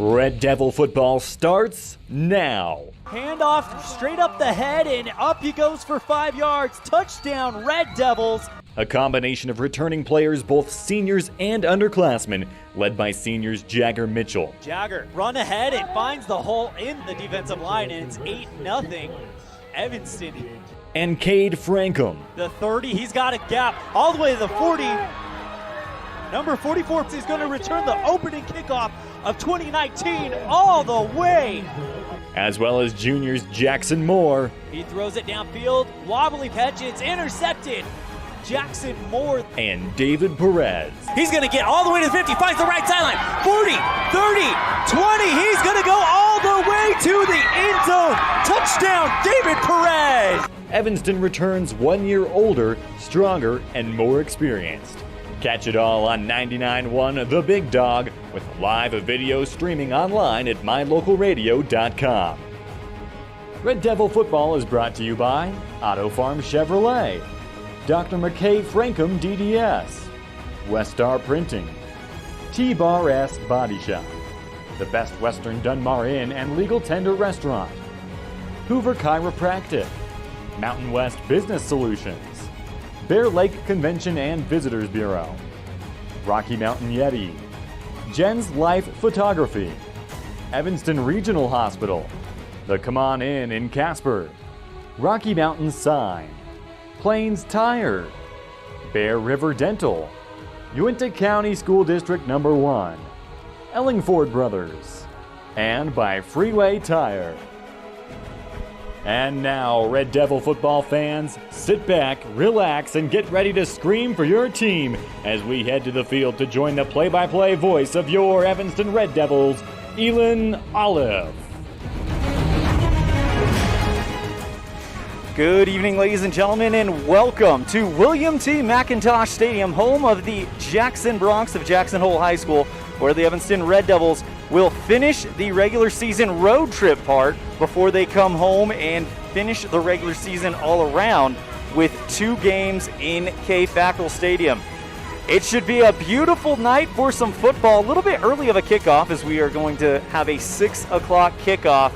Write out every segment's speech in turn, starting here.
Red Devil football starts now. Handoff straight up the head, and up he goes for 5 yards. Touchdown, Red Devils. A combination of returning players, both seniors and underclassmen, led by seniors Jagger Mitchell. Jagger run ahead and finds the hole in the defensive line, and it's 8-0 Evanston. And Cade Frankham. The 30, he's got a gap all the way to the 40. Number 44 is going to return the opening kickoff of 2019 all the way. As well as juniors Jackson Moore. He throws it downfield, wobbly catch, it's intercepted. Jackson Moore. And David Perez. He's going to get all the way to the 50, finds the right sideline. 40, 30, 20, he's going to go all the way to the end zone. Touchdown, David Perez. Evanston returns 1 year older, stronger, and more experienced. Catch it all on 99.1 The Big Dog with live video streaming online at mylocalradio.com. Red Devil football is brought to you by Auto Farm Chevrolet, Dr. McKay Frankham DDS, Westar Printing, T-Bar S Body Shop, the Best Western Dunmar Inn and Legal Tender Restaurant, Hoover Chiropractic, Mountain West Business Solutions, Bear Lake Convention and Visitors Bureau, Rocky Mountain Yeti, Jen's Life Photography, Evanston Regional Hospital, the Come On in Casper, Rocky Mountain Sign, Plains Tire, Bear River Dental, Uinta County School District No. 1, Ellingford Brothers, and by Freeway Tire. And now, Red Devil football fans, sit back, relax, and get ready to scream for your team as we head to the field to join the play-by-play voice of your Evanston Red Devils, ELAN OLLIFF. Good evening, ladies and gentlemen, and welcome to William T. McIntosh Stadium, home of the Jackson Bronx of Jackson Hole High School, where the Evanston Red Devils will finish the regular season road trip part before they come home and finish the regular season all around with 2 games in K. Fackel Stadium. It should be a beautiful night for some football. A little bit early of a kickoff as we are going to have a 6 o'clock kickoff.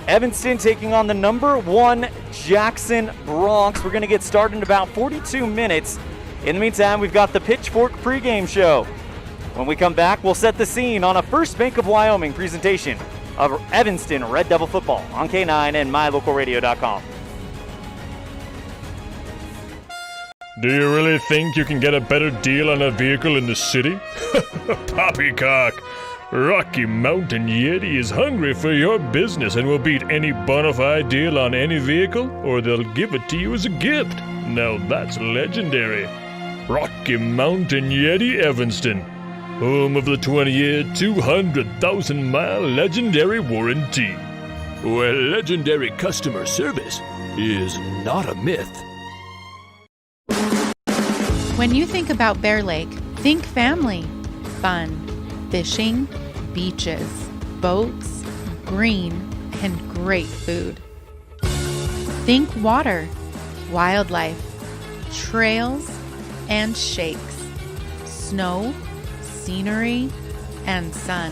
Evanston taking on the number 1 Jackson Bronx. We're going to get started in about 42 minutes. In the meantime, we've got the Pitchfork pregame show. When we come back, we'll set the scene on a First Bank of Wyoming presentation of Evanston Red Devil football on K9 and mylocalradio.com. Do you really think you can get a better deal on a vehicle in the city? Poppycock! Rocky Mountain Yeti is hungry for your business and will beat any bona fide deal on any vehicle, or they'll give it to you as a gift. Now that's legendary. Rocky Mountain Yeti Evanston, home of the 20-year, 200,000-mile legendary warranty, where legendary customer service is not a myth. When you think about Bear Lake, think family, fun, fishing, beaches, boats, green, and great food. Think water, wildlife, trails, and shakes, snow, scenery, and sun.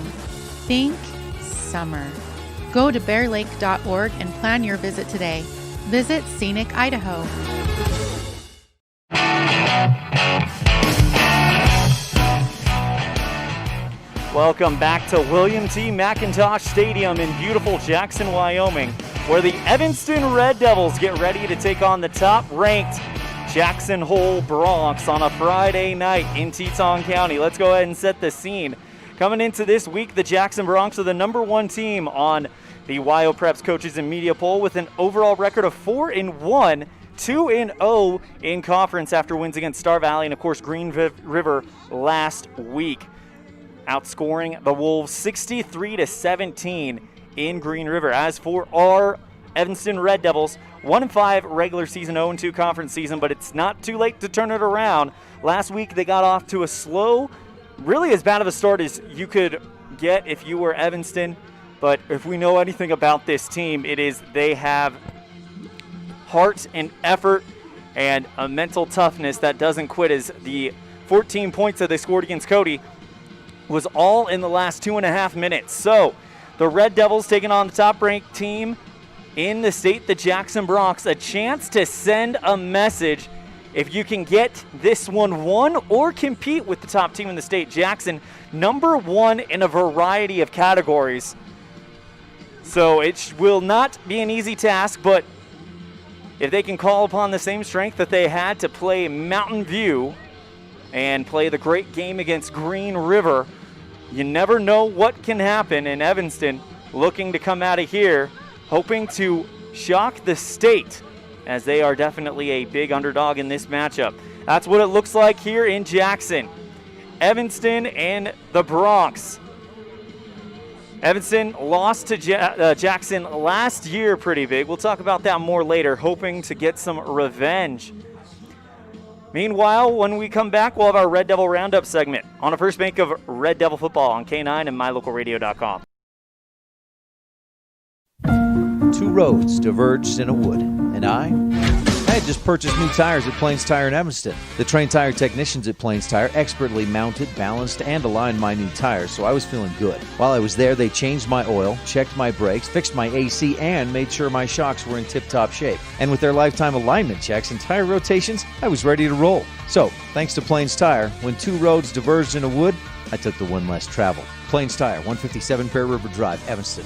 Think summer. Go to bearlake.org and plan your visit today. Visit Scenic Idaho. Welcome back to William T. McIntosh Stadium in beautiful Jackson, Wyoming, where the Evanston Red Devils get ready to take on the top-ranked Jackson Hole Bronx on a Friday night in Teton County. Let's go ahead and set the scene. Coming into this week, the Jackson Bronx are the number 1 team on the WyoPreps Coaches and Media Poll with an overall record of 4-1, 2-0 in conference after wins against Star Valley and, of course, Green River last week, outscoring the Wolves 63-17 in Green River. As for our Evanston Red Devils, 1-5 regular season, 0-2 conference season, but it's not too late to turn it around. Last week they got off to a slow, really as bad of a start as you could get if you were Evanston. But if we know anything about this team, it is they have heart and effort and a mental toughness that doesn't quit, as the 14 points that they scored against Cody was all in the last 2.5 minutes. So the Red Devils taking on the top-ranked team in the state, the Jackson Bronx, a chance to send a message. If you can get this one won or compete with the top team in the state, Jackson, #1 in a variety of categories. So it will not be an easy task, but if they can call upon the same strength that they had to play Mountain View and play the great game against Green River, you never know what can happen. In Evanston looking to come out of here, hoping to shock the state, as they are definitely a big underdog in this matchup. That's what it looks like here in Jackson. Evanston and the Bronx. Evanston lost to Jackson last year pretty big. We'll talk about that more later, hoping to get some revenge. Meanwhile, when we come back, we'll have our Red Devil Roundup segment on a first bank of Red Devil football on K9 and mylocalradio.com. Two roads diverged in a wood, and I had just purchased new tires at Plains Tire in Evanston. The trained tire technicians at Plains Tire expertly mounted, balanced, and aligned my new tires, so I was feeling good. While I was there, they changed my oil, checked my brakes, fixed my AC, and made sure my shocks were in tip-top shape. And with their lifetime alignment checks and tire rotations, I was ready to roll. So, thanks to Plains Tire, when two roads diverged in a wood, I took the one less traveled. Plains Tire, 157 Fair River Drive, Evanston.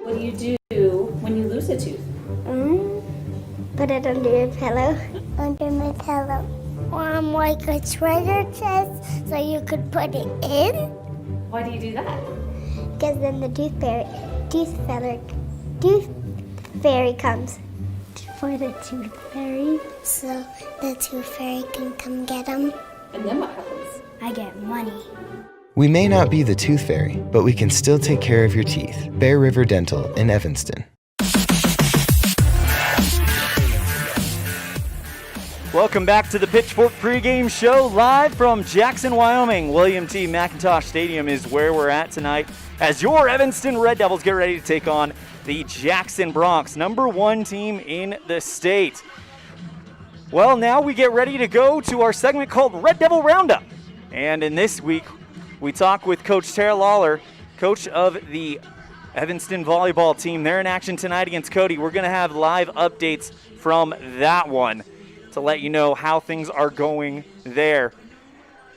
What do you do when you lose a tooth? Put it under your pillow. Under my pillow. Like a treasure chest so you could put it in. Why do you do that? Because then the tooth fairy comes. For the tooth fairy. So the tooth fairy can come get them. And then what happens? I get money. We may not be the tooth fairy, but we can still take care of your teeth. Bear River Dental in Evanston. Welcome back to the Pitchfork pregame show, live from Jackson, Wyoming. William T. McINTOSH Stadium is where we're at tonight as your Evanston Red Devils get ready to take on the Jackson Bronx, #1 team in the state. Well, now we get ready to go to our segment called Red Devil Roundup. And in this week, we talk with Coach Tara Lawler, coach of the Evanston volleyball team. They're in action tonight against Cody. We're going to have live updates from that one to let you know how things are going there.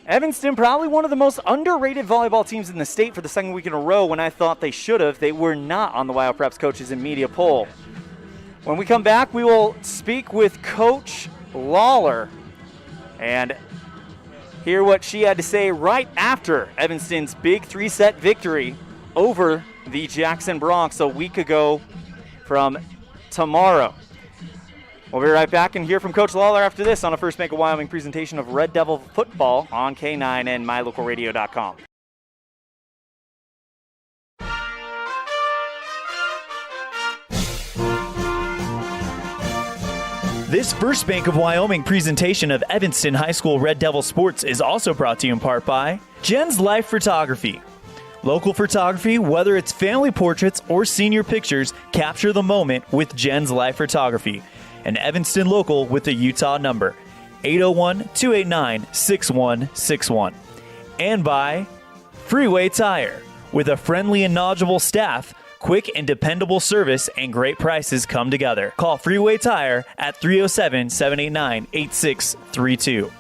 Evanston, probably one of the most underrated volleyball teams in the state for the second week in a row. When I thought they should have, they were not on the Wild Preps Coaches and Media poll. When we come back, we will speak with Coach Lawler and hear what she had to say right after Evanston's big 3-set victory over the Jackson Bronx a week ago from tomorrow. We'll be right back and hear from Coach Lawler after this on a First Bank of Wyoming presentation of Red Devil football on K9 and mylocalradio.com. This First Bank of Wyoming presentation of Evanston High School Red Devil Sports is also brought to you in part by Jen's Life Photography. Local photography, whether it's family portraits or senior pictures, capture the moment with Jen's Life Photography. An Evanston local with a Utah number, 801-289-6161. And by Freeway Tire. With a friendly and knowledgeable staff, quick and dependable service, and great prices come together. Call Freeway Tire at 307-789-8632.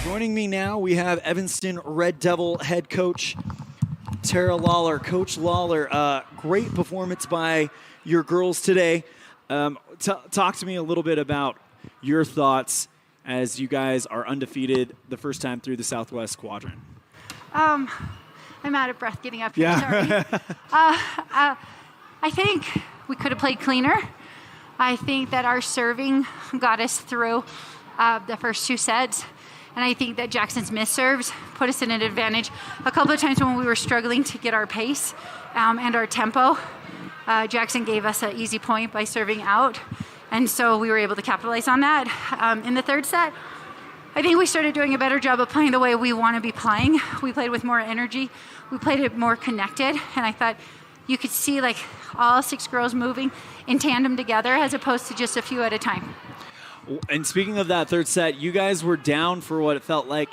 Joining me now, we have Evanston Red Devil head coach Tara Lawler. Coach Lawler, great performance by your girls today. Talk to me a little bit about your thoughts as you guys are undefeated the first time through the Southwest Quadrant. I'm out of breath getting up here. Yeah. Sorry. I think we could have played cleaner. I think that our serving got us through the first two sets. And I think that Jackson's missed serves put us in an advantage. A couple of times when we were struggling to get our pace and our tempo, Jackson gave us an easy point by serving out. And so we were able to capitalize on that. In the third set, I think we started doing a better job of playing the way we want to be playing. We played with more energy. We played it more connected. And I thought you could see like all 6 girls moving in tandem together as opposed to just a few at a time. And speaking of that third set, you guys were down for what it felt like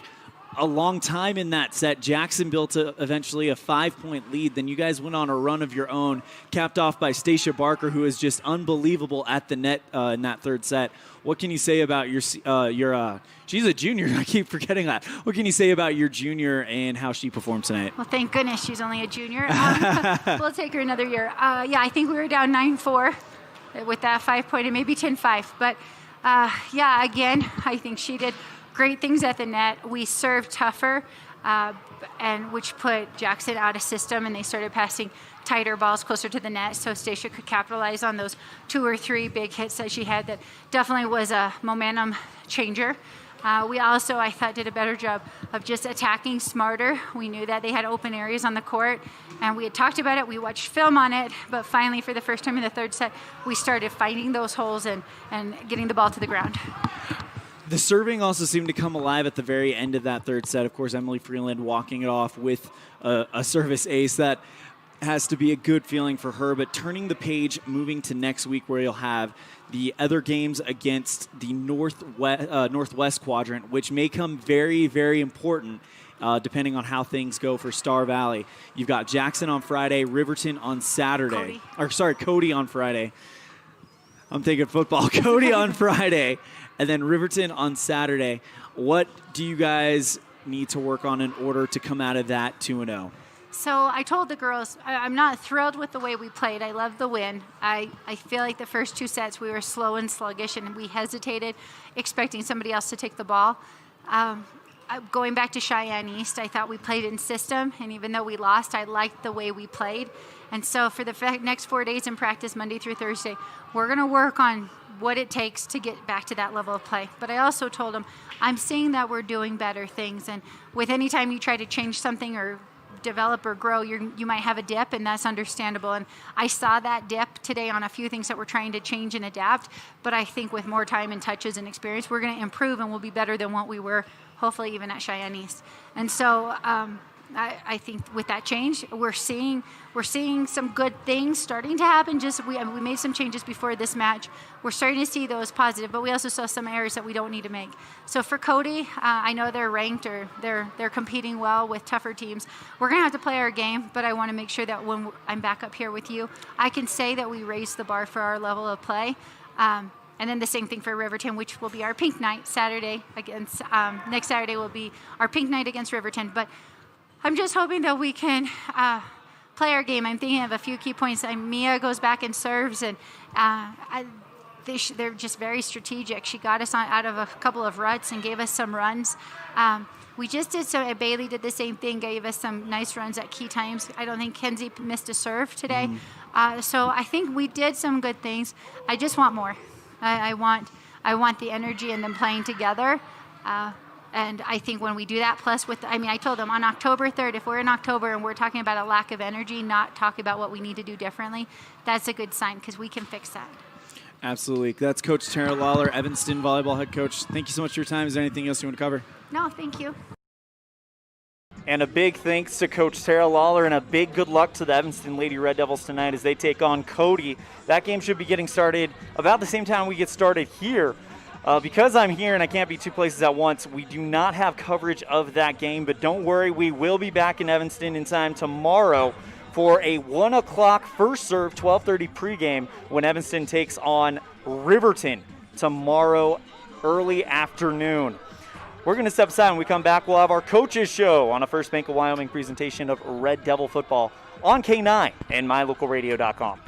a long time in that set. Jackson built eventually a 5-point lead. Then you guys went on a run of your own, capped off by Stacia Barker, who is just unbelievable at the net in that third set. What can you say about your she's a junior. I keep forgetting that. What can you say about your junior and how she performed tonight? Well, thank goodness she's only a junior. We'll take her another year. Yeah, I think we were down 9-4 with that 5-point and maybe 10-5. But yeah, again, I think she did great things at the net. We served tougher, and which put Jackson out of system, and they started passing tighter balls closer to the net, so Stacia could capitalize on those 2 or 3 big hits that she had. That definitely was a momentum changer. We also, I thought, did a better job of just attacking smarter. We knew that they had open areas on the court, and we had talked about it. We watched film on it, but finally, for the first time in the third set, we started finding those holes and getting the ball to the ground. The serving also seemed to come alive at the very end of that third set. Of course, Emily Freeland walking it off with a service ace. That has to be a good feeling for her. But turning the page, moving to next week where you'll have the other games against the Northwest Quadrant, which may come very, very important depending on how things go for Star Valley. You've got Jackson on Friday, Riverton on Saturday. Cody on Friday. I'm thinking football. Cody on Friday. And then Riverton on Saturday. What do you guys need to work on in order to come out of that 2-0? So I told the girls, I'm not thrilled with the way we played. I love the win. I feel like the first 2 sets we were slow and sluggish, and we hesitated, expecting somebody else to take the ball. Going back to Cheyenne East, I thought we played in system, and even though we lost, I liked the way we played. And so for the next 4 days in practice, Monday through Thursday, we're going to work on what it takes to get back to that level of play. But I also told them, I'm seeing that we're doing better things, and with any time you try to change something or develop or grow, you might have a dip, and that's understandable. And I saw that dip today on a few things that we're trying to change and adapt, but I think with more time and touches and experience, we're going to improve and we'll be better than what we were, hopefully even at Cheyenne East. And so I think with that change, we're seeing some good things starting to happen. We made some changes before this match. We're starting to see those positive, but we also saw some errors that we don't need to make. So for Cody, I know they're ranked or they're competing well with tougher teams. We're going to have to play our game, but I want to make sure that when I'm back up here with you, I can say that we raised the bar for our level of play. And then the same thing for Riverton, which will be our pink night Saturday against, next Saturday will be our pink night against Riverton. But I'm just hoping that we can play our game. I'm thinking of a few key points. Mia goes back and serves, and they're just very strategic. She got us out of a couple of ruts and gave us some runs. We just did so. Bailey did the same thing, gave us some nice runs at key times. I don't think Kenzie missed a serve today. So I think we did some good things. I just want more. I want the energy and them playing together. And I think when we do that, plus I told them on October 3rd, if we're in October and we're talking about a lack of energy, not talking about what we need to do differently, that's a good sign because we can fix that. Absolutely. That's Coach Tara Lawler, Evanston volleyball head coach. Thank you so much for your time. Is there anything else you want to cover? No, thank you. And a big thanks to Coach Tara Lawler, and a big good luck to the Evanston Lady Red Devils tonight as they take on Cody. That game should be getting started about the same time we get started here. Because I'm here and I can't be 2 places at once, we do not have coverage of that game, but don't worry, we will be back in Evanston in time tomorrow for a 1 o'clock first serve, 12:30 pregame when Evanston takes on Riverton tomorrow early afternoon. We're going to step aside. When we come back, we'll have our coaches show on a First Bank of Wyoming presentation of Red Devil football on K9 and mylocalradio.com.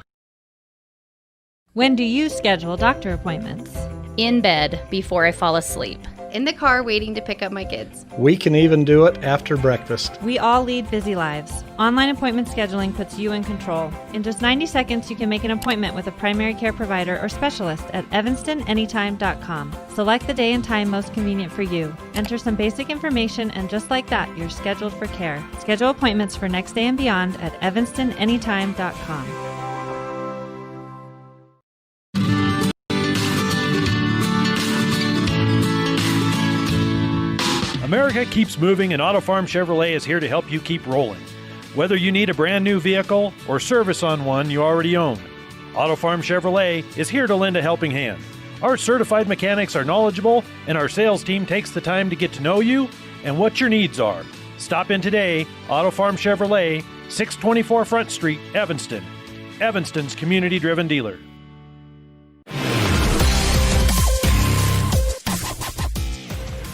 When do you schedule doctor appointments? In bed before I fall asleep. In the car waiting to pick up my kids. We can even do it after breakfast. We all lead busy lives. Online appointment scheduling puts you in control. In just 90 seconds, you can make an appointment with a primary care provider or specialist at evanstonanytime.com. Select the day and time most convenient for you. Enter some basic information, and just like that, you're scheduled for care. Schedule appointments for next day and beyond at evanstonanytime.com. America keeps moving, and Auto Farm Chevrolet is here to help you keep rolling. Whether you need a brand new vehicle or service on one you already own, Auto Farm Chevrolet is here to lend a helping hand. Our certified mechanics are knowledgeable, and our sales team takes the time to get to know you and what your needs are. Stop in today, Auto Farm Chevrolet, 624 Front Street, Evanston. Evanston's community-driven dealer.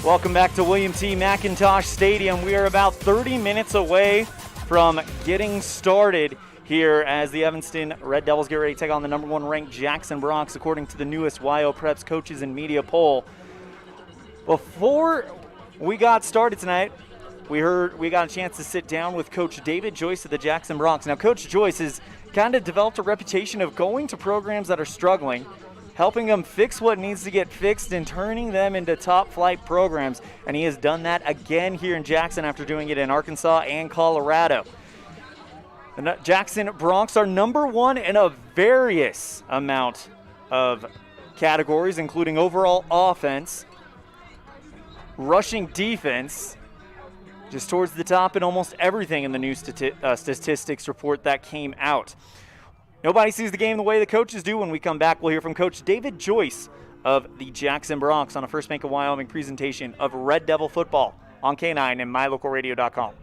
Welcome back to William T. McINTOSH Stadium. We are about 30 minutes away from getting started here as the Evanston Red Devils get ready to take on the number 1 ranked Jackson Bronx according to the newest YO Preps Coaches and Media poll. Before we got started tonight, we got a chance to sit down with Coach David Joyce of the Jackson Bronx. Now, Coach Joyce has kind of developed a reputation of going to programs that are struggling, helping them fix what needs to get fixed, and turning them into top-flight programs. And he has done that again here in Jackson after doing it in Arkansas and Colorado. The Jackson Bronx are number 1 in a various amount of categories, including overall offense, rushing defense, just towards the top in almost everything in the new statistics report that came out. Nobody sees the game the way the coaches do. When we come back, we'll hear from Coach David Joyce of the Jackson Bronx on a First Bank of Wyoming presentation of Red Devil football on K9 and mylocalradio.com.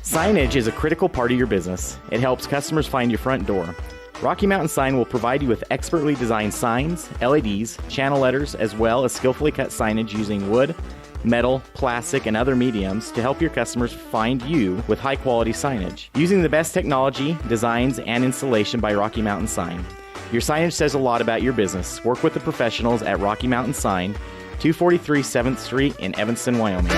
Signage is a critical part of your business. It helps customers find your front door. Rocky Mountain Sign will provide you with expertly designed signs, LEDs, channel letters, as well as skillfully cut signage using wood, metal, plastic, and other mediums to help your customers find you with high-quality signage. Using the best technology, designs, and installation by Rocky Mountain Sign. Your signage says a lot about your business. Work with the professionals at Rocky Mountain Sign, 243 7th Street in Evanston, Wyoming.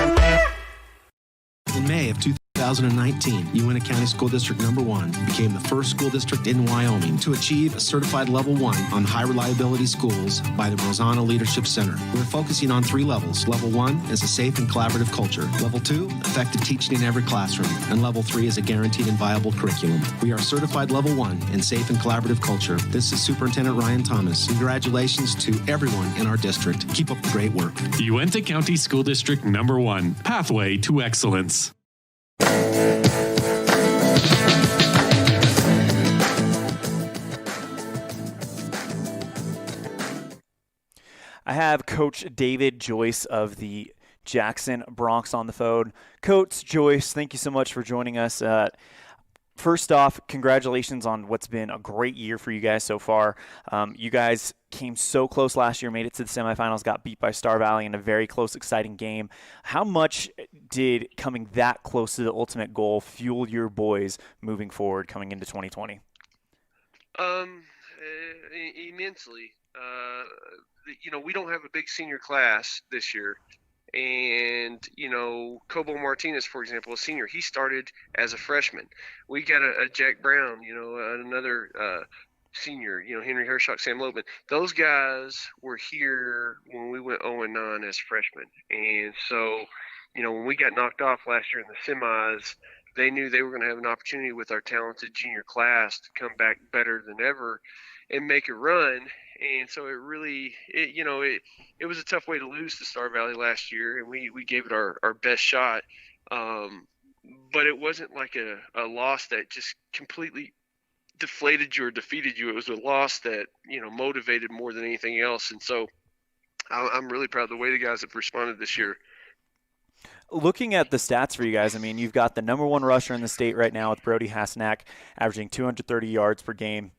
In May of 2019, Uintah County School District Number 1 became the first school district in Wyoming to achieve a certified level 1 on high reliability schools by the Rosanna Leadership Center. We're focusing on 3 levels. Level 1 is a safe and collaborative culture. Level 2, effective teaching in every classroom. And Level 3 is a guaranteed and viable curriculum. We are certified Level 1 in safe and collaborative culture. This is Superintendent Ryan Thomas. Congratulations to everyone in our district. Keep up the great work. Uintah County School District Number 1, Pathway to Excellence. I have Coach David Joyce of the Jackson Bronx on the phone. Coach Joyce, thank you so much for joining us. First off, congratulations on what's been a great year for you guys so far. You guys came so close last year, made it to the semifinals, got beat by Star Valley in a very close, exciting game. How much did coming that close to the ultimate goal fuel your boys moving forward coming into 2020? Immensely. We don't have a big senior class this year. And, Cobo Martinez, for example, a senior, he started as a freshman. We got a Jack Brown, another senior, Henry Hershock, Sam Loban. Those guys were here when we went 0-9 as freshmen. And so, when we got knocked off last year in the semis, they knew they were going to have an opportunity with our talented junior class to come back better than ever and make a run. And so it really, it was a tough way to lose to Star Valley last year, and we gave it our best shot. But it wasn't like a loss that just completely deflated you or defeated you. It was a loss that, motivated more than anything else. And so I'm really proud of the way the guys have responded this year. Looking at the stats for you guys, you've got the number 1 rusher in the state right now with Brody Hasnack, averaging 230 yards per game.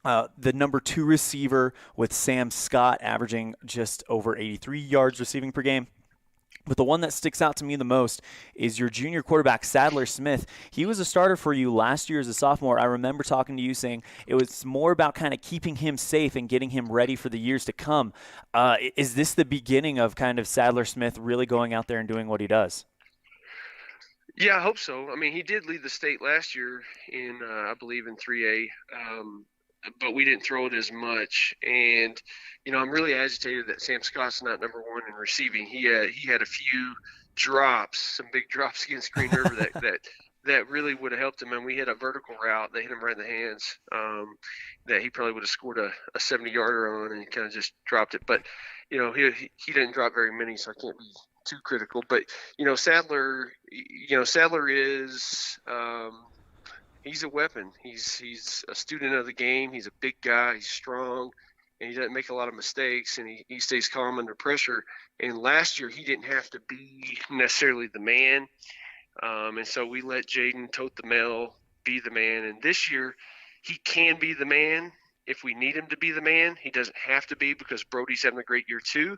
The number 2 receiver with Sam Scott averaging just over 83 yards receiving per game. But the one that sticks out to me the most is your junior quarterback, Sadler Smith. He was a starter for you last year as a sophomore. I remember talking to you saying it was more about kind of keeping him safe and getting him ready for the years to come. Is this the beginning of kind of Sadler Smith really going out there and doing what he does? Yeah, I hope so. He did lead the state last year in, I believe, in 3A. But we didn't throw it as much. And, I'm really agitated that Sam Scott's not number 1 in receiving. He had a few drops, some big drops against Green River that really would have helped him. And we hit a vertical route that hit him right in the hands that he probably would have scored a 70-yarder on, and he kind of just dropped it. But, he didn't drop very many, so I can't be too critical. But Sadler is he's a weapon. He's a student of the game. He's a big guy. He's strong, and he doesn't make a lot of mistakes, and he stays calm under pressure. And last year he didn't have to be necessarily the man, and so we let Jaden tote the mail, be the man. And this year he can be the man if we need him to be the man. He doesn't have to be because Brody's having a great year too.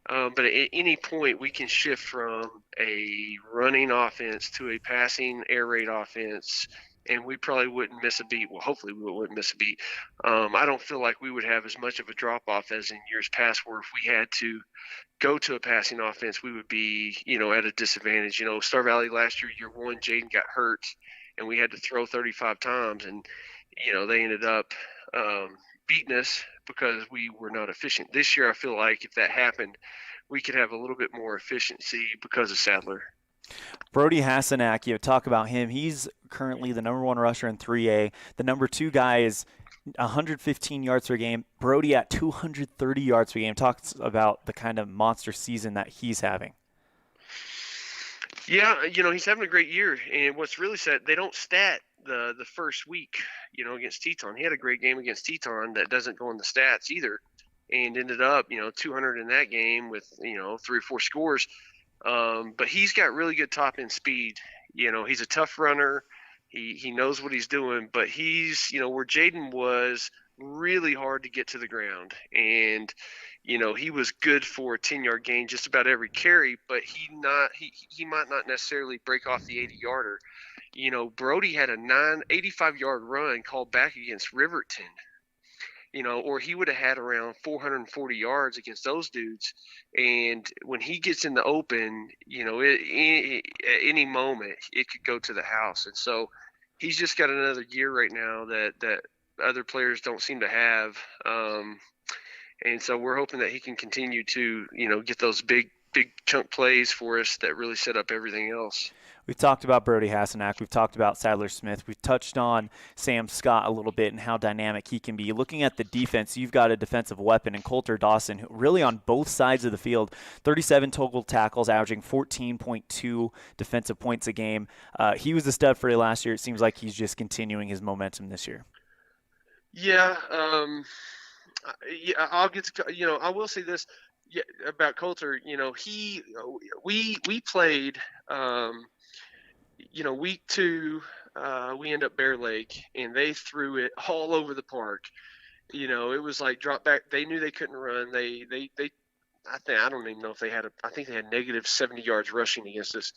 But at any point we can shift from a running offense to a passing air raid offense, and we probably wouldn't miss a beat. Well, hopefully we wouldn't miss a beat. I don't feel like we would have as much of a drop-off as in years past, where if we had to go to a passing offense, we would be, at a disadvantage. Star Valley last year 1, Jaden got hurt, and we had to throw 35 times, and, they ended up beating us because we were not efficient. This year, I feel like if that happened, we could have a little bit more efficiency because of Sadler. Brody Hasenak, talk about him. He's currently the number 1 rusher in 3A. The number 2 guy is 115 yards per game. Brody at 230 yards per game. Talks about the kind of monster season that he's having. Yeah, he's having a great year. And what's really sad, they don't stat the first week, against Teton. He had a great game against Teton that doesn't go in the stats either, and ended up, 200 in that game with, 3 or 4 scores. But he's got really good top end speed. He's a tough runner. He knows what he's doing, but he's, where Jaden was really hard to get to the ground. And, he was good for a 10-yard gain just about every carry, but he might not necessarily break off the 80-yarder. Brody had a 85-yard run called back against Riverton, or he would have had around 440 yards against those dudes. And when he gets in the open, at any moment it could go to the house. And so he's just got another year right now that other players don't seem to have. And so we're hoping that he can continue to, get those big chunk plays for us that really set up everything else. We've talked about Brody Hasenak. We've talked about Sadler Smith. We've touched on Sam Scott a little bit and how dynamic he can be. Looking at the defense, you've got a defensive weapon in Coulter Dawson, who really on both sides of the field, 37 total tackles, averaging 14.2 defensive points a game. He was the stud for you last year. It seems like he's just continuing his momentum this year. Yeah, I'll get to, I will say this about Coulter. We played, week 2, we end up Bear Lake, and they threw it all over the park. It was like drop back. They knew they couldn't run. I don't even know if I think they had negative 70 yards rushing against us,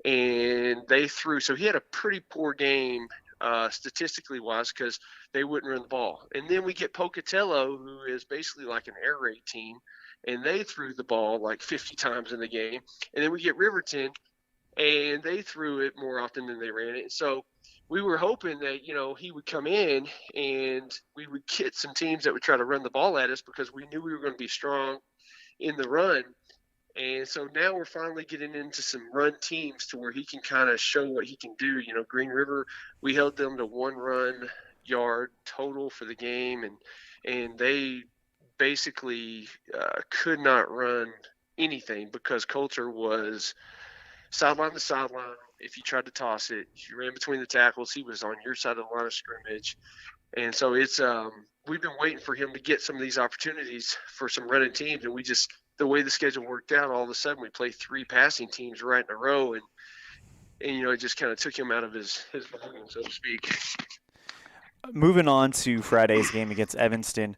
and they threw. So he had a pretty poor game statistically wise because they wouldn't run the ball. And then we get Pocatello, who is basically like an air raid team, and they threw the ball like 50 times in the game. And then we get Riverton, and they threw it more often than they ran it. So we were hoping that, he would come in and we would get some teams that would try to run the ball at us because we knew we were going to be strong in the run. And so now we're finally getting into some run teams to where he can kind of show what he can do. Green River, we held them to 1 run yard total for the game, and they basically could not run anything because Coulter was sideline to sideline. If you tried to toss it, if you ran between the tackles, he was on your side of the line of scrimmage. And so it's we've been waiting for him to get some of these opportunities for some running teams, and the way the schedule worked out, all of a sudden we play 3 passing teams right in a row, and it just kind of took him out of his volume, so to speak. Moving on to Friday's game against Evanston,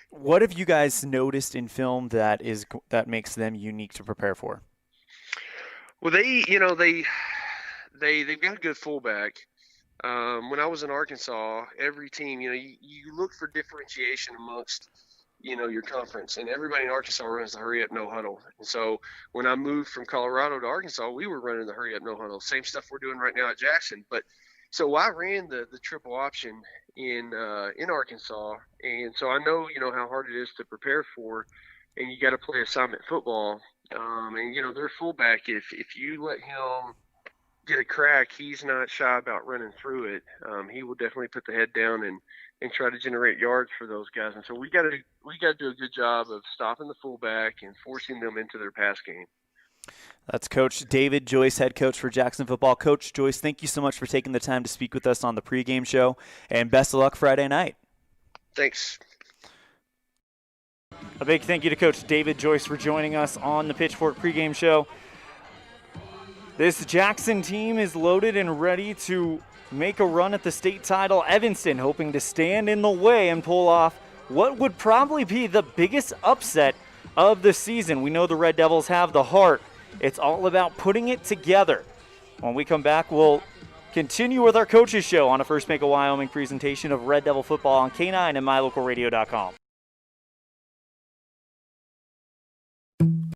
what have you guys noticed in film that makes them unique to prepare for? Well, they've got a good fullback. When I was in Arkansas, every team, you look for differentiation amongst, your conference, and everybody in Arkansas runs the hurry up, no huddle. And so when I moved from Colorado to Arkansas, we were running the hurry up, no huddle. Same stuff we're doing right now at Jackson. But so I ran the triple option in Arkansas. And so I know, how hard it is to prepare for, and you got to play assignment football. And their fullback, if you let him get a crack, he's not shy about running through it. He will definitely put the head down and try to generate yards for those guys. And so we got to do a good job of stopping the fullback and forcing them into their pass game. That's Coach David Joyce, head coach for Jackson football. Coach Joyce, thank you so much for taking the time to speak with us on the pregame show, and best of luck Friday night. Thanks. A big thank you to Coach David Joyce for joining us on the Pitchfork pregame show. This Jackson team is loaded and ready to make a run at the state title. Evanston hoping to stand in the way and pull off what would probably be the biggest upset of the season. We know the Red Devils have the heart. It's all about putting it together. When we come back, we'll continue with our coaches show on a First Bank of Wyoming presentation of Red Devil football on K9 and mylocalradio.com.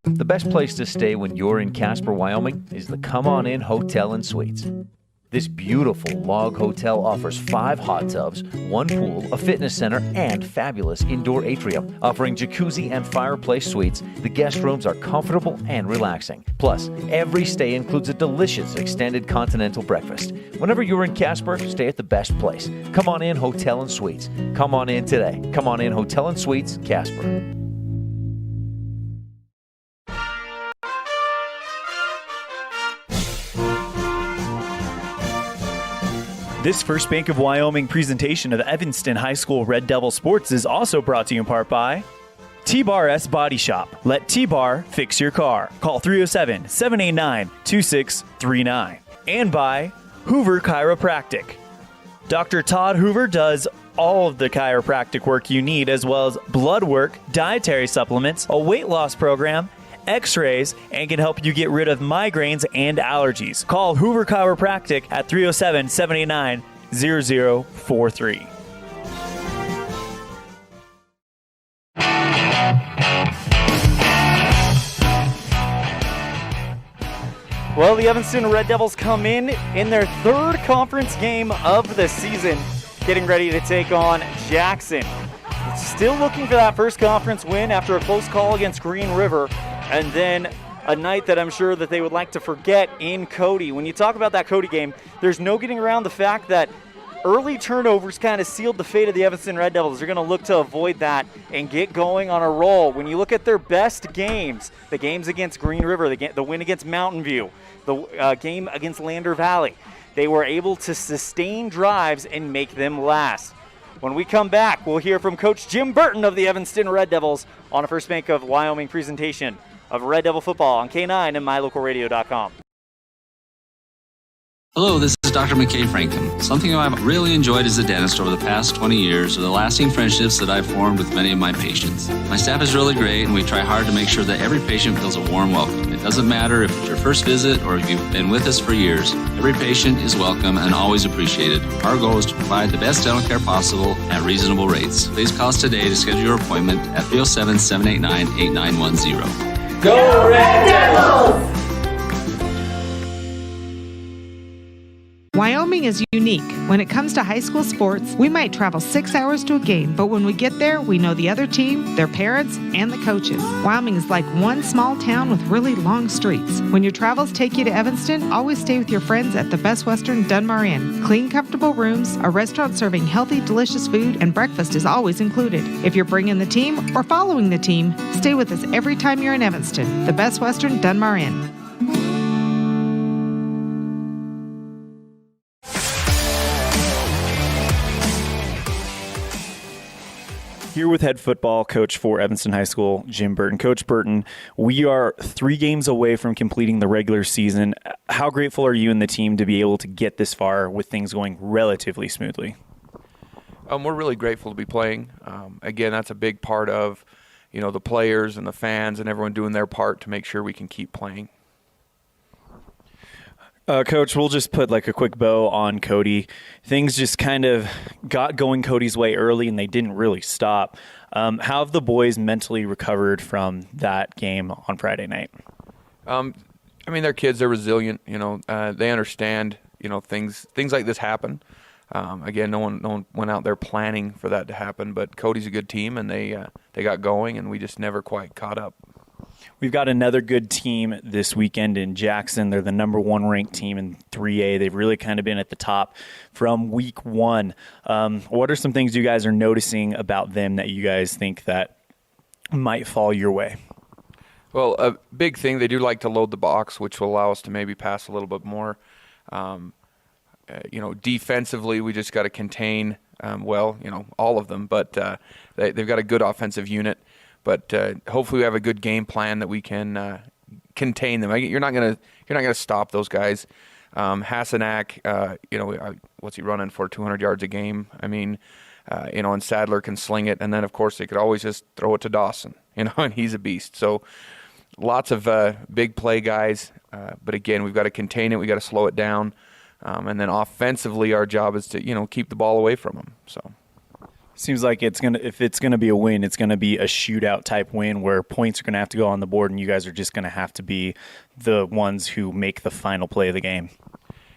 The best place to stay when you're in Casper, Wyoming is the Come On In Hotel and Suites. This beautiful log hotel offers 5 hot tubs, 1 pool, a fitness center, and fabulous indoor atrium. Offering jacuzzi and fireplace suites, the guest rooms are comfortable and relaxing. Plus, every stay includes a delicious extended continental breakfast. Whenever you're in Casper, stay at the best place. Come On In Hotel and Suites. Come on in today. Come On In Hotel and Suites, Casper. This First Bank of Wyoming presentation of Evanston High School Red Devil Sports is also brought to you in part by T-Bar S Body Shop. Let T-Bar fix your car. Call 307-789-2639. And by Hoover Chiropractic. Dr. Todd Hoover does all of the chiropractic work you need, as well as blood work, dietary supplements, a weight loss program, x-rays, and can help you get rid of migraines and allergies. Call Hoover Chiropractic at 307-789-0043. Well, the Evanston Red Devils come in their 3rd conference game of the season, getting ready to take on Jackson. Still looking for that first conference win after a close call against Green River, and then a night that I'm sure that they would like to forget in Cody. When you talk about that Cody game, there's no getting around the fact that early turnovers kind of sealed the fate of the Evanston Red Devils. They're going to look to avoid that and get going on a roll. When you look at their best games, the games against Green River, the win against Mountain View, the game against Lander Valley, they were able to sustain drives and make them last. When we come back, we'll hear from Coach Jim Burton of the Evanston Red Devils on a First Bank of Wyoming presentation of Red Devil football on K9 and mylocalradio.com. Hello, this is Dr. McKay Franklin. Something I've really enjoyed as a dentist over the past 20 years are the lasting friendships that I've formed with many of my patients. My staff is really great, and we try hard to make sure that every patient feels a warm welcome. It doesn't matter if it's your first visit or if you've been with us for years. Every patient is welcome and always appreciated. Our goal is to provide the best dental care possible at reasonable rates. Please call us today to schedule your appointment at 307-789-8910. Go Red Devils! Wyoming is unique. When it comes to high school sports, we might travel 6 hours to a game, but when we get there, we know the other team, their parents, and the coaches. Wyoming is like one small town with really long streets. When your travels take you to Evanston, always stay with your friends at the Best Western Dunmar Inn. Clean, comfortable rooms, a restaurant serving healthy, delicious food, and breakfast is always included. If you're bringing the team or following the team, stay with us every time you're in Evanston. The Best Western Dunmar Inn. Here with head football coach for Evanston High School, Jim Burton. Coach Burton, we are 3 games away from completing the regular season. How grateful are you and the team to be able to get this far with things going relatively smoothly? We're really grateful to be playing. Again, that's a big part of, the players and the fans and everyone doing their part to make sure we can keep playing. Coach, we'll just put like a quick bow on Cody. Things just kind of got going Cody's way early, and they didn't really stop. How have the boys mentally recovered from that game on Friday night? Their kids are resilient. They understand. Things like this happen. Again, no one went out there planning for that to happen. But Cody's a good team, and they got going, and we just never quite caught up. We've got another good team this weekend in Jackson. They're the number 1 ranked team in 3A. They've really kind of been at the top from week 1. What are some things you guys are noticing about them that you guys think that might fall your way? Well, a big thing, they do like to load the box, which will allow us to maybe pass a little bit more. Defensively, we just got to contain, all of them, but they've got a good offensive unit. But hopefully we have a good game plan that we can contain them. You're not gonna stop those guys. Hasanak, what's he running for? 200 yards a game. I mean, and Sadler can sling it, and then of course they could always just throw it to Dawson. And he's a beast. So lots of big play guys. But again, we've got to contain it. We got to slow it down. And then offensively, our job is to keep the ball away from them. So. Seems like if it's gonna be a win, it's gonna be a shootout type win where points are gonna have to go on the board, and you guys are just gonna have to be the ones who make the final play of the game.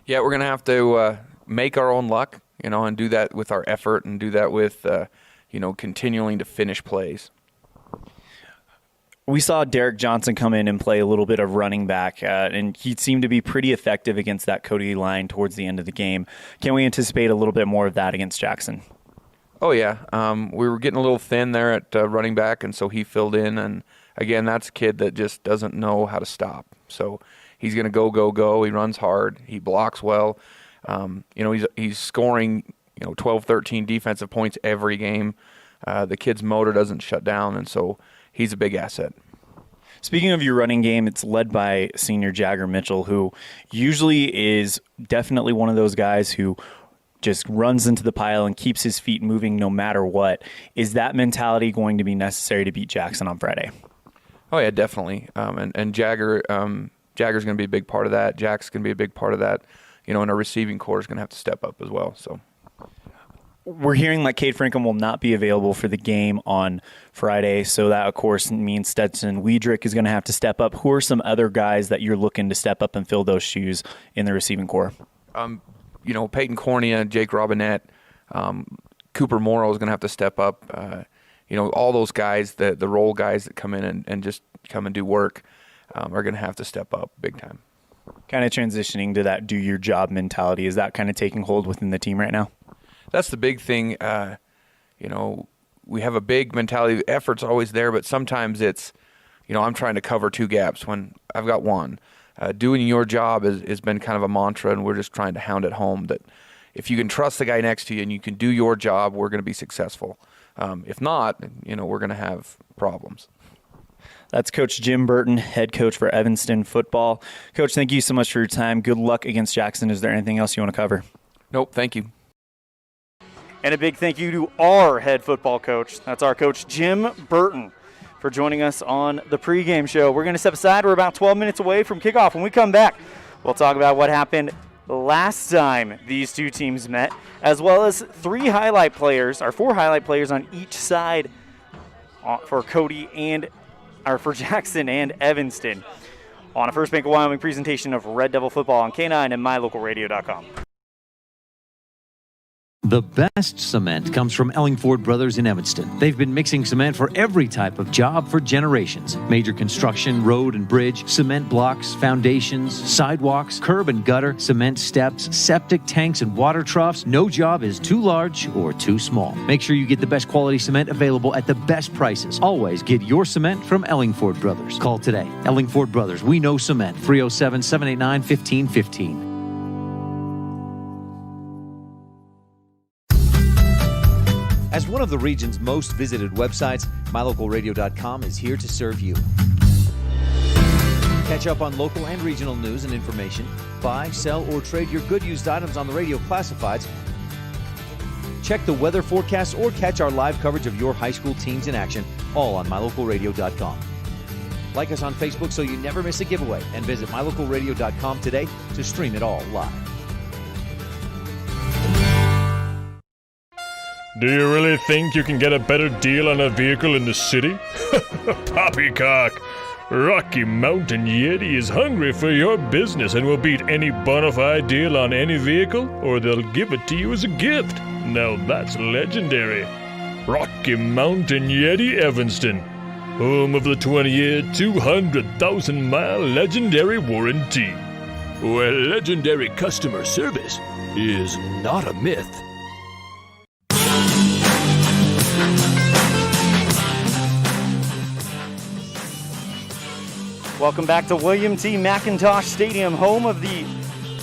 Yeah, we're gonna have to make our own luck, and do that with our effort, and do that with continuing to finish plays. We saw Derek Johnson come in and play a little bit of running back, and he seemed to be pretty effective against that Cody line towards the end of the game. Can we anticipate a little bit more of that against Jackson? Oh, yeah. We were getting a little thin there at running back, and so he filled in. And, again, that's a kid that just doesn't know how to stop. So he's going to go, go, go. He runs hard. He blocks well. He's scoring 12, 13 defensive points every game. The kid's motor doesn't shut down, and so he's a big asset. Speaking of your running game, it's led by senior Jagger Mitchell, who usually is definitely one of those guys who just runs into the pile and keeps his feet moving no matter what. Is that mentality going to be necessary to beat Jackson on Friday? Oh, yeah, definitely. And Jagger's going to be a big part of that. Jack's going to be a big part of that. And our receiving core is going to have to step up as well. So we're hearing like Cade Frankham will not be available for the game on Friday, so that, of course, means Stetson Wiedrich is going to have to step up. Who are some other guys that you're looking to step up and fill those shoes in the receiving core? Peyton Cornea, Jake Robinette, Cooper Morrow is going to have to step up. All those guys, the role guys that come in and just come and do work are going to have to step up big time. Kind of transitioning to that do-your-job mentality, is that kind of taking hold within the team right now? That's the big thing. We have a big mentality. Effort's always there, but sometimes it's, I'm trying to cover two gaps when I've got one. Doing your job has been kind of a mantra, and we're just trying to hound it home that if you can trust the guy next to you and you can do your job, we're going to be successful. If not, we're going to have problems. That's Coach Jim Burton, head coach for Evanston football. Coach, thank you so much for your time. Good luck against Jackson. Is there anything else you want to cover? Nope, thank you. And a big thank you to our head football coach. That's our coach, Jim Burton, for joining us on the pregame show. We're going to step aside. We're about 12 minutes away from kickoff. When we come back, we'll talk about what happened last time these two teams met, as well as four highlight players on each side for for Jackson and Evanston on a First Bank of Wyoming presentation of Red Devil football on K9 and MyLocalRadio.com. The best cement comes from Ellingford Brothers in Evanston. They've been mixing cement for every type of job for generations. Major construction, road and bridge, cement blocks, foundations, sidewalks, curb and gutter, cement steps, septic tanks, and water troughs. No job is too large or too small. Make sure you get the best quality cement available at the best prices. Always get your cement from Ellingford Brothers. Call today. Ellingford Brothers. We know cement. 307-789-1515. As one of the region's most visited websites, MyLocalRadio.com is here to serve you. Catch up on local and regional news and information. Buy, sell, or trade your good used items on the radio classifieds. Check the weather forecast or catch our live coverage of your high school teams in action, all on MyLocalRadio.com. Like us on Facebook so you never miss a giveaway, and visit MyLocalRadio.com today to stream it all live. Do you really think you can get a better deal on a vehicle in the city? Poppycock! Rocky Mountain Yeti is hungry for your business and will beat any bona fide deal on any vehicle, or they'll give it to you as a gift. Now that's legendary. Rocky Mountain Yeti Evanston, home of the 20-year, 200,000-mile legendary warranty, where legendary customer service is not a myth. Welcome back to William T. McINTOSH Stadium, home of the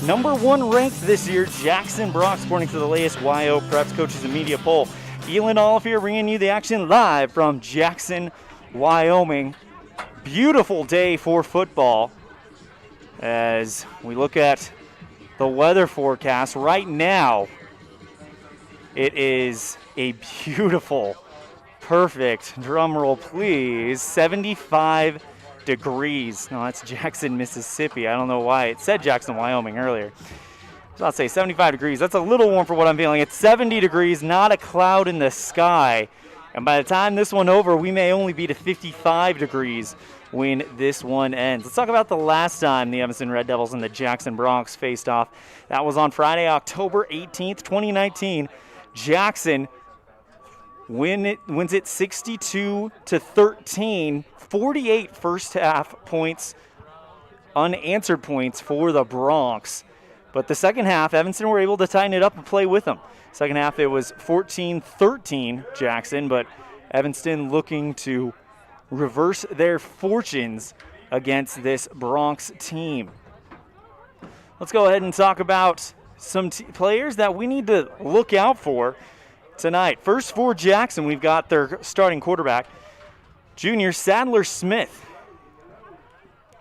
#1 ranked this year Jackson Bronx, according to the latest YO Preps Coaches and Media poll. ELAN, OLLIFF here, bringing you the action live from Jackson, Wyoming. Beautiful day for football as we look at the weather forecast. Right now, it is a beautiful, perfect, drum roll please, 75 degrees. No, that's Jackson, Mississippi. I don't know why it said Jackson, Wyoming earlier. So I'll say 75 degrees. That's a little warm for what I'm feeling. It's 70 degrees, not a cloud in the sky. And by the time this one over, we may only be to 55 degrees when this one ends. Let's talk about the last time the Evanston Red Devils and the Jackson Bronx faced off. That was on Friday, October 18th, 2019. Jackson wins it 62-13. 48 first half points, unanswered points for the Bronx. But the second half, Evanston were able to tighten it up and play with them. Second half, it was 14-13 Jackson, but Evanston looking to reverse their fortunes against this Bronx team. Let's go ahead and talk about some players that we need to look out for tonight. First for Jackson, we've got their starting quarterback, junior Sadler Smith.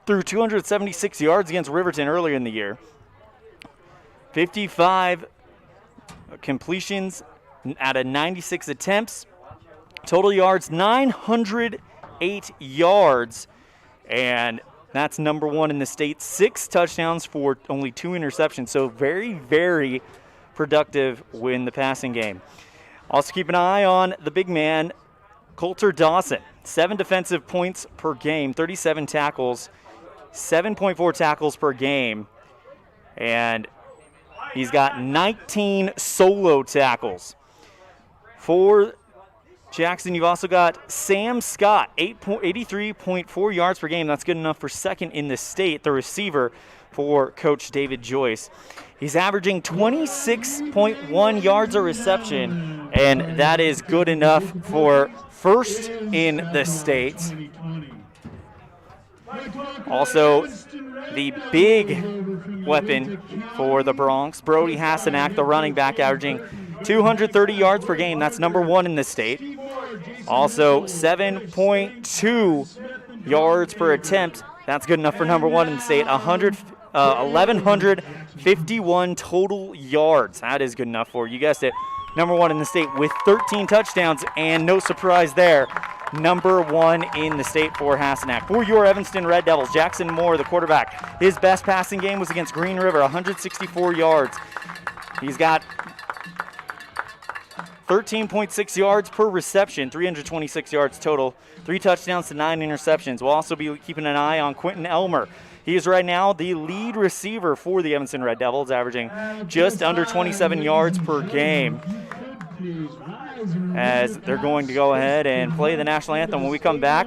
Threw 276 yards against Riverton earlier in the year. 55 completions out of 96 attempts. Total yards, 908 yards. And that's #1 in the state. 6 touchdowns for only 2 interceptions. So very, very productive in the passing game. Also keep an eye on the big man, Coulter Dawson. 7 defensive points per game, 37 tackles, 7.4 tackles per game. And he's got 19 solo tackles. For Jackson, you've also got Sam Scott, 83.4 yards per game. That's good enough for second in the state, the receiver for Coach David Joyce. He's averaging 26.1 yards a reception, and that is good enough for first in the state. Also, the big weapon for the Bronx, Brody Hassanak, the running back, averaging 230 yards per game. That's #1 in the state. Also, 7.2 yards per attempt. That's good enough for #1 in the state. 1,151 total yards. That is good enough for, you guessed it, #1 in the state with 13 touchdowns, and no surprise there, #1 in the state for Hassanak. For your Evanston Red Devils, Jackson Moore, the quarterback. His best passing game was against Green River, 164 yards. He's got 13.6 yards per reception, 326 yards total, 3 touchdowns to 9 interceptions. We'll also be keeping an eye on Quentin Elmer. He is right now the lead receiver for the Evanston Red Devils, averaging just under 27 yards per game. As they're going to go ahead and play the national anthem. When we come back,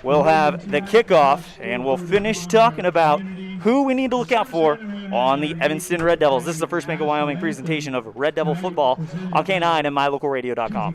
we'll have the kickoff, and we'll finish talking about who we need to look out for on the Evanston Red Devils. This is the First Bank of Wyoming presentation of Red Devil football on K9 and MyLocalRadio.com.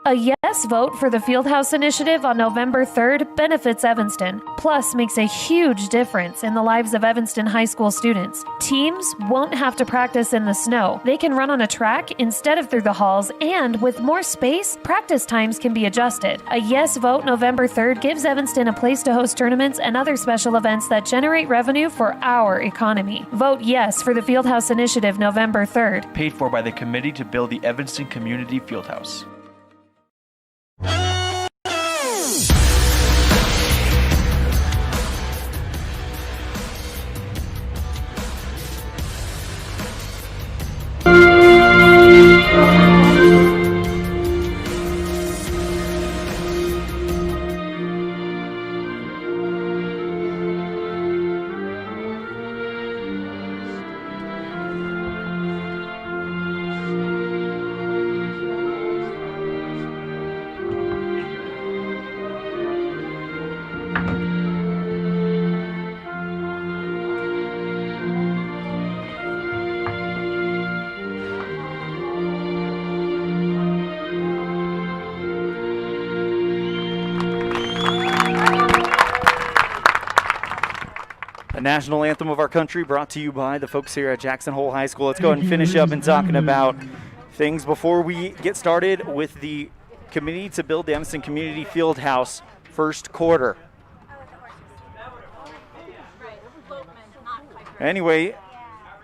A yes vote for the Fieldhouse Initiative on November 3rd benefits Evanston, plus makes a huge difference in the lives of Evanston High School students. Teams won't have to practice in the snow. They can run on a track instead of through the halls, and with more space, practice times can be adjusted. A yes vote November 3rd gives Evanston a place to host tournaments and other special events that generate revenue for our economy. Vote yes for the Fieldhouse Initiative November 3rd. Paid for by the Committee to Build the Evanston Community Fieldhouse. national anthem of our country, brought to you by the folks here at Jackson Hole High School. Let's go ahead and finish up and talking about things before we get started with the committee to build the Evanston Community Fieldhouse first quarter. Anyway,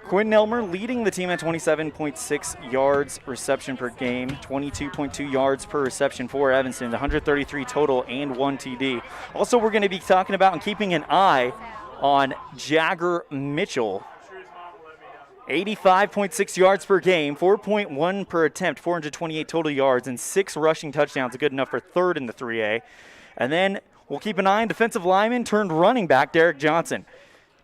Quinn Elmer leading the team at 27.6 yards reception per game, 22.2 yards per reception for Evanston, 133 total and 1 TD. Also, we're going to be talking about and keeping an eye on Jagger Mitchell. 85.6 yards per game, 4.1 per attempt, 428 total yards, and 6 rushing touchdowns, good enough for third in the 3A. And then we'll keep an eye on defensive lineman turned running back Derek Johnson.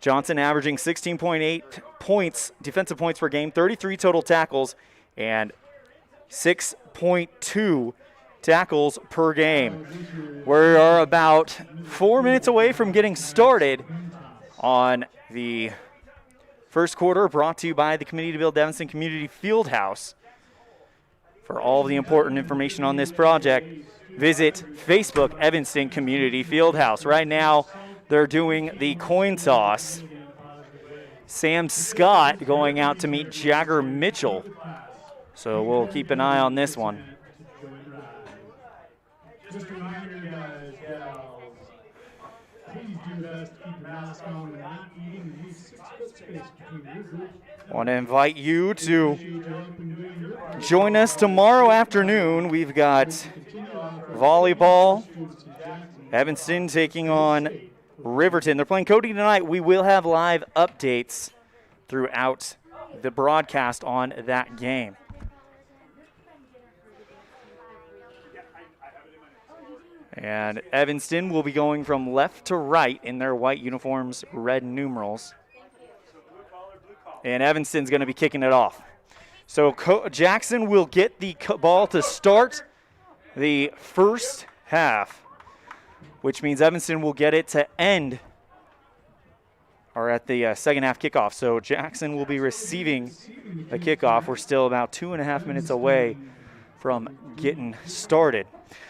Johnson averaging 16.8 points, defensive points per game, 33 total tackles, and 6.2 tackles per game. We are about 4 minutes away from getting started on the first quarter, brought to you by the Committee to Build Evanston Community Fieldhouse. For all the important information on this project, visit Facebook Evanston Community Fieldhouse. Right now, they're doing the coin toss. Sam Scott going out to meet Jagger Mitchell. So we'll keep an eye on this one. Just a reminder, guys, gals, please do best to keep your mask on when not eating and use 6 foot space between your groups. Want to invite you to join us tomorrow afternoon. We've got volleyball. Evanston taking on Riverton. They're playing Cody tonight. We will have live updates throughout the broadcast on that game. And Evanston will be going from left to right in their white uniforms, red numerals. And Evanston's going to be kicking it off. So Jackson will get the ball to start the first half, which means Evanston will get it to end or at the second half kickoff. So Jackson will be receiving the kickoff. We're still about 2.5 minutes away from getting started.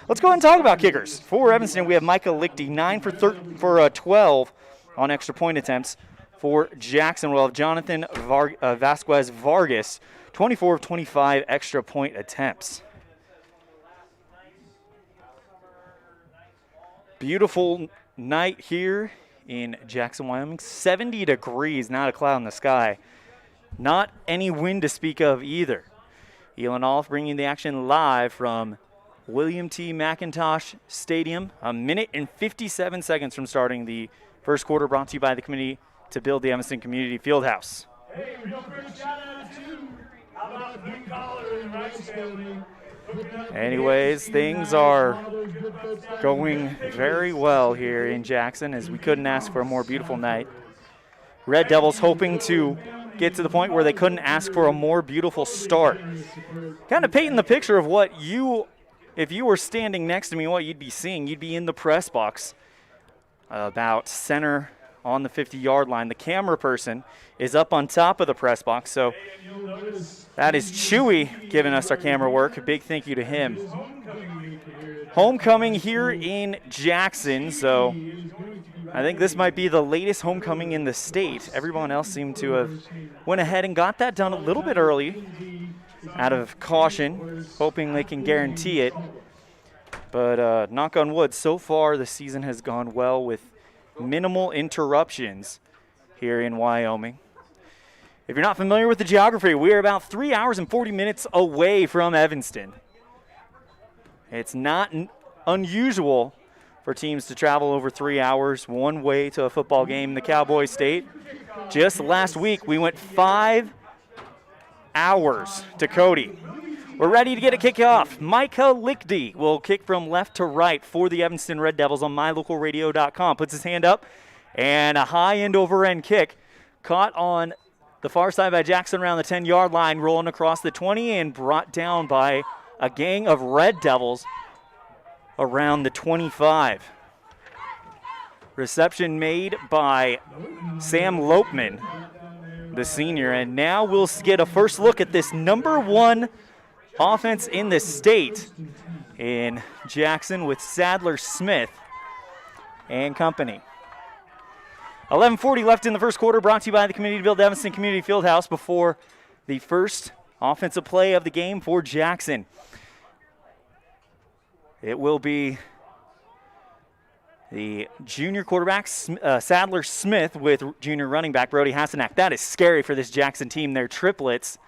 Let's go ahead and talk about kickers. For Evanston, we have Micah Lichty, 9 for 12 on extra point attempts. For Jackson, we'll have Jonathan Vasquez Vargas, 24 of 25 extra point attempts. Beautiful night here in Jackson, Wyoming. 70 degrees, not a cloud in the sky. Not any wind to speak of either. ELAN OLLIFF bringing the action live from William T. McINTOSH Stadium. 1 minute and 57 seconds from starting the first quarter, brought to you by the Committee to Build the Evanston Community Fieldhouse. Hey, real quick shout out to, how about the blue collar in Rice County? Anyways, things are going very well here in Jackson, as we couldn't ask for a more beautiful night. Red Devils hoping to get to the point where they couldn't ask for a more beautiful start. Kind of painting the picture of what if you were standing next to me, what you'd be seeing. You'd be in the press box about center on the 50-yard line. The camera person is up on top of the press box, so that is Chewy giving us our camera work. A big thank you to him. Homecoming here in Jackson, so I think this might be the latest homecoming in the state. Everyone else seemed to have went ahead and got that done a little bit early out of caution, hoping they can guarantee it. But knock on wood, so far the season has gone well with minimal interruptions here in Wyoming. If you're not familiar with the geography, we are about 3 hours and 40 minutes away from Evanston. It's not unusual for teams to travel over 3 hours one way to a football game in the Cowboy State. Just last week, we went 5 hours to Cody. We're ready to get a kick off. Micah Lichty will kick from left to right for the Evanston Red Devils on mylocalradio.com. Puts his hand up, and a high end over end kick caught on the far side by Jackson around the 10-yard line, rolling across the 20 and brought down by a gang of Red Devils around the 25. Reception made by Sam Lopeman, the senior, and now we'll get a first look at this number 1 offense in the state in Jackson with Sadler Smith and company. 11:40 left in the first quarter, brought to you by the Community Build Evanston Community Fieldhouse before the first offensive play of the game for Jackson. It will be the junior quarterback, Sadler Smith, with junior running back Brody Hasenack. That is scary for this Jackson team. They're triplets.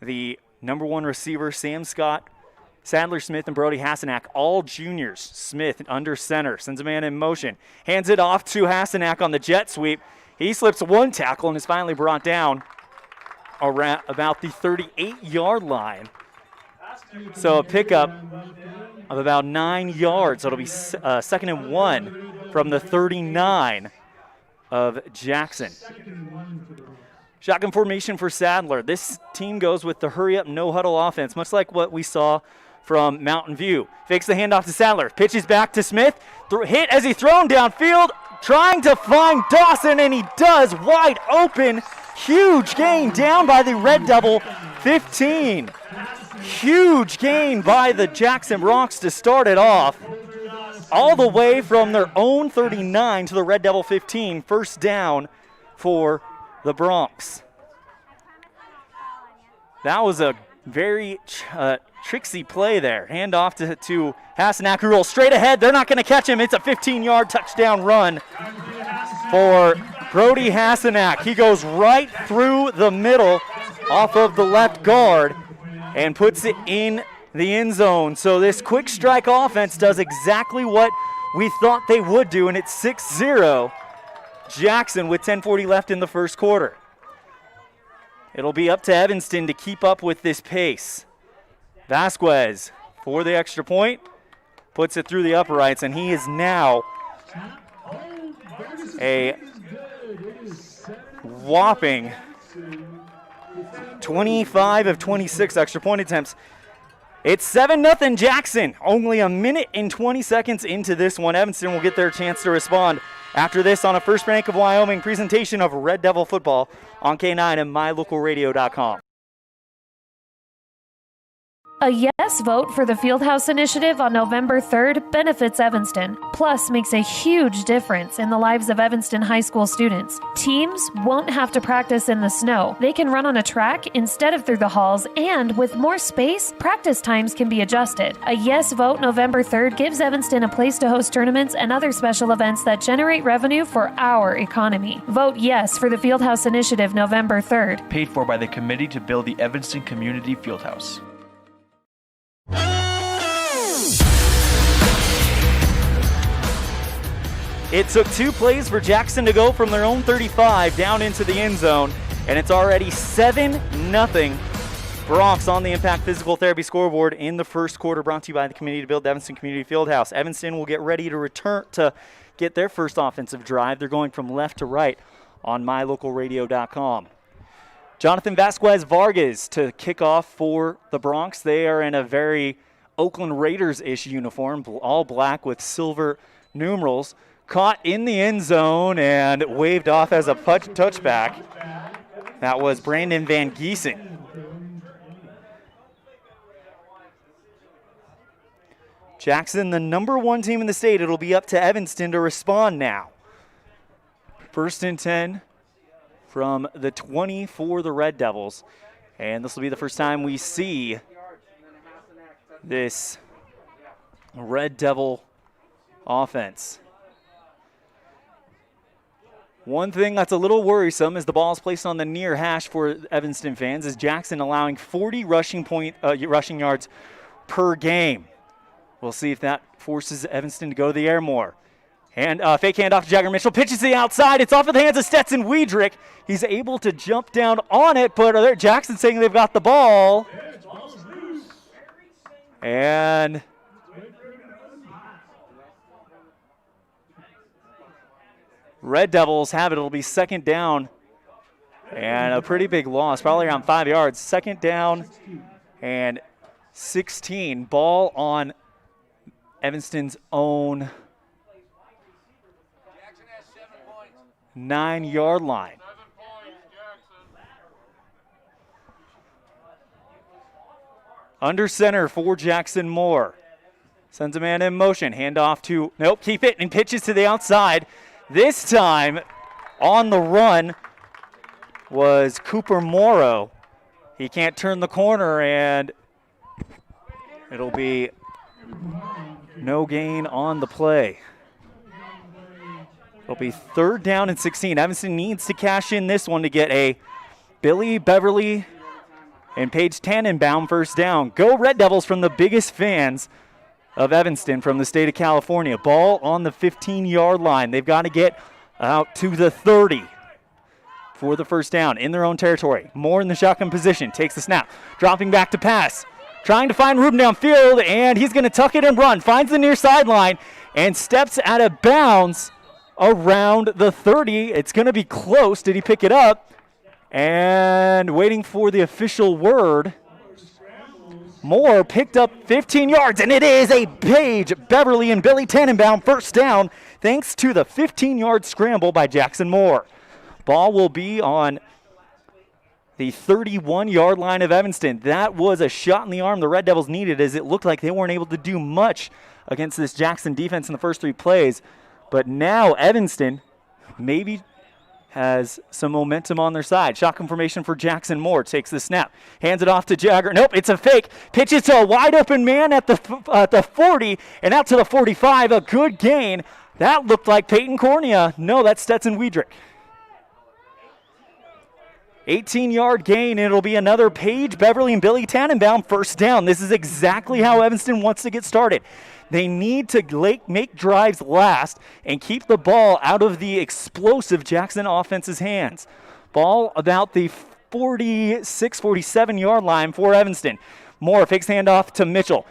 The number one receiver, Sam Scott, Sadler Smith, and Brody Hasenack, all juniors. Smith under center, sends a man in motion, hands it off to Hasenack on the jet sweep. He slips one tackle and is finally brought down around about the 38-yard line. So a pickup of about 9 yards. So it'll be 2nd and 1 from the 39 of Jackson. Shotgun formation for Sadler. This team goes with the hurry-up, no-huddle offense, much like what we saw from Mountain View. Fakes the handoff to Sadler. Pitches back to Smith. Hit as he thrown downfield, trying to find Dawson, and he does. Wide open. Huge gain down by the Red Devil 15. Huge gain by the Jackson Broncs to start it off. All the way from their own 39 to the Red Devil 15. First down for the Broncs. That was a very tricksy play there. Handoff to Hasenack, who rolls straight ahead. They're not going to catch him. It's a 15-yard touchdown run for Brody Hasenack. He goes right through the middle off of the left guard and puts it in the end zone. So this quick strike offense does exactly what we thought they would do, and it's 6-0 Jackson with 10:40 left in the first quarter. It'll be up to Evanston to keep up with this pace. Vasquez for the extra point, puts it through the uprights, and he is now a whopping 25 of 26 extra point attempts. It's 7-0 Jackson. Only a minute and 20 seconds into this one. Evanston will get their chance to respond after this on a First Bank of Wyoming presentation of Red Devil football on K9 and mylocalradio.com. A yes vote for the Fieldhouse Initiative on November 3rd benefits Evanston, plus makes a huge difference in the lives of Evanston high school students. Teams won't have to practice in the snow. They can run on a track instead of through the halls, and with more space, practice times can be adjusted. A yes vote November 3rd gives Evanston a place to host tournaments and other special events that generate revenue for our economy. Vote yes for the Fieldhouse Initiative November 3rd. Paid for by the Committee to Build the Evanston Community Fieldhouse. It took 2 plays for Jackson to go from their own 35 down into the end zone, and it's already 7-0 Broncs on the Impact Physical Therapy scoreboard in the first quarter, brought to you by the Committee to Build Evanston Community Fieldhouse. Evanston will get ready to return to get their first offensive drive. They're going from left to right on mylocalradio.com. Jonathan Vasquez Vargas to kick off for the Broncs. They are in a very Oakland Raiders-ish uniform, all black with silver numerals. Caught in the end zone and waved off as a touchback. That was Brandon Van Giesen. Jackson, the number 1 team in the state. It'll be up to Evanston to respond now. 1st and 10 from the 20 for the Red Devils. And this will be the first time we see this Red Devil offense. One thing that's a little worrisome is the ball is placed on the near hash for Evanston fans, is Jackson allowing 40 rushing yards per game. We'll see if that forces Evanston to go to the air more. And fake handoff to Jagger Mitchell. Pitches to the outside. It's off of the hands of Stetson Wiedrich. He's able to jump down on it, but Jackson saying they've got the ball. And Red Devils have it. It'll be 2nd down and a pretty big loss, probably around 5 yards. 2nd down and 16. Ball on Evanston's own 9-yard line. Under center for Jackson Moore. Sends a man in motion. Handoff to, keep it, and pitches to the outside. This time, on the run was Cooper Morrow. He can't turn the corner, and it'll be no gain on the play. It'll be 3rd down and 16. Evanston needs to cash in this one to get a Billy, Beverly, and Paige Tannenbaum first down. Go Red Devils from the biggest fans of Evanston from the state of California. Ball on the 15-yard line. They've got to get out to the 30 for the first down in their own territory. Moore in the shotgun position, takes the snap, dropping back to pass, trying to find room downfield, and he's going to tuck it and run. Finds the near sideline and steps out of bounds around the 30. It's going to be close. Did he pick it up? And waiting for the official word. Moore picked up 15 yards, and it is a Paige, Beverly, and Billy Tannenbaum first down thanks to the 15-yard scramble by Jackson Moore. Ball will be on the 31-yard line of Evanston. That was a shot in the arm the Red Devils needed, as it looked like they weren't able to do much against this Jackson defense in the first 3 plays. But now Evanston maybe has some momentum on their side. Shotgun formation for Jackson Moore. Takes the snap. Hands it off to Jagger. Nope, it's a fake. Pitches to a wide open man at the 40 and out to the 45. A good gain. That looked like Peyton Cornea. No, that's Stetson Wiedrich. 18-yard gain. It'll be another Paige, Beverly, and Billy Tannenbaum first down. This is exactly how Evanston wants to get started. They need to make drives last and keep the ball out of the explosive Jackson offense's hands. Ball about the 46, 47-yard line for Evanston. Moore fakes handoff to Mitchell.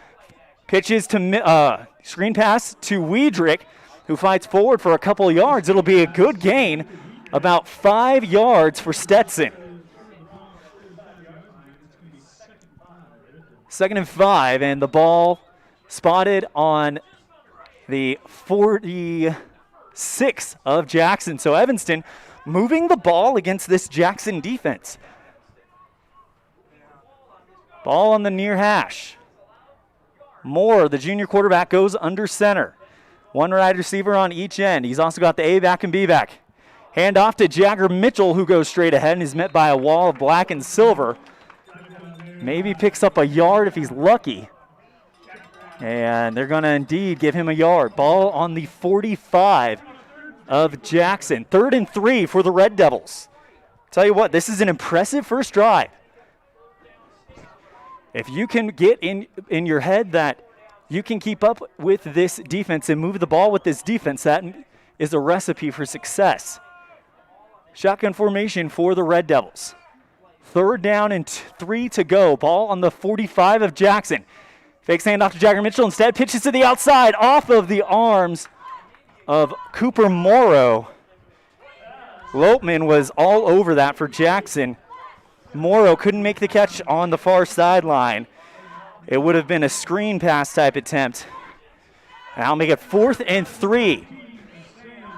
Pitches to screen pass to Wiedrich, who fights forward for a couple yards. It'll be a good gain, about 5 yards for Stetson. 2nd and 5, and the ball spotted on the 46 of Jackson. So Evanston moving the ball against this Jackson defense. Ball on the near hash. Moore, the junior quarterback, goes under center. One wide receiver on each end. He's also got the A back and B back. Hand off to Jagger Mitchell, who goes straight ahead and is met by a wall of black and silver. Maybe picks up a yard if he's lucky. And they're going to indeed give him a yard. Ball on the 45 of Jackson. 3rd and 3 for the Red Devils. Tell you what, this is an impressive first drive. If you can get in your head that you can keep up with this defense and move the ball with this defense, that is a recipe for success. Shotgun formation for the Red Devils. 3rd down and 3 to go. Ball on the 45 of Jackson. Fakes handoff to Jagger Mitchell. Instead, pitches to the outside off of the arms of Cooper Morrow. Lopman was all over that for Jackson. Morrow couldn't make the catch on the far sideline. It would have been a screen pass type attempt. And I'll make it 4th and 3.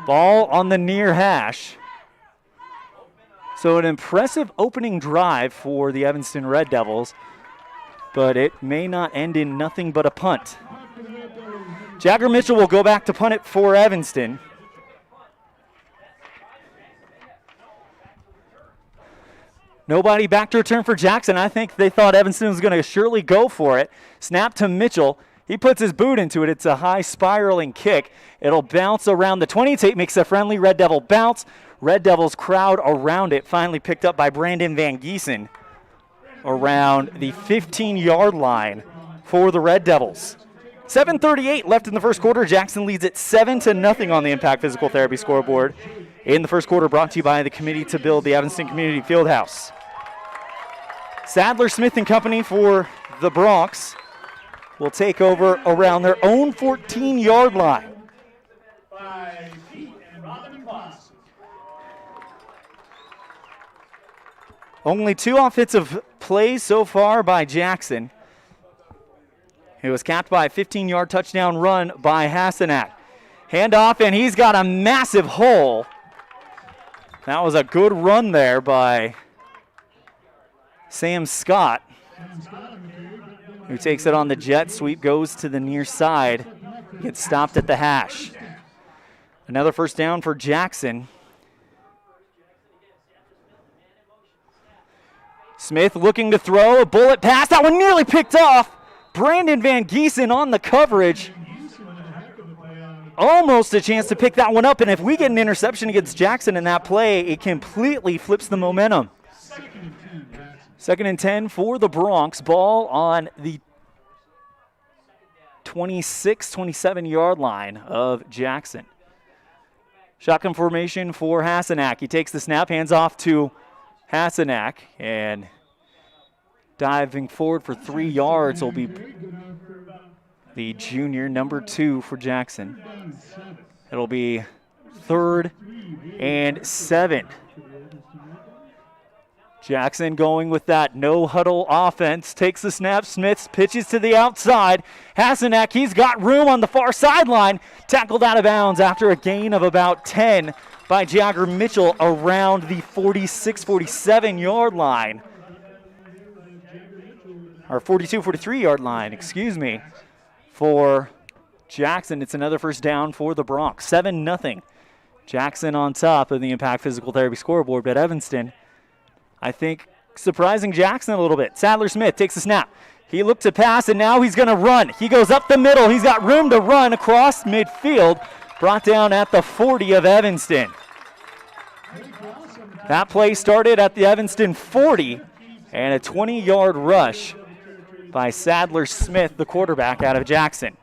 Ball on the near hash. So an impressive opening drive for the Evanston Red Devils, but it may not end in nothing but a punt. Jagger Mitchell will go back to punt it for Evanston. Nobody back to return for Jackson. I think they thought Evanston was going to surely go for it. Snap to Mitchell. He puts his boot into it. It's a high spiraling kick. It'll bounce around the 20. It makes a friendly Red Devil bounce. Red Devils crowd around it. Finally picked up by Brandon Van Giesen around the 15-yard line for the Red Devils. 7:38 left in the first quarter. Jackson leads it 7-0 on the Impact Physical Therapy scoreboard. In the first quarter, brought to you by the Committee to Build the Evanston Community Fieldhouse. Sadler Smith & Company for the Bronx will take over around their own 14-yard line. Only 2 offensive plays so far by Jackson. It was capped by a 15-yard touchdown run by Hassanat. Handoff, and he's got a massive hole. That was a good run there by Sam Scott, who takes it on the jet sweep, goes to the near side, gets stopped at the hash. Another first down for Jackson. Smith looking to throw a bullet pass. That one nearly picked off. Brandon Van Giesen on the coverage. Almost a chance to pick that one up, and if we get an interception against Jackson in that play, it completely flips the momentum. 2nd and 10 for the Bronx. Ball on the 26, 27-yard line of Jackson. Shotgun formation for Hasenack. He takes the snap, hands off to Hasenack, and diving forward for 3 yards will be the junior, number 2 for Jackson. It'll be 3rd and 7. Jackson going with that no-huddle offense. Takes the snap. Smith pitches to the outside. Hasenack, he's got room on the far sideline. Tackled out of bounds after a gain of about 10 by Jagger Mitchell around the 46, 47-yard line. Or 42, 43-yard line, excuse me, for Jackson. It's another first down for the Bronx. 7-0. Jackson on top of the Impact Physical Therapy scoreboard, but Evanston, I think, surprising Jackson a little bit. Sadler Smith takes the snap. He looked to pass, and now he's going to run. He goes up the middle. He's got room to run across midfield. Brought down at the 40 of Evanston. That play started at the Evanston 40, and a 20-yard rush by Sadler Smith, the quarterback out of Jackson.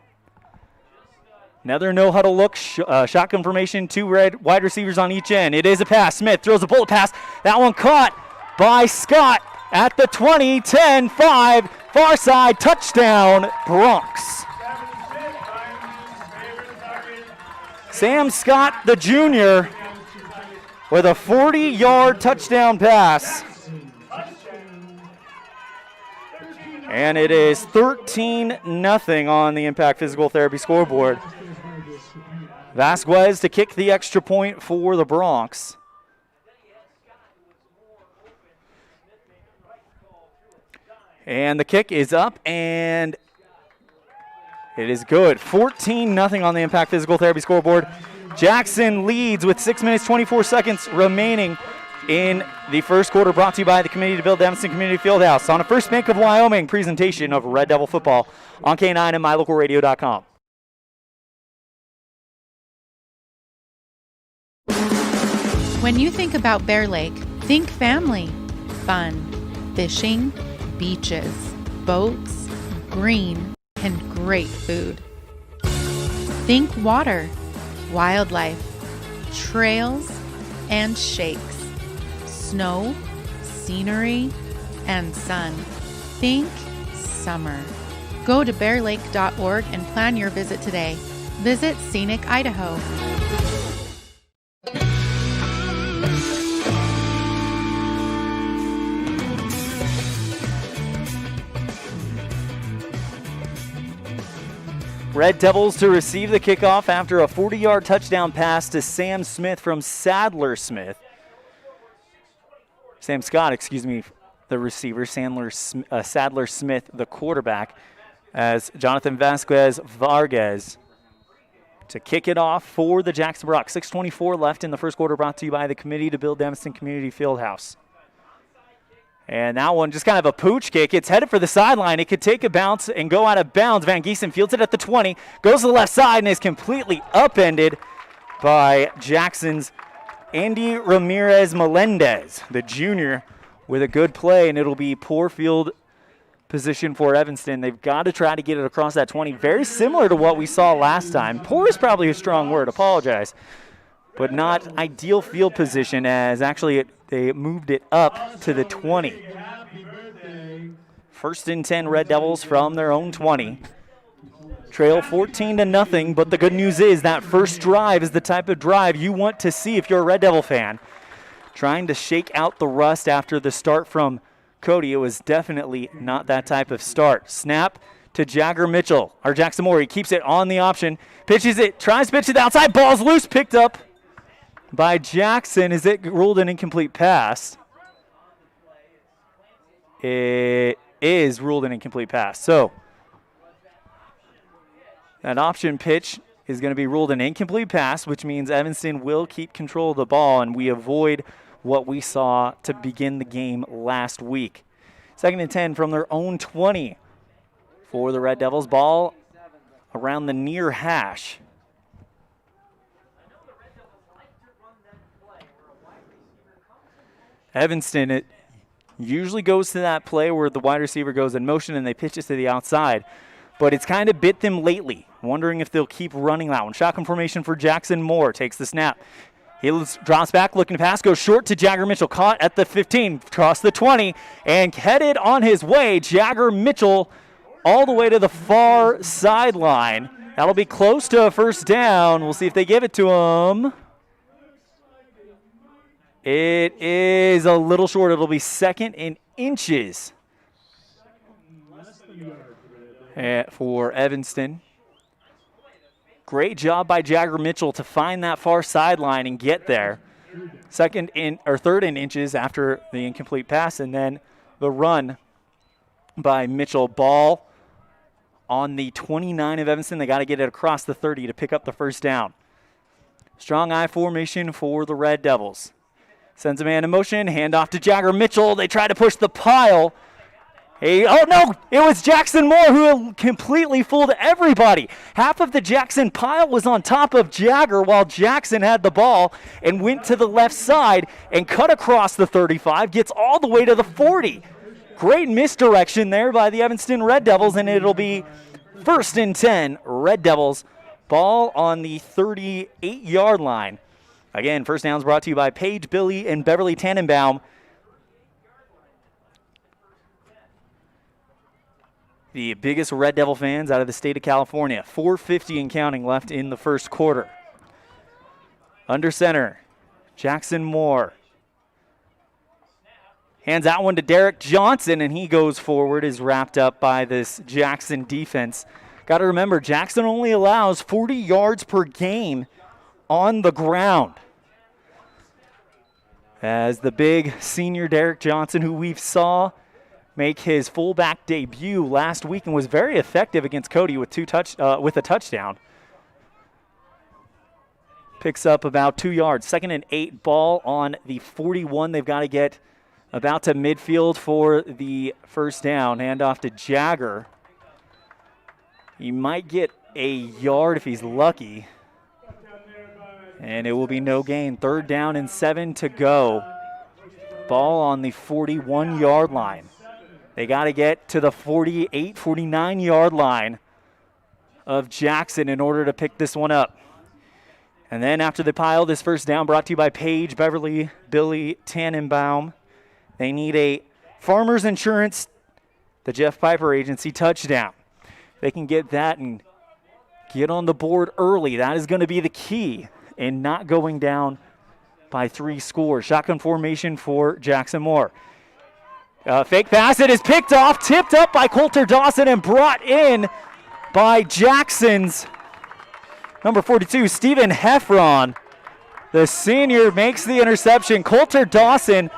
Another no-huddle look, shotgun formation, 2 wide receivers on each end. It is a pass. Smith throws a bullet pass. That one caught by Scott at the 20, 10, 5, far side, touchdown, Bronx. Sam Scott, the junior, with a 40-yard touchdown pass. And it is 13-0 on the Impact Physical Therapy scoreboard. Vasquez to kick the extra point for the Bronx. And the kick is up, and it is good. 14-0 on the Impact Physical Therapy scoreboard. Jackson leads with 6 minutes, 24 seconds remaining in the first quarter, brought to you by the Committee to Build Evanston Community Fieldhouse on a First Bank of Wyoming presentation of Red Devil football on K9 and MyLocalRadio.com. When you think about Bear Lake, think family, fun, fishing, beaches, boats, green, and great food. Think water, wildlife, trails, and shakes, snow, scenery, and sun. Think summer. Go to bearlake.org and plan your visit today. Visit Scenic Idaho. Red Devils to receive the kickoff after a 40-yard touchdown pass to Sam Smith from Sadler Smith. Sam Scott, excuse me, the receiver. Sadler Smith, the quarterback, as Jonathan Vasquez Vargas to kick it off for the Jackson Bronx. 6:24 left in the first quarter, brought to you by the Committee to Build Evanston Community Fieldhouse. And that one, just kind of a pooch kick. It's headed for the sideline. It could take a bounce and go out of bounds. Van Giesen fields it at the 20, goes to the left side, and is completely upended by Jackson's Andy Ramirez Melendez, the junior, with a good play, and it'll be poor field position for Evanston. They've got to try to get it across that 20. Very similar to what we saw last time. Poor is probably a strong word. Apologize. But not ideal field position, as actually they moved it up to the 20. 1st and 10 Red Devils from their own 20. Trail 14-0, but the good news is that first drive is the type of drive you want to see if you're a Red Devil fan. Trying to shake out the rust after the start from Cody. It was definitely not that type of start. Snap to Jagger Mitchell, or Jackson Moore. He keeps it on the option, pitches it, tries to pitch it outside, ball's loose, picked up by Jackson. Is it ruled an incomplete pass? It is ruled an incomplete pass. So that option pitch is going to be ruled an incomplete pass, which means Evanston will keep control of the ball, and we avoid what we saw to begin the game last week. 2nd and 10 from their own 20 for the Red Devils. Ball around the near hash. Evanston, it usually goes to that play where the wide receiver goes in motion and they pitch it to the outside, but it's kind of bit them lately. Wondering if they'll keep running that one. Shotgun formation for Jackson Moore. Takes the snap. He drops back, looking to pass, goes short to Jagger Mitchell. Caught at the 15, across the 20, and headed on his way. Jagger Mitchell all the way to the far sideline. That'll be close to a first down. We'll see if they give it to him. It is a little short. It'll be 2nd and inches for Evanston. Great job by Jagger Mitchell to find that far sideline and get there. 3rd and inches after the incomplete pass, and then the run by Mitchell. Ball on the 29 of Evanston. They got to get it across the 30 to pick up the first down. Strong I formation for the Red Devils. Sends a man in motion, handoff to Jagger Mitchell. They try to push the pile. Oh no, it was Jackson Moore who completely fooled everybody. Half of the Jackson pile was on top of Jagger while Jackson had the ball and went to the left side and cut across the 35, gets all the way to the 40. Great misdirection there by the Evanston Red Devils, and it'll be 1st and 10, Red Devils. Ball on the 38-yard line. Again, first down's brought to you by Paige, Billy, and Beverly Tannenbaum. The biggest Red Devil fans out of the state of California. 4:50 and counting left in the first quarter. Under center, Jackson Moore. Hands out one to Derek Johnson, and he goes forward, is wrapped up by this Jackson defense. Got to remember, Jackson only allows 40 yards per game on the ground. As the big senior Derek Johnson, who we saw make his fullback debut last week and was very effective against Cody with a touchdown. Picks up about 2 yards. 2nd and 8, ball on the 41. They've got to get about to midfield for the first down. Handoff to Jagger. He might get a yard if he's lucky. And it will be no gain. 3rd down and 7 to go. Ball on the 41-yard line. They got to get to the 48, 49-yard line of Jackson in order to pick this one up. And then after the pile, this first down brought to you by Paige, Beverly, Billy, Tannenbaum. They need a Farmers Insurance, the Jeff Piper Agency touchdown. They can get that and get on the board early. That is going to be the key in not going down by 3 scores. Shotgun formation for Jackson Moore. Fake pass, it is picked off, tipped up by Coulter Dawson and brought in by Jackson's number 42, Stephen Heffron. The senior makes the interception. Coulter Dawson,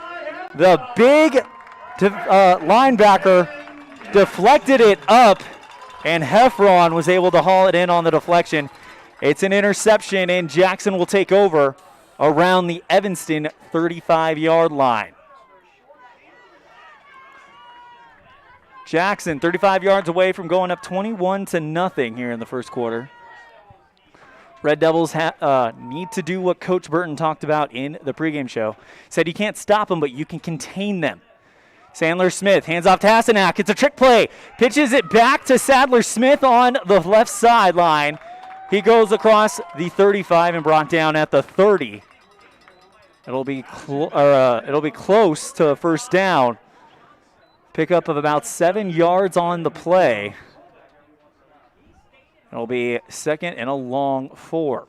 the big linebacker, deflected it up, and Heffron was able to haul it in on the deflection. It's an interception, and Jackson will take over around the Evanston 35-yard line. Jackson 35 yards away from going up 21-0 here in the first quarter. Red Devils need to do what Coach Burton talked about in the pregame show. Said you can't stop them, but you can contain them. Sandler Smith hands off to Hasenak. It's a trick play. Pitches it back to Sadler Smith on the left sideline. He goes across the 35 and brought down at the 30. It'll be close to a first down. Pickup of about 7 yards on the play. It'll be 2nd and a long 4.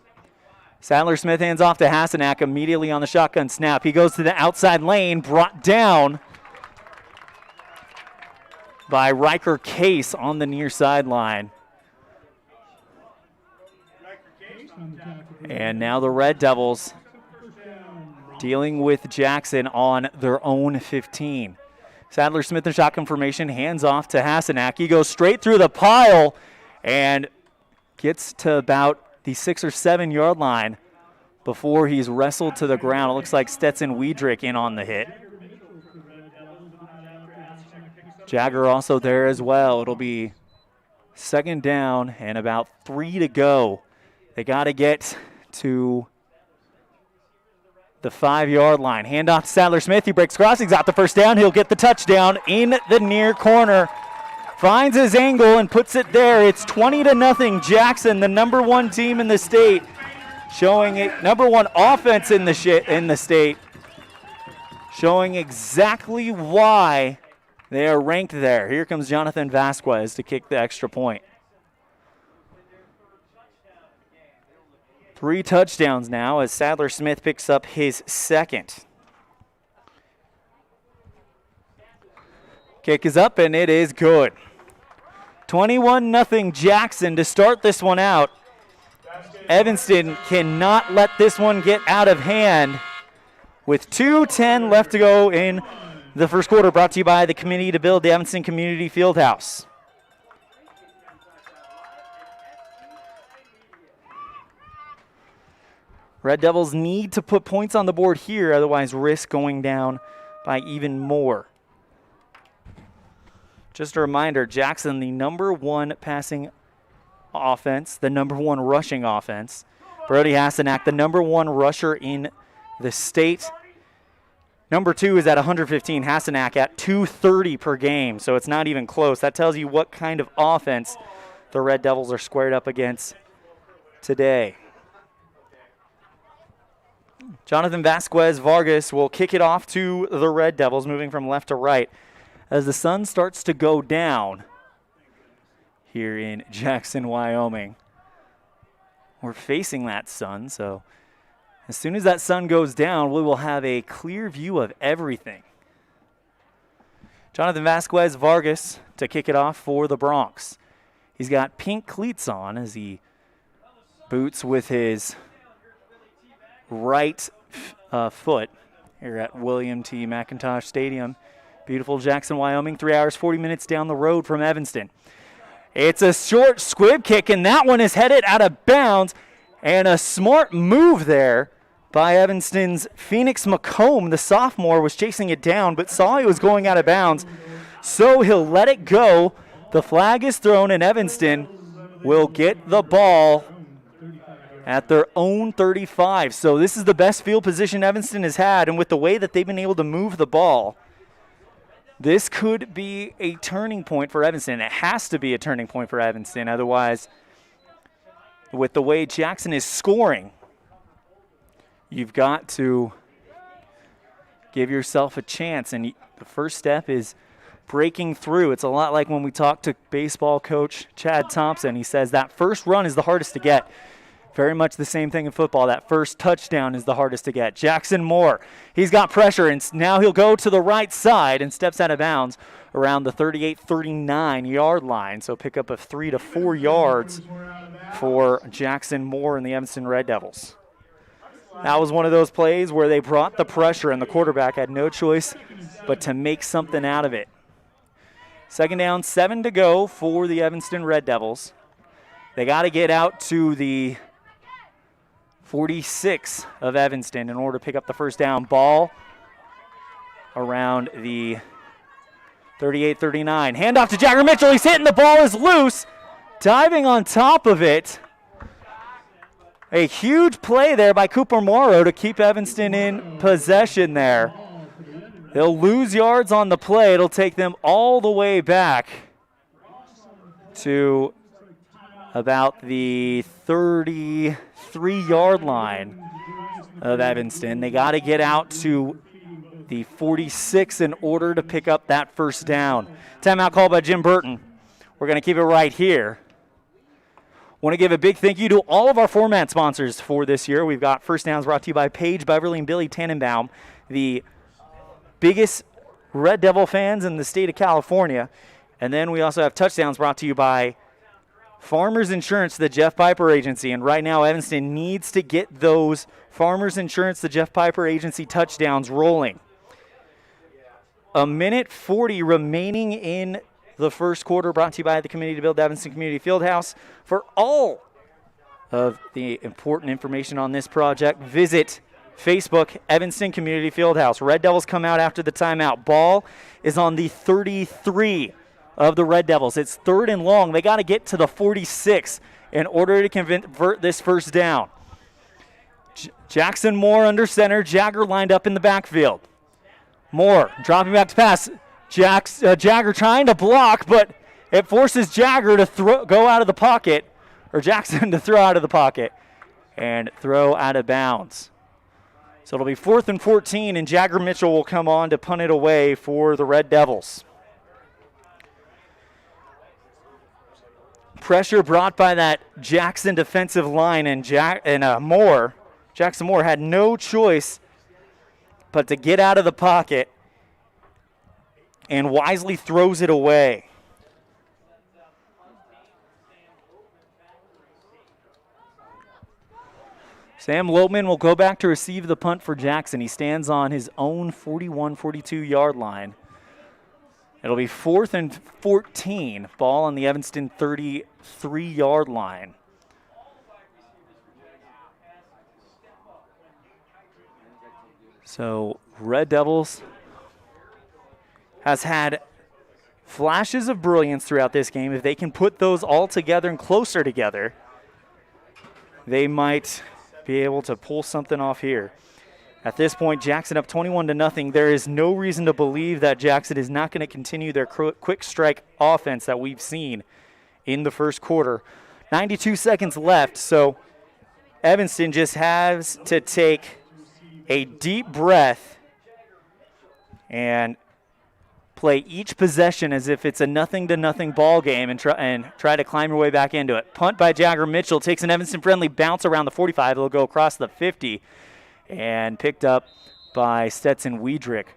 Sadler Smith hands off to Hasenak immediately on the shotgun snap. He goes to the outside lane, brought down by Riker Case on the near sideline. And now the Red Devils dealing with Jackson on their own 15. Sadler Smith in shotgun formation, hands off to Hasenak. He goes straight through the pile and gets to about the 6 or 7 yard line before he's wrestled to the ground. It looks like Stetson Wiedrich in on the hit. Jagger also there as well. It'll be second down and about 3 to go. They got to get to the 5-yard line. Handoff to Sadler Smith. He breaks crossings out the first down. He'll get the touchdown in the near corner. Finds his angle and puts it there. It's 20-0 Jackson, the number 1 team in the state, showing it number 1 offense in the state, showing exactly why they are ranked there. Here comes Jonathan Vasquez to kick the extra point. 3 touchdowns now as Sadler Smith picks up his second. Kick is up and it is good. 21-0 Jackson to start this one out. Evanston cannot let this one get out of hand with 2:10 left to go in the first quarter, brought to you by the Committee to Build the Evanston Community Fieldhouse. Red Devils need to put points on the board here, otherwise risk going down by even more. Just a reminder, Jackson, the number 1 passing offense, the number 1 rushing offense. Brody Hasenack, the number 1 rusher in the state. Number 2 is at 115, Hasenack at 230 per game, so it's not even close. That tells you what kind of offense the Red Devils are squared up against today. Jonathan Vasquez Vargas will kick it off to the Red Devils, moving from left to right as the sun starts to go down here in Jackson, Wyoming. We're facing that sun, so as soon as that sun goes down, we will have a clear view of everything. Jonathan Vasquez Vargas to kick it off for the Bronx. He's got pink cleats on as he boots with his right foot here at William T. McIntosh Stadium. Beautiful Jackson, Wyoming, 3 hours, 40 minutes down the road from Evanston. It's a short squib kick, and that one is headed out of bounds. And a smart move there by Evanston's Phoenix McComb. The sophomore was chasing it down, but saw he was going out of bounds, so he'll let it go. The flag is thrown, and Evanston will get the ball at their own 35. So this is the best field position Evanston has had, and with the way that they've been able to move the ball, this could be a turning point for Evanston. It has to be a turning point for Evanston. Otherwise, with the way Jackson is scoring, you've got to give yourself a chance. And the first step is breaking through. It's a lot like when we talked to baseball coach Chad Thompson. He says that first run is the hardest to get. Very much the same thing in football. That first touchdown is the hardest to get. Jackson Moore, he's got pressure, and now he'll go to the right side and steps out of bounds around the 38-39-yard line. So pick up of 3 to 4 yards for Jackson Moore and the Evanston Red Devils. That was one of those plays where they brought the pressure, and the quarterback had no choice but to make something out of it. Second down, 7 to go for the Evanston Red Devils. They got to get out to the 46 of Evanston in order to pick up the first down. Ball around the 38-39. Handoff to Jagger Mitchell. He's hitting. The ball is loose. Diving on top of it. A huge play there by Cooper Morrow to keep Evanston in possession there. They'll lose yards on the play. It'll take them all the way back to about the 33-yard line of Evanston. They got to get out to the 46 in order to pick up that first down. Timeout call by Jim Burton. We're going to keep it right here. Want to give a big thank you to all of our format sponsors for this year. We've got First Downs brought to you by Paige Beverly and Billy Tannenbaum, the biggest Red Devil fans in the state of California. And then we also have Touchdowns brought to you by Farmers Insurance, the Jeff Piper Agency. And right now, Evanston needs to get those Farmers Insurance, the Jeff Piper Agency touchdowns rolling. 1:40 remaining in the first quarter, brought to you by the Committee to Build Evanston Community Fieldhouse. For all of the important information on this project, visit Facebook, Evanston Community Fieldhouse. Red Devils come out after the timeout. Ball is on the 33 of the Red Devils. It's 3rd and long. They got to get to the 46 in order to convert this first down. Jackson Moore under center. Jagger lined up in the backfield. Moore dropping back to pass. Jagger trying to block, but it forces Jagger to go out of the pocket, or Jackson to throw out of the pocket and throw out of bounds. So it'll be 4th and 14, and Jagger Mitchell will come on to punt it away for the Red Devils. Pressure brought by that Jackson defensive line, and Jackson Moore had no choice but to get out of the pocket and wisely throws it away. Sam Lopman will go back to receive the punt for Jackson. He stands on his own 42-yard line. It'll be 4th and 14, ball on the Evanston 33-yard line. So Red Devils has had flashes of brilliance throughout this game. If they can put those all together and closer together, they might be able to pull something off here. At this point, Jackson up 21-0. There is no reason to believe that Jackson is not going to continue their quick strike offense that we've seen in the first quarter. 92 seconds left, so Evanston just has to take a deep breath and play each possession as if it's a 0-0 ball game and try to climb your way back into it. Punt by Jagger Mitchell takes an Evanston-friendly bounce around the 45. It'll go across the 50 and picked up by Stetson Wiedrich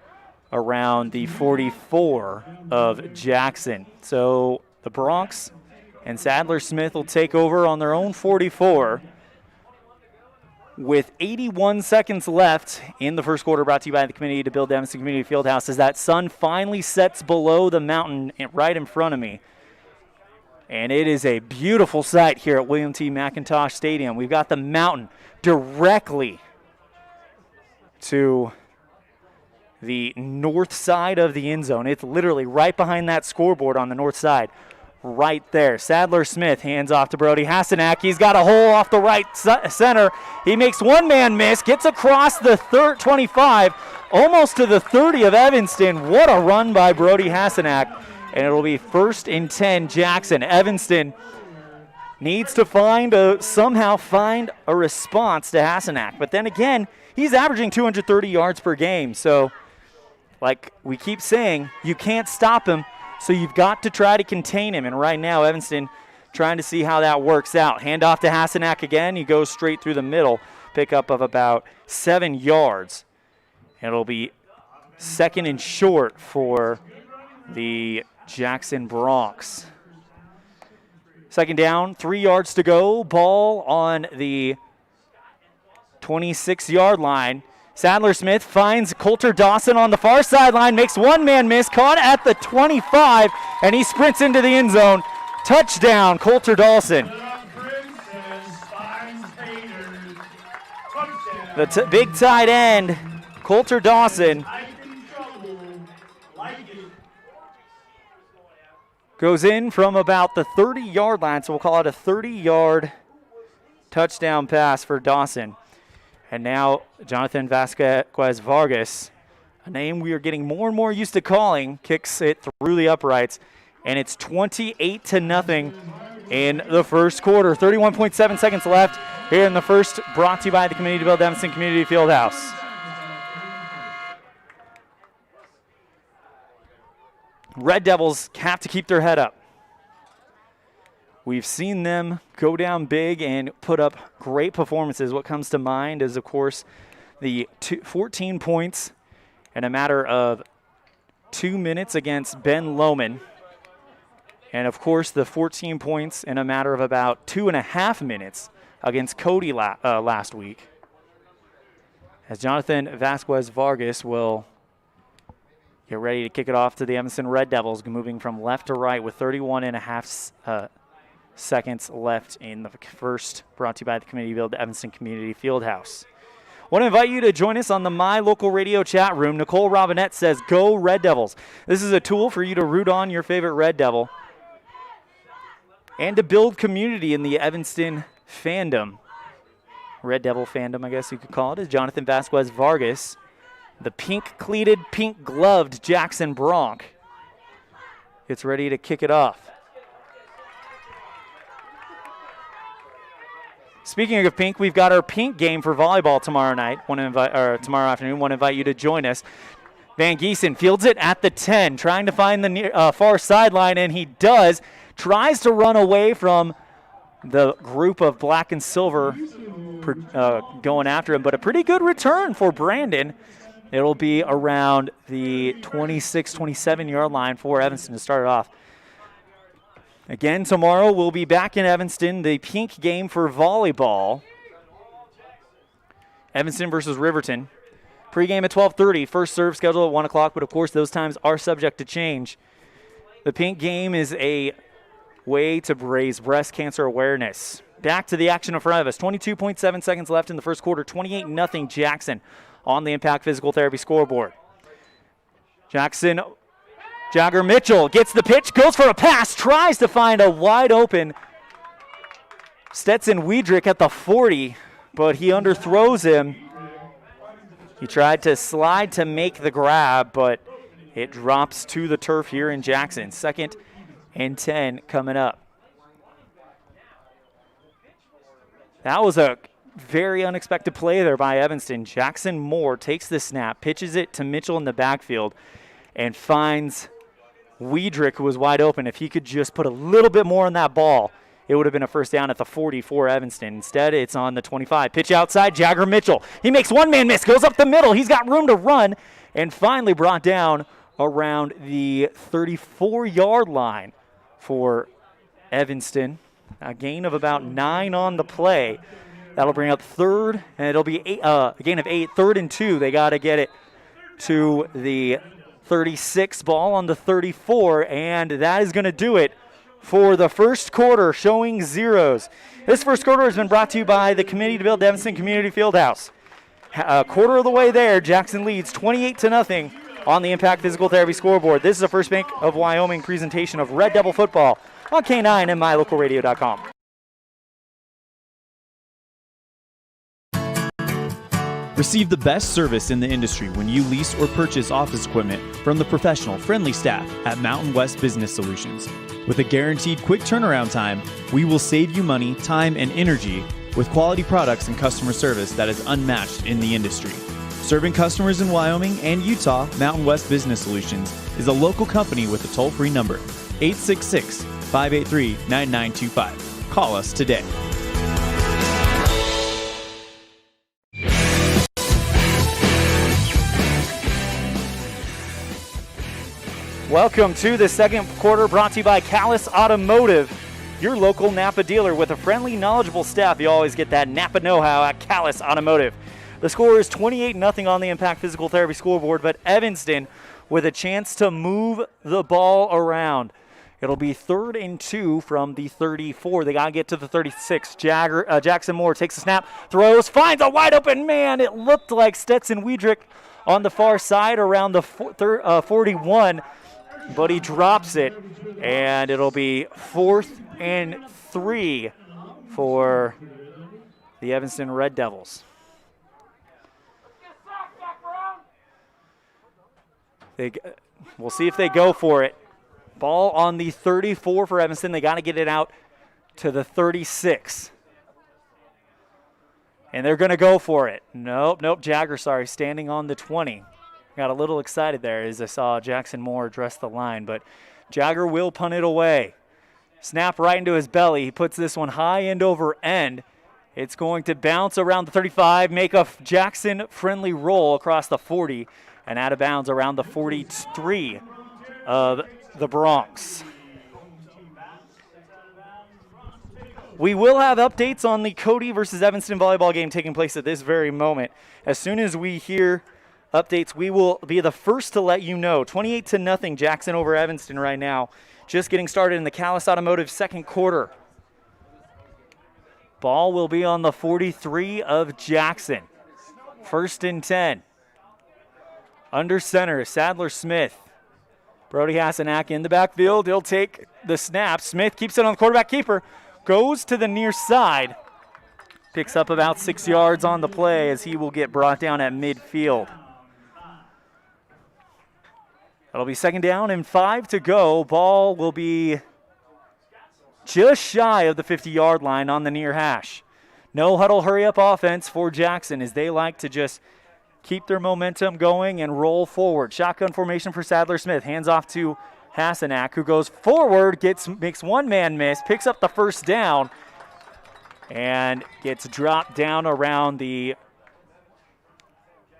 around the 44 of Jackson. So the Bronx and Sadler Smith will take over on their own 44 with 81 seconds left in the first quarter, brought to you by the committee to build Evanston Community Fieldhouse, as that sun finally sets below the mountain right in front of me. And it is a beautiful sight here at William T. McIntosh Stadium. We've got the mountain directly to the north side of the end zone. It's literally right behind that scoreboard on the north side. Right there. Sadler Smith hands off to Brody Hasenack. He's got a hole off the right center. He makes one man miss, gets across the 25, almost to the 30 of Evanston. What a run by Brody Hasenack. And it'll be 1st and 10 Jackson. Evanston needs to somehow find a response to Hasenack. But then again, he's averaging 230 yards per game. So, like we keep saying, you can't stop him. So you've got to try to contain him. And right now, Evanston trying to see how that works out. Handoff to Hasenack again. He goes straight through the middle. Pickup of about 7 yards. It'll be 2nd and short for the Jackson Bronx. 2nd down, 3 yards to go. Ball on the 26-yard line. Sadler Smith finds Coulter Dawson on the far sideline, makes one man miss, caught at the 25, and he sprints into the end zone. Touchdown, Coulter Dawson. The big tight end, Coulter Dawson, goes in from about the 30-yard line, so we'll call it a 30-yard touchdown pass for Dawson. And now Jonathan Vasquez Vargas, a name we are getting more and more used to calling, kicks it through the uprights, and it's 28-0 in the first quarter. 31.7 seconds left here in the first, brought to you by the committee to build Evanston Community Fieldhouse. Red Devils have to keep their head up. We've seen them go down big and put up great performances. What comes to mind is, of course, the 14 points in a matter of 2 minutes against Ben Lowman. And, of course, the 14 points in a matter of about 2.5 minutes against Cody last week. As Jonathan Vasquez Vargas will get ready to kick it off to the Evanston Red Devils, moving from left to right with 31.5 seconds left in the first, brought to you by the Community Build Evanston Community Fieldhouse. Want to invite you to join us on the My Local Radio chat room. Nicole Robinette says, "Go Red Devils." This is a tool for you to root on your favorite Red Devil and to build community in the Evanston fandom. Red Devil fandom, I guess you could call it, is Jonathan Vasquez Vargas, the pink-cleated, pink-gloved Jackson Bronc. Gets ready to kick it off. Speaking of pink, we've got our pink game for volleyball tomorrow afternoon. Want to invite you to join us. Van Giesen fields it at the 10, trying to find the far sideline, and he does. Tries to run away from the group of black and silver going after him, but a pretty good return for Brandon. It'll be around the 26, 27-yard line for Evanston to start it off. Again, tomorrow we'll be back in Evanston, the pink game for volleyball. Evanston versus Riverton. Pregame at 12:30, first serve scheduled at 1 o'clock, but of course those times are subject to change. The pink game is a way to raise breast cancer awareness. Back to the action in front of us. 22.7 seconds left in the first quarter. 28-0 Jackson on the Impact Physical Therapy scoreboard. Jackson, Jagger Mitchell gets the pitch, goes for a pass, tries to find a wide open Stetson Wiedrich at the 40, but he underthrows him. He tried to slide to make the grab, but it drops to the turf here in Jackson. 2nd and 10 coming up. That was a very unexpected play there by Evanston. Jackson Moore takes the snap, pitches it to Mitchell in the backfield, and finds Wiedrich, who was wide open. If he could just put a little bit more on that ball, it would have been a first down at the 40 for Evanston. Instead, it's on the 25. Pitch outside, Jagger Mitchell. He makes one-man miss, goes up the middle. He's got room to run, and finally brought down around the 34-yard line for Evanston. A gain of about 9 on the play. That'll bring up third, and it'll be a gain of 8, 3rd and 2. They got to get it to the 36, ball on the 34, and that is going to do it for the first quarter, showing zeros. This first quarter has been brought to you by the Committee to Build Evanston Community Fieldhouse. A quarter of the way there, Jackson leads 28-0 on the Impact Physical Therapy scoreboard. This is a First Bank of Wyoming presentation of Red Devil football on K9 and MyLocalRadio.com. Receive the best service in the industry when you lease or purchase office equipment from the professional, friendly staff at Mountain West Business Solutions. With a guaranteed quick turnaround time, we will save you money, time, and energy with quality products and customer service that is unmatched in the industry. Serving customers in Wyoming and Utah, Mountain West Business Solutions is a local company with a toll-free number, 866-583-9925. Call us today. Welcome to the second quarter, brought to you by Callis Automotive, your local Napa dealer with a friendly, knowledgeable staff. You always get that Napa know-how at Callis Automotive. The score is 28-0 on the Impact Physical Therapy scoreboard, but Evanston with a chance to move the ball around. It'll be 3rd and 2 from the 34. They got to get to the 36. Jackson Moore takes the snap, throws, finds a wide open man. It looked like Stetson Wiedrich on the far side around the 41. But he drops it, and it'll be 4th and 3 for the Evanston Red Devils. We'll see if they go for it. Ball on the 34 for Evanston. They got to get it out to the 36. And they're going to go for it. Nope, Jagger, standing on the 20. Got a little excited there as I saw Jackson Moore address the line, but Jagger will punt it away. Snap right into his belly. He puts this one high end over end. It's going to bounce around the 35, make a Jackson-friendly roll across the 40, and out of bounds around the 43 of the Bronx. We will have updates on the Cody versus Evanston volleyball game taking place at this very moment. As soon as we hear updates, we will be the first to let you know. 28-0 Jackson over Evanston right now. Just getting started in the Callis Automotive second quarter. Ball will be on the 43 of Jackson. 1st and 10. Under center, Sadler Smith. Brody Hasenack in the backfield. He'll take the snap. Smith keeps it on the quarterback keeper. Goes to the near side. Picks up about 6 yards on the play as he will get brought down at midfield. That'll be 2nd down and 5 to go. Ball will be just shy of the 50-yard line on the near hash. No huddle, hurry-up offense for Jackson as they like to just keep their momentum going and roll forward. Shotgun formation for Sadler Smith. Hands off to Hasenack, who goes forward, makes one man miss, picks up the 1st down, and gets dropped down around the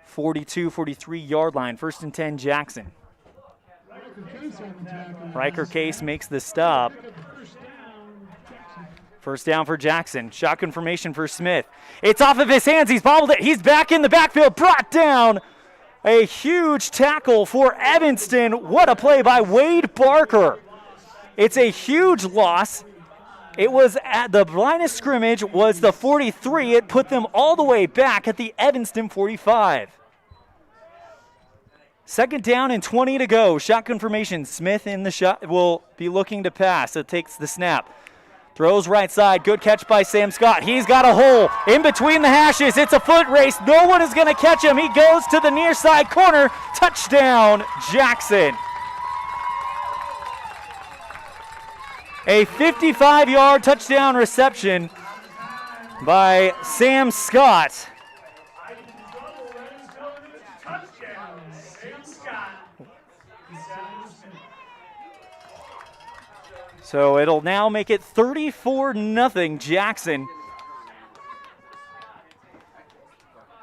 42, 43-yard line. 1st and 10, Jackson. Riker Case makes the stop. 1st down for Jackson. Shotgun formation for Smith. It's off of his hands. He's bobbled it. He's back in the backfield. Brought down. A huge tackle for Evanston. What a play by Wade Barker. It's a huge loss. It was at the line of scrimmage was the 43. It put them all the way back at the Evanston 45. 2nd down and 20 to go. Shotgun formation. Smith in the shot will be looking to pass. It takes the snap. Throws right side. Good catch by Sam Scott. He's got a hole in between the hashes. It's a foot race. No one is going to catch him. He goes to the near side corner. Touchdown, Jackson. A 55-yard touchdown reception by Sam Scott. So it'll now make it 34-0 Jackson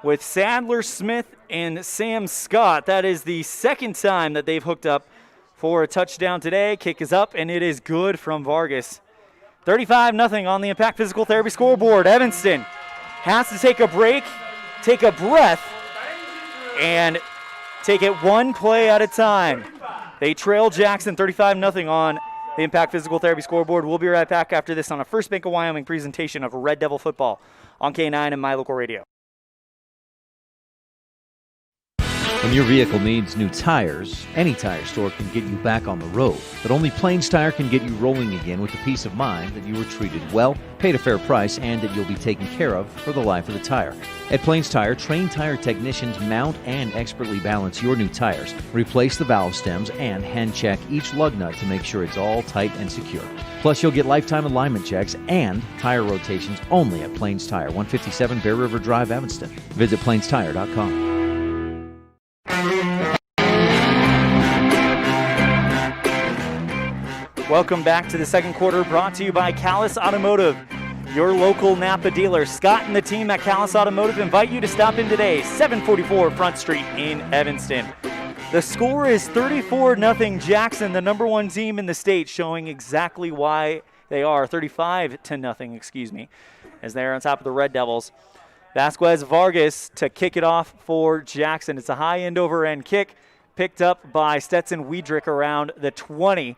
with Sadler Smith and Sam Scott. That is the 2nd time that they've hooked up for a touchdown today. Kick is up, and it is good from Vargas. 35-0 on the Impact Physical Therapy scoreboard. Evanston has to take a break, take a breath, and take it one play at a time. They trail Jackson 35-0 on the Impact Physical Therapy scoreboard. We'll be right back after this on a First Bank of Wyoming presentation of Red Devil football on K9 and My Local Radio. When your vehicle needs new tires, any tire store can get you back on the road. But only Plains Tire can get you rolling again with the peace of mind that you were treated well, paid a fair price, and that you'll be taken care of for the life of the tire. At Plains Tire, trained tire technicians mount and expertly balance your new tires, replace the valve stems, and hand check each lug nut to make sure it's all tight and secure. Plus, you'll get lifetime alignment checks and tire rotations only at Plains Tire, 157 Bear River Drive, Evanston. Visit plainstire.com. Welcome back to the 2nd quarter, brought to you by Callis Automotive, your local Napa dealer. Scott and the team at Callis Automotive invite you to stop in today, 744 Front Street in Evanston. The score is 34-0 Jackson, the number 1 team in the state, showing exactly why they are 35-0, excuse me, as they're on top of the Red Devils. Vasquez Vargas to kick it off for Jackson. It's a high end over end kick picked up by Stetson Wiedrich around the 20.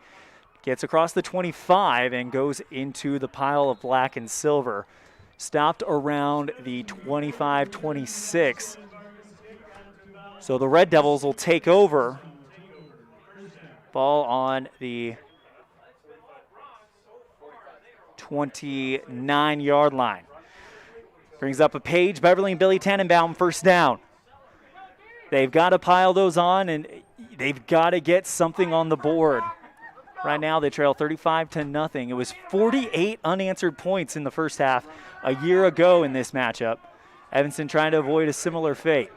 Gets across the 25 and goes into the pile of black and silver. Stopped around the 25-26. So the Red Devils will take over. Ball on the 29-yard line. Brings up a page. Beverly and Billy Tannenbaum, 1st down. They've got to pile those on, and they've got to get something on the board. Right now they trail 35-0. It was 48 unanswered points in the first half a year ago in this matchup. Evanston trying to avoid a similar fate.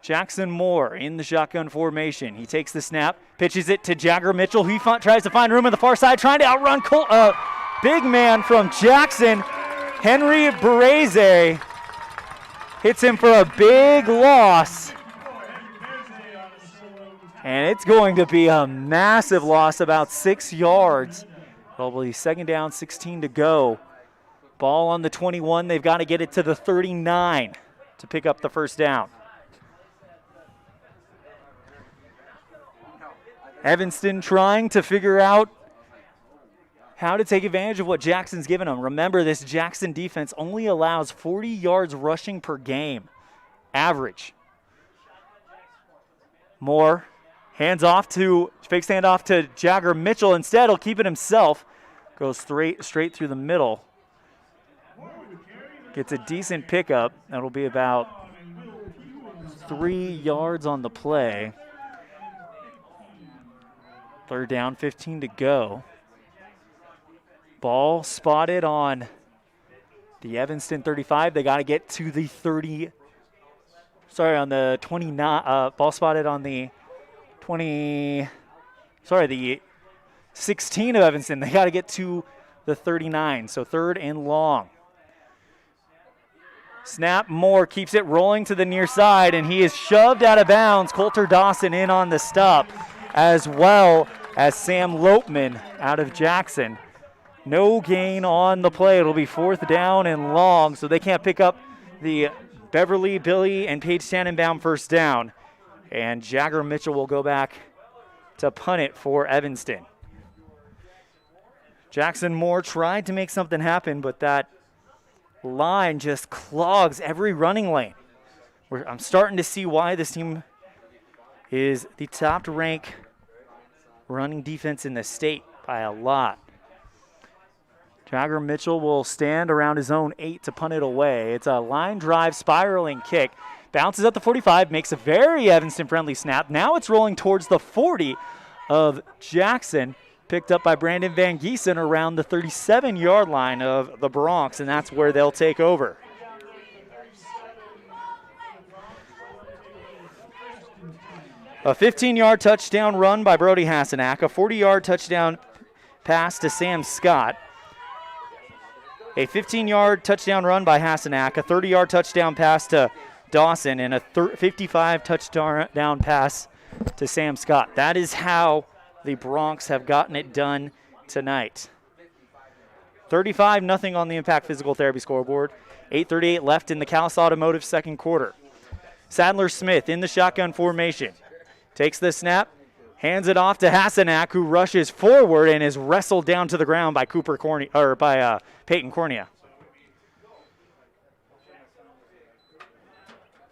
Jackson Moore in the shotgun formation. He takes the snap, pitches it to Jagger Mitchell. He tries to find room on the far side, trying to outrun big man from Jackson. Henry Bereze hits him for a big loss. And it's going to be a massive loss, about 6 yards. Probably 2nd down, 16 to go. Ball on the 21. They've got to get it to the 39 to pick up the 1st down. Evanston trying to figure out how to take advantage of what Jackson's given them. Remember, this Jackson defense only allows 40 yards rushing per game, average. Moore hands off to, fakes handoff to Jagger Mitchell. Instead, he'll keep it himself. Goes straight through the middle. Gets a decent pickup. That'll be about 3 yards on the play. Third down, 15 to go. Ball spotted on the Evanston 35. They got to get to the 30. Sorry, on the 29. Ball spotted on the 20. Sorry, the 16 of Evanston. They got to get to the 39. So third and long. Snap. Moore keeps it rolling to the near side, and he is shoved out of bounds. Coulter Dawson in on the stop, as well as Sam Lopeman out of Jackson. No gain on the play. It'll be fourth down and long, so they can't pick up the Beverly, Billy, and Paige Tannenbaum first down. And Jagger Mitchell will go back to punt it for Evanston. Jackson Moore tried to make something happen, but that line just clogs every running lane. I'm starting to see why this team is the top-ranked running defense in the state by a lot. Jagger Mitchell will stand around his own 8 to punt it away. It's a line drive spiraling kick. Bounces at the 45, makes a very Evanston-friendly snap. Now it's rolling towards the 40 of Jackson. Picked up by Brandon Van Giesen around the 37-yard line of the Bronx, and that's where they'll take over. A 15-yard touchdown run by Brody Hassenack, a 40-yard touchdown pass to Sam Scott, a 15-yard touchdown run by Hassenack, a 30-yard touchdown pass to Dawson, and a 55 touchdown pass to Sam Scott. That is how the Bronx have gotten it done tonight. 35-0 on the Impact Physical Therapy scoreboard. 8:38 left in the Callis Automotive second quarter. Sadler Smith in the shotgun formation. Takes the snap, hands it off to Hassenack, who rushes forward and is wrestled down to the ground by Peyton Cornea.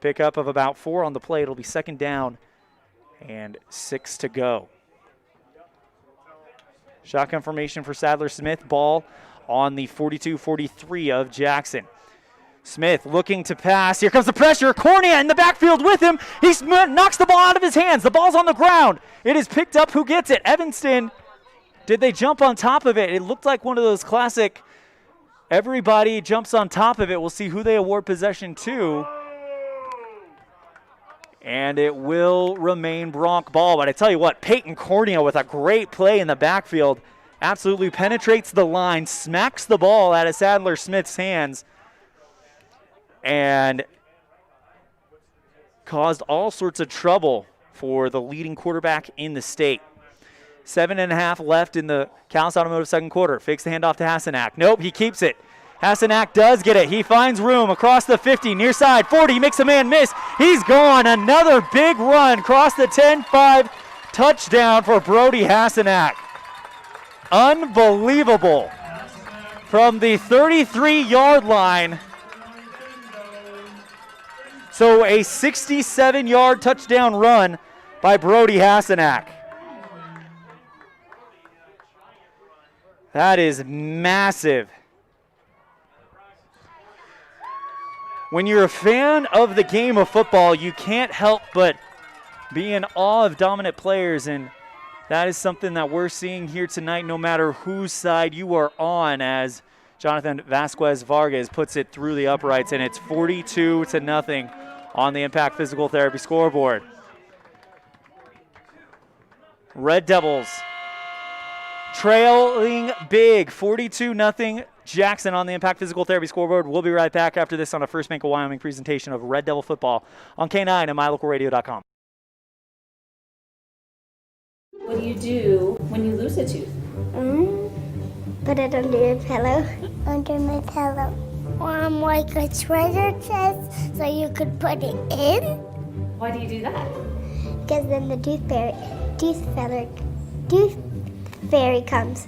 Pickup of about 4 on the play. It'll be second down and 6 to go. Shotgun formation for Sadler Smith. Ball on the 42-43 of Jackson. Smith looking to pass. Here comes the pressure. Cornea in the backfield with him. He knocks the ball out of his hands. The ball's on the ground. It is picked up. Who gets it? Evanston. Did they jump on top of it? It looked like one of those classic everybody jumps on top of it. We'll see who they award possession to. And it will remain Bronx ball. But I tell you what, Peyton Cornea with a great play in the backfield absolutely penetrates the line, smacks the ball out of Sadler Smith's hands, and caused all sorts of trouble for the leading quarterback in the state. 7.5 left in the Callis Automotive second quarter. Fakes the handoff to Hassenack. Nope, he keeps it. Hassenack does get it. He finds room across the 50, near side 40. He makes a man miss. He's gone. Another big run across the 10-5 touchdown for Brody Hassenack. Unbelievable. From the 33-yard line. So a 67-yard touchdown run by Brody Hassenack. That is massive. When you're a fan of the game of football, you can't help but be in awe of dominant players, and that is something that we're seeing here tonight no matter whose side you are on, as Jonathan Vasquez Vargas puts it through the uprights, and it's 42-0 on the Impact Physical Therapy scoreboard. Red Devils trailing big, 42-0. Jackson on the Impact Physical Therapy scoreboard. We'll be right back after this on a First Bank of Wyoming presentation of Red Devil football on K9 and MyLocalRadio.com. What do you do when you lose a tooth? Put it under your pillow. Under my pillow. Like a treasure chest so you could put it in. Why do you do that? Because then the tooth fairy comes.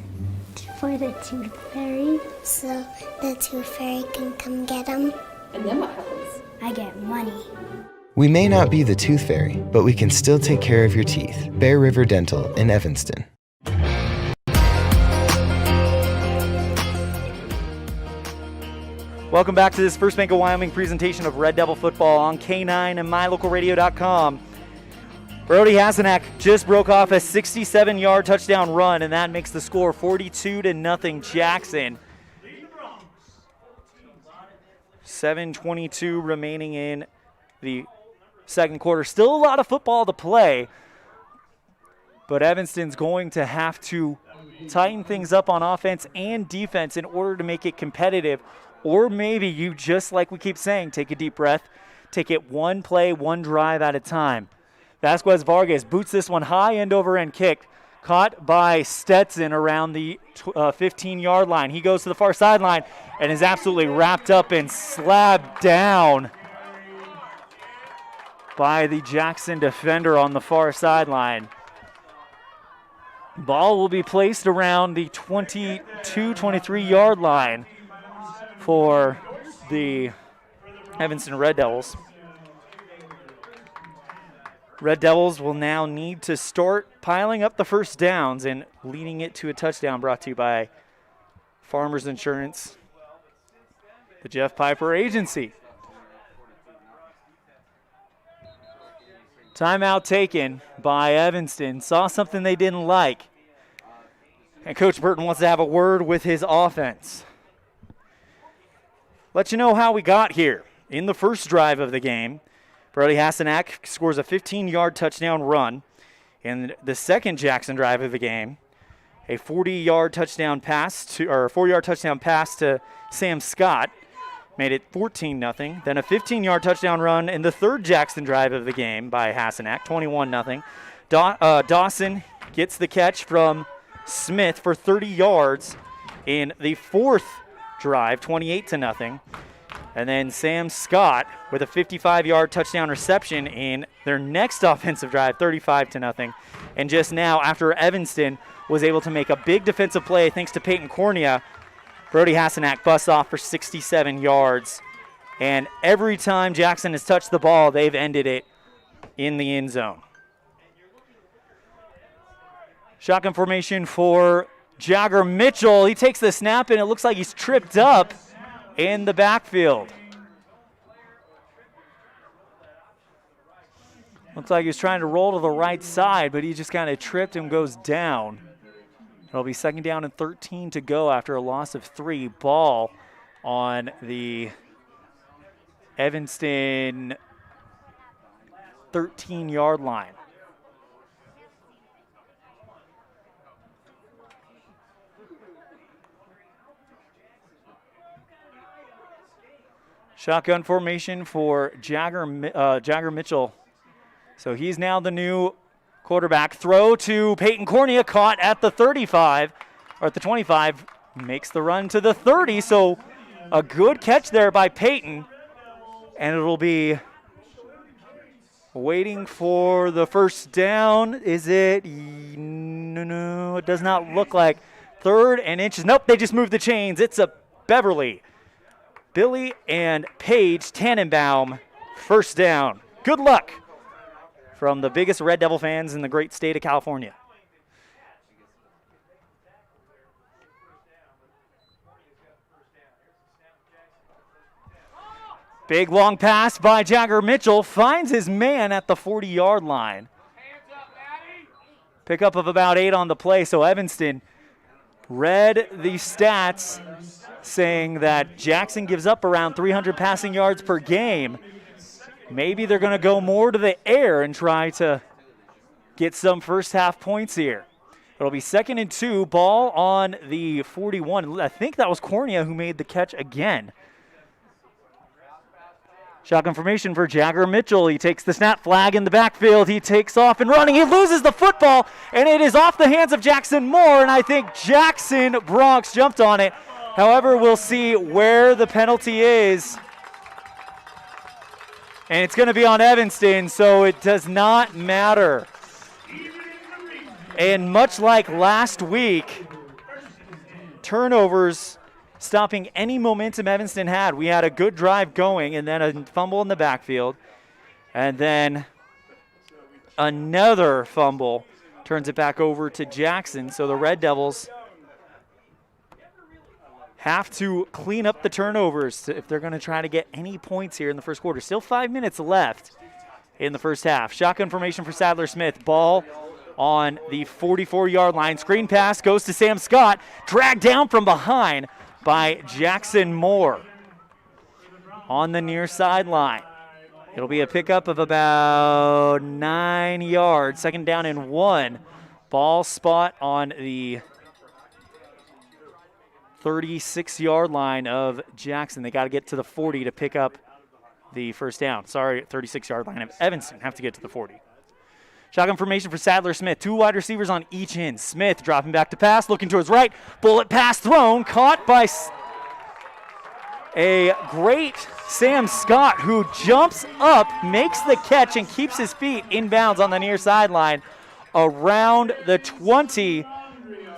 for the Tooth Fairy, so the Tooth Fairy can come get them. And then what happens? I get money. We may not be the Tooth Fairy, but we can still take care of your teeth. Bear River Dental in Evanston. Welcome back to this First Bank of Wyoming presentation of Red Devil football on K9 and MyLocalRadio.com. Brody Hasenack just broke off a 67-yard touchdown run, and that makes the score 42-0 Jackson. 7:22 remaining in the second quarter. Still a lot of football to play, but Evanston's going to have to tighten things up on offense and defense in order to make it competitive. Or maybe you, just like we keep saying, take a deep breath, take it one play, one drive at a time. Vasquez Vargas boots this one high, end over end kick, caught by Stetson around the 15-yard line. He goes to the far sideline and is absolutely wrapped up and slapped down by the Jackson defender on the far sideline. Ball will be placed around the 22-23-yard line for the Evanston Red Devils. Red Devils will now need to start piling up the first downs and leading it to a touchdown, brought to you by Farmers Insurance, the Jeff Piper Agency. Timeout taken by Evanston. Saw something they didn't like. And Coach Burton wants to have a word with his offense. Let you know how we got here. In the first drive of the game, Brody Hasenack scores a 15-yard touchdown run. In the second Jackson drive of the game, a 40-yard touchdown pass to Sam Scott made it 14-0. Then a 15-yard touchdown run in the third Jackson drive of the game by Hasenack, 21-0. Dawson gets the catch from Smith for 30 yards in the fourth drive, 28-0. And then Sam Scott with a 55-yard touchdown reception in their next offensive drive, 35-0. And just now, after Evanston was able to make a big defensive play thanks to Peyton Cornea, Brody Hasenack busts off for 67 yards. And every time Jackson has touched the ball, they've ended it in the end zone. Shotgun formation for Jagger Mitchell. He takes the snap, and it looks like he's tripped up in the backfield. Looks like he was trying to roll to the right side, but he just kind of tripped and goes down. It'll be 2nd down and 13 to go after a loss of 3. Ball on the Evanston 13-yard line. Shotgun formation for Jagger Mitchell. So he's now the new quarterback. Throw to Peyton Cornea, caught at the 35, or at the 25, makes the run to the 30. So a good catch there by Peyton. And it'll be waiting for the first down. Is it? No, it does not look like. 3rd and inches. Nope, they just moved the chains. It's a Beverly. Billy and Paige Tannenbaum, first down. Good luck from the biggest Red Devil fans in the great state of California. Big long pass by Jagger Mitchell, finds his man at the 40-yard line. Pickup of about 8 on the play, so Evanston read the stats saying that Jackson gives up around 300 passing yards per game. Maybe they're going to go more to the air and try to get some first half points here. It'll be 2nd and 2, ball on the 41. I think that was Cornea who made the catch again. Shotgun formation for Jagger Mitchell. He takes the snap, flag in the backfield. He takes off and running. He loses the football, and it is off the hands of Jackson Moore, and I think Jackson Bronx jumped on it. However, we'll see where the penalty is. And it's going to be on Evanston, so it does not matter. And much like last week, turnovers stopping any momentum Evanston had. We had a good drive going and then a fumble in the backfield. And then another fumble turns it back over to Jackson. So the Red Devils have to clean up the turnovers if they're going to try to get any points here in the first quarter. Still 5 minutes left in the first half. Shotgun formation for Sadler Smith. Ball on the 44-yard line. Screen pass goes to Sam Scott. Dragged down from behind by Jackson Moore on the near sideline. It'll be a pickup of about 9 yards. 2nd down and 1. Ball spot on the 36-yard line of Jackson. They got to get to the 40 to pick up the first down. Sorry, 36-yard line of Evanston have to get to the 40. Shotgun formation for Sadler Smith. 2 wide receivers on each end. Smith dropping back to pass, looking to his right. Bullet pass thrown, caught by a great Sam Scott, who jumps up, makes the catch, and keeps his feet inbounds on the near sideline around the 20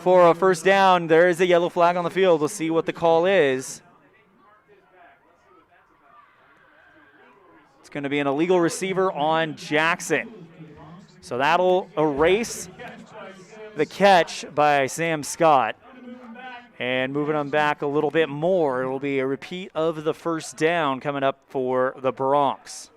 for a first down. There is a yellow flag on the field. We'll see what the call is. It's going to be an illegal receiver on Jackson. So that'll erase the catch by Sam Scott. And moving on back a little bit more, it'll be a repeat of the first down coming up for the Bronx.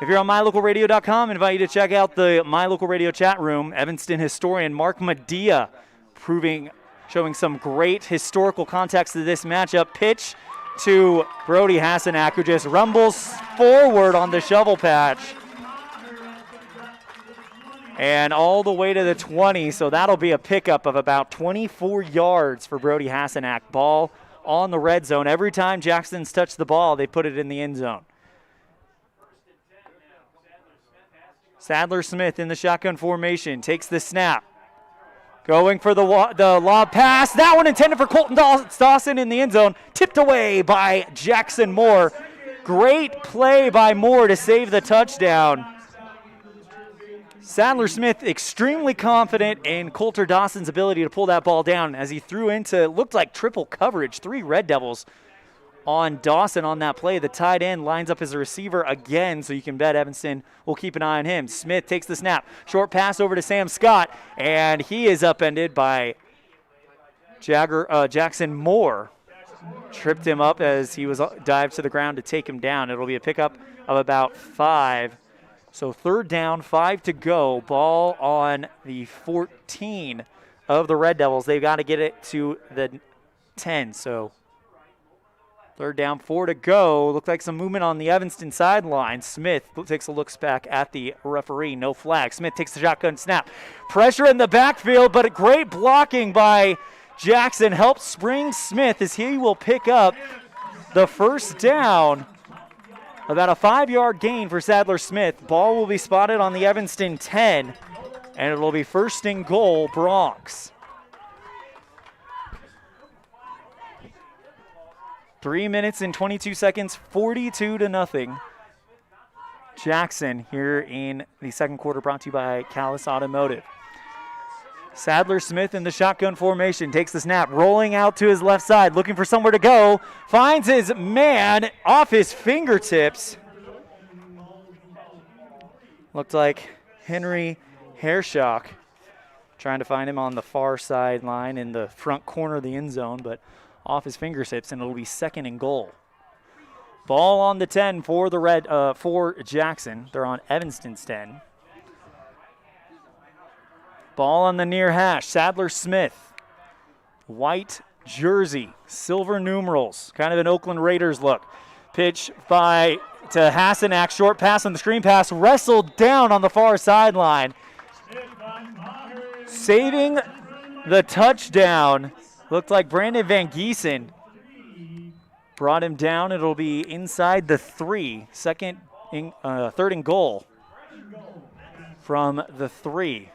If you're on mylocalradio.com, I invite you to check out the My Local Radio chat room. Evanston historian Mark Medea showing some great historical context to this matchup. Pitch to Brody Hassanak, who just rumbles forward on the shovel patch. And all the way to the 20, so that'll be a pickup of about 24 yards for Brody Hassanak. Ball on the red zone. Every time Jackson's touched the ball, they put it in the end zone. Sadler Smith in the shotgun formation, takes the snap. Going for the lob pass. That one intended for Colton Dawson in the end zone. Tipped away by Jackson Moore. Great play by Moore to save the touchdown. Sadler Smith extremely confident in Coulter Dawson's ability to pull that ball down as he threw into, looked like triple coverage. 3 Red Devils on Dawson on that play. The tight end lines up as a receiver again, so you can bet Evanston will keep an eye on him. Smith takes the snap. Short pass over to Sam Scott, and he is upended by Jackson Moore. Tripped him up as he was dived to the ground to take him down. It'll be a pickup of about 5. So 3rd down, 5 to go. Ball on the 14 of the Red Devils. They've got to get it to the 10, so 3rd down, 4 to go. Looked like some movement on the Evanston sideline. Smith takes a look back at the referee. No flag. Smith takes the shotgun snap. Pressure in the backfield, but a great blocking by Jackson helps spring Smith as he will pick up the first down. About a 5-yard gain for Sadler Smith. Ball will be spotted on the Evanston 10, and it'll be 1st and goal, Bronx. 3 minutes and 22 seconds, 42-0. Jackson here in the second quarter, brought to you by Callis Automotive. Sadler Smith in the shotgun formation, takes the snap, rolling out to his left side, looking for somewhere to go, finds his man off his fingertips. Looked like Henry Hershock trying to find him on the far sideline in the front corner of the end zone, but off his fingertips, and it'll be 2nd and goal. Ball on the 10 for the for Jackson. They're on Evanston's 10. Ball on the near hash. Sadler Smith, white jersey, silver numerals, kind of an Oakland Raiders look. Pitch to Hassanak, short pass on the screen pass, wrestled down on the far sideline. Saving the touchdown. Looked like Brandon Van Giesen brought him down. It'll be inside the 3. 3rd and goal from the 3.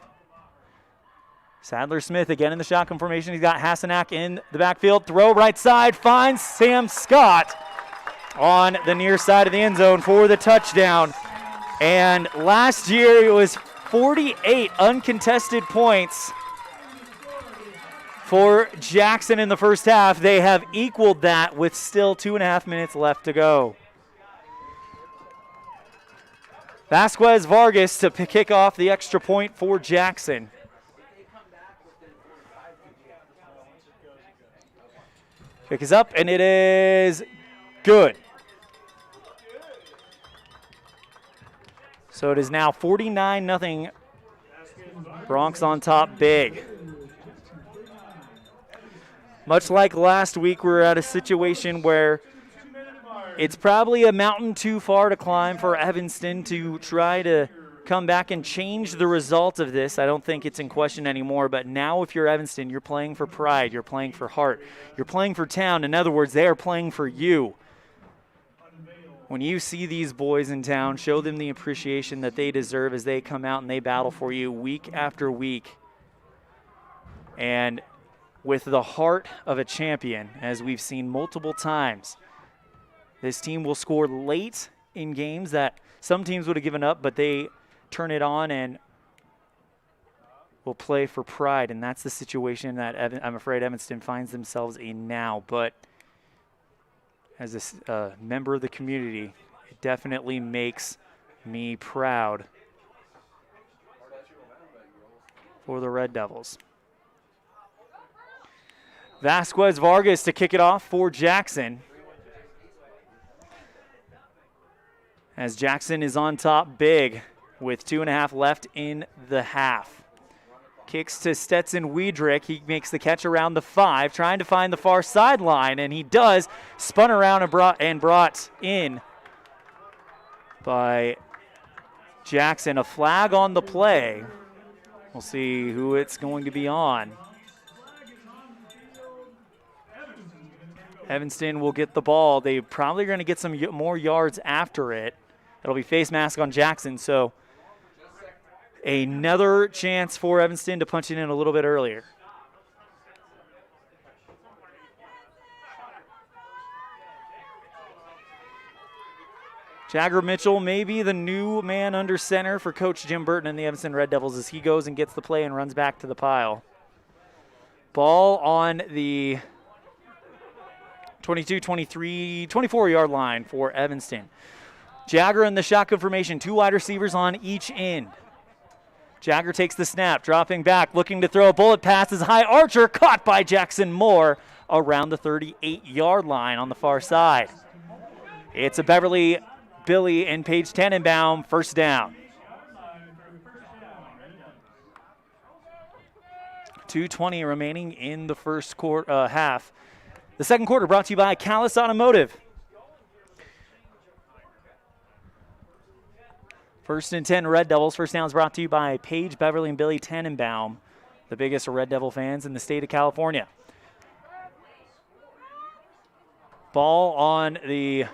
Sadler Smith again in the shotgun formation. He's got Hassanak in the backfield. Throw right side, finds Sam Scott. on the near side of the end zone for the touchdown. And last year it was 48 uncontested points for Jackson in the first half. They have equaled that with still 2.5 minutes left to go. Vasquez Vargas to kick off the extra point for Jackson. Kick is up, and it is good. So it is now 49-0. Bronx on top big. Much like last week, we're at a situation where it's probably a mountain too far to climb for Evanston to try to come back and change the result of this. I don't think it's in question anymore, but now if you're Evanston, you're playing for pride, you're playing for heart, you're playing for town. In other words, they are playing for you. When you see these boys in town, show them the appreciation that they deserve as they come out and they battle for you week after week. And with the heart of a champion, as we've seen multiple times, this team will score late in games that some teams would have given up, but they turn it on and will play for pride. And that's the situation that I'm afraid Evanston finds themselves in now. But as a member of the community, it definitely makes me proud for the Red Devils. Vasquez Vargas to kick it off for Jackson. As Jackson is on top big with 2.5 left in the half. Kicks to Stetson Wiedrich. He makes the catch around the 5, trying to find the far sideline, and he does. Spun around and brought in by Jackson. A flag on the play. We'll see who it's going to be on. Evanston will get the ball. They probably are going to get some more yards after it. It'll be face mask on Jackson, so another chance for Evanston to punch it in a little bit earlier. Jagger Mitchell may be the new man under center for Coach Jim Burton and the Evanston Red Devils as he goes and gets the play and runs back to the pile. Ball on the 22, 23, 24-yard line for Evanston. Jagger in the shotgun formation, 2 wide receivers on each end. Jagger takes the snap, dropping back, looking to throw a bullet pass as high Archer, caught by Jackson Moore around the 38-yard line on the far side. It's a Beverly, Billy, and Page Tannenbaum first down. 2:20 remaining in the first quarter, half. The second quarter brought to you by Callis Automotive. 1st and 10 Red Devils. First down is brought to you by Paige, Beverly, and Billy Tannenbaum, the biggest Red Devil fans in the state of California. Ball on the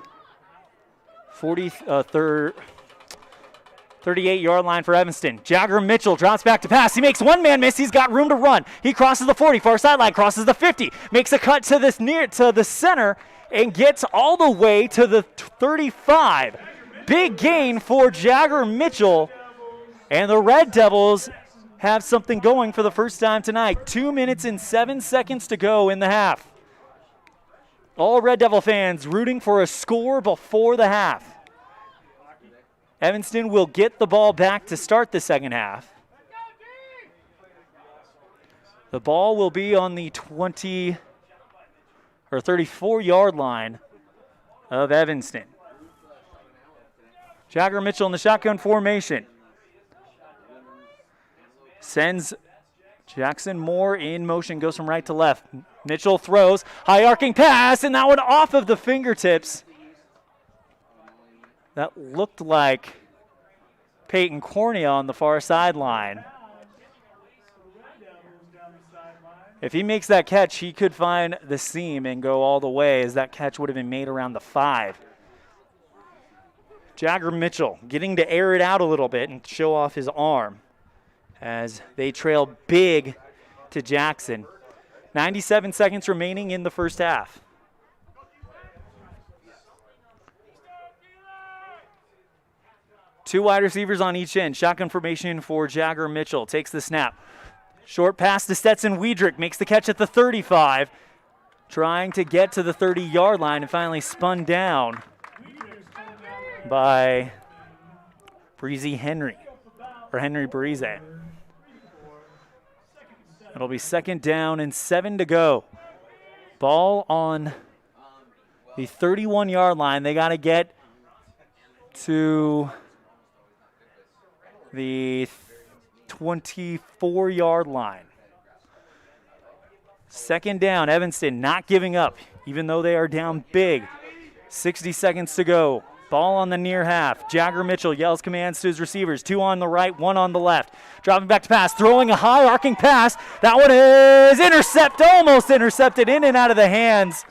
38-yard line for Evanston. Jagger Mitchell drops back to pass. He makes one man miss. He's got room to run. He crosses the 40, far sideline, crosses the 50, makes a cut to the center, and gets all the way to the 35. Big gain for Jagger Mitchell, and the Red Devils have something going for the first time tonight. 2 minutes and 7 seconds to go in the half. All Red Devil fans rooting for a score before the half. Evanston will get the ball back to start the second half. The ball will be on the 34-yard line of Evanston. Jagger Mitchell in the shotgun formation. Sends Jackson Moore in motion, goes from right to left. Mitchell throws, high arcing pass, and that one off of the fingertips. That looked like Peyton Cornea on the far sideline. If he makes that catch, he could find the seam and go all the way, as that catch would have been made around the 5. Jagger Mitchell getting to air it out a little bit and show off his arm as they trail big to Jackson. 97 seconds remaining in the first half. Two wide receivers on each end. Shotgun formation for Jagger Mitchell. Takes the snap. Short pass to Stetson Wiedrich. Makes the catch at the 35. Trying to get to the 30-yard line and finally spun down by Breezy Henry, or Henry Breeze. It'll be 2nd down and 7 to go. Ball on the 31-yard line. They got to get to the 24-yard line. 2nd down, Evanston not giving up, even though they are down big. 60 seconds to go. Ball on the near half. Jagger Mitchell yells commands to his receivers. 2 on the right, 1 on the left. Dropping back to pass, throwing a high arcing pass. That one is almost intercepted in and out of the hands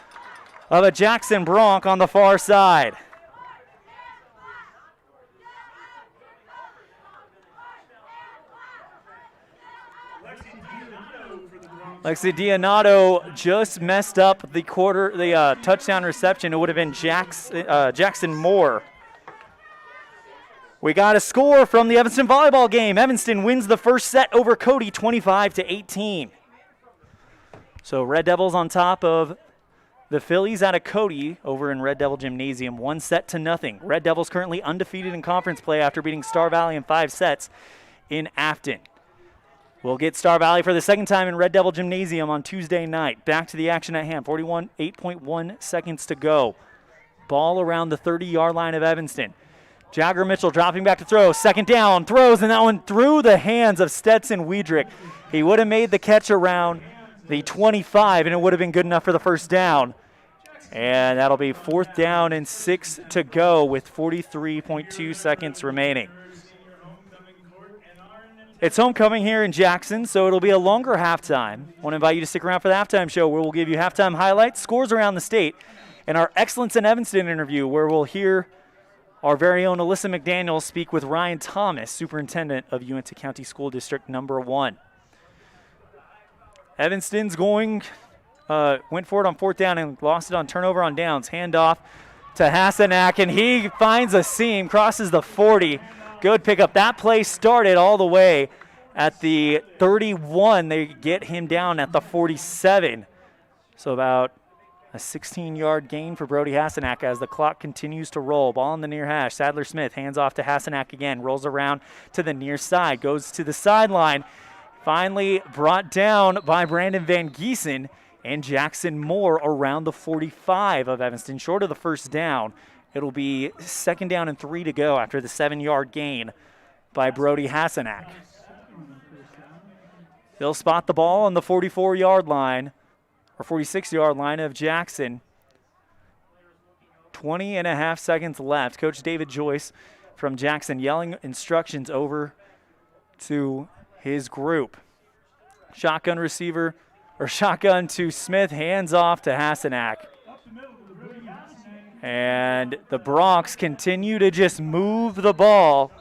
of a Jackson Bronc on the far side. Lexi Dionato just messed up the touchdown reception. It would have been Jackson Moore. We got a score from the Evanston volleyball game. Evanston wins the first set over Cody 25-18. So Red Devils on top of the Phillies out of Cody over in Red Devil Gymnasium, 1-0. Red Devils currently undefeated in conference play after beating Star Valley in 5 sets in Afton. We'll get Star Valley for the 2nd time in Red Devil Gymnasium on Tuesday night. Back to the action at hand. 8.1 seconds to go. Ball around the 30-yard line of Evanston. Jagger Mitchell dropping back to throw. 2nd down, throws, and that one through the hands of Stetson Wiedrich. He would have made the catch around the 25, and it would have been good enough for the 1st down. And that'll be 4th down and 6 to go with 43.2 seconds remaining. It's homecoming here in Jackson, so it'll be a longer halftime. I want to invite you to stick around for the halftime show where we'll give you halftime highlights, scores around the state, and our Excellence in Evanston interview where we'll hear our very own Alyssa McDaniel speak with Ryan Thomas, superintendent of Uintah County School District number 1. Evanston's went for it on 4th down and lost it on turnover on downs. Handoff to Hasenak, and he finds a seam, crosses the 40. Good pickup. That play started all the way at the 31. They get him down at the 47. So about a 16-yard gain for Brody Hasenak as the clock continues to roll. Ball on the near hash. Sadler Smith hands off to Hasenak again. Rolls around to the near side. Goes to the sideline. Finally brought down by Brandon Van Giesen and Jackson Moore around the 45 of Evanston. Short of the 1st down. It'll be 2nd down and 3 to go after the 7-yard gain by Brody Hasenak. They'll spot the ball on the 44-yard line, or 46-yard line of Jackson. 20.5 seconds left. Coach David Joyce from Jackson yelling instructions over to his group. Shotgun to Smith, hands off to Hasenak. And the Broncs continue to just move the ball.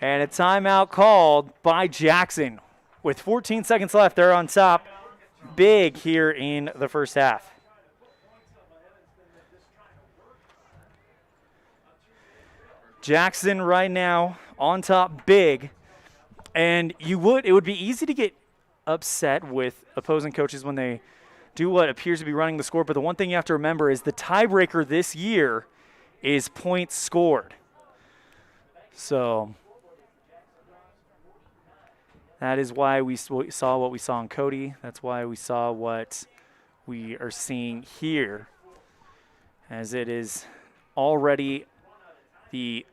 And a timeout called by Jackson. With 14 seconds left, they're on top big here in the 1st half. Jackson right now on top big. And it would be easy to get upset with opposing coaches when they do what appears to be running the score, but the one thing you have to remember is the tiebreaker this year is points scored. So that is why we saw what we saw in Cody. That's why we saw what we are seeing here, as it is already the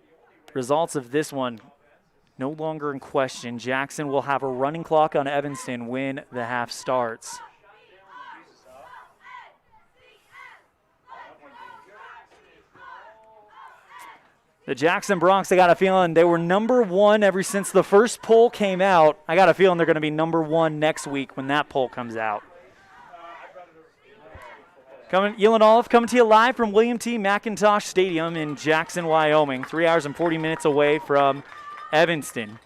results of this one no longer in question. Jackson will have a running clock on Evanston when the half starts. The Jackson Broncs, I got a feeling they were number 1 ever since the first poll came out. I got a feeling they're going to be number 1 next week when that poll comes out. ELAN OLLIFF coming to you live from William T. McINTOSH Stadium in Jackson, Wyoming. 3 hours and 40 minutes away from Evanston.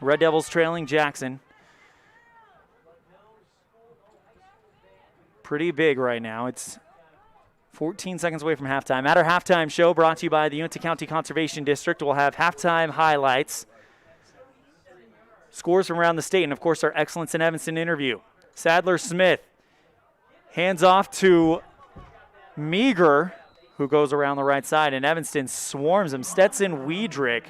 Red Devils trailing Jackson. Pretty big right now. It's 14 seconds away from halftime. At our halftime show, brought to you by the Uinta County Conservation District, we'll have halftime highlights, scores from around the state, and, of course, our Excellence in Evanston interview. Sadler Smith hands off to Meager, who goes around the right side, and Evanston swarms him. Stetson Wiedrick,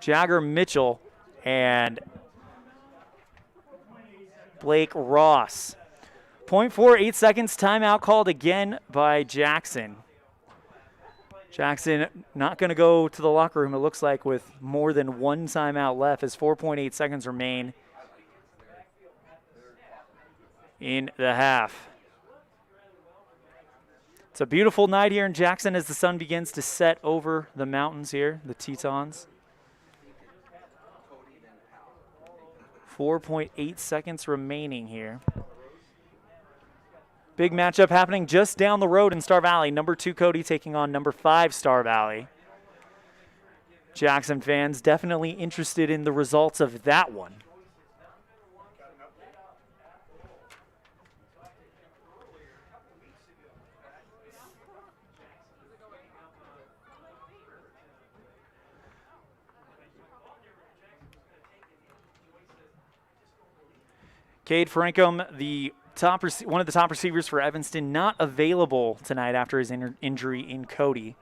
Jagger Mitchell, and Blake Ross. 0.48 seconds, timeout called again by Jackson. Jackson not going to go to the locker room, it looks like, with more than one timeout left as 4.8 seconds remain in the half. It's a beautiful night here in Jackson as the sun begins to set over the mountains here, the Tetons. 4.8 seconds remaining here. Big matchup happening just down the road in Star Valley. Number 2 Cody taking on number 5 Star Valley. Jackson fans definitely interested in the results of that one. Cade Frankham, one of the top receivers for Evanston, not available tonight after his injury in Cody.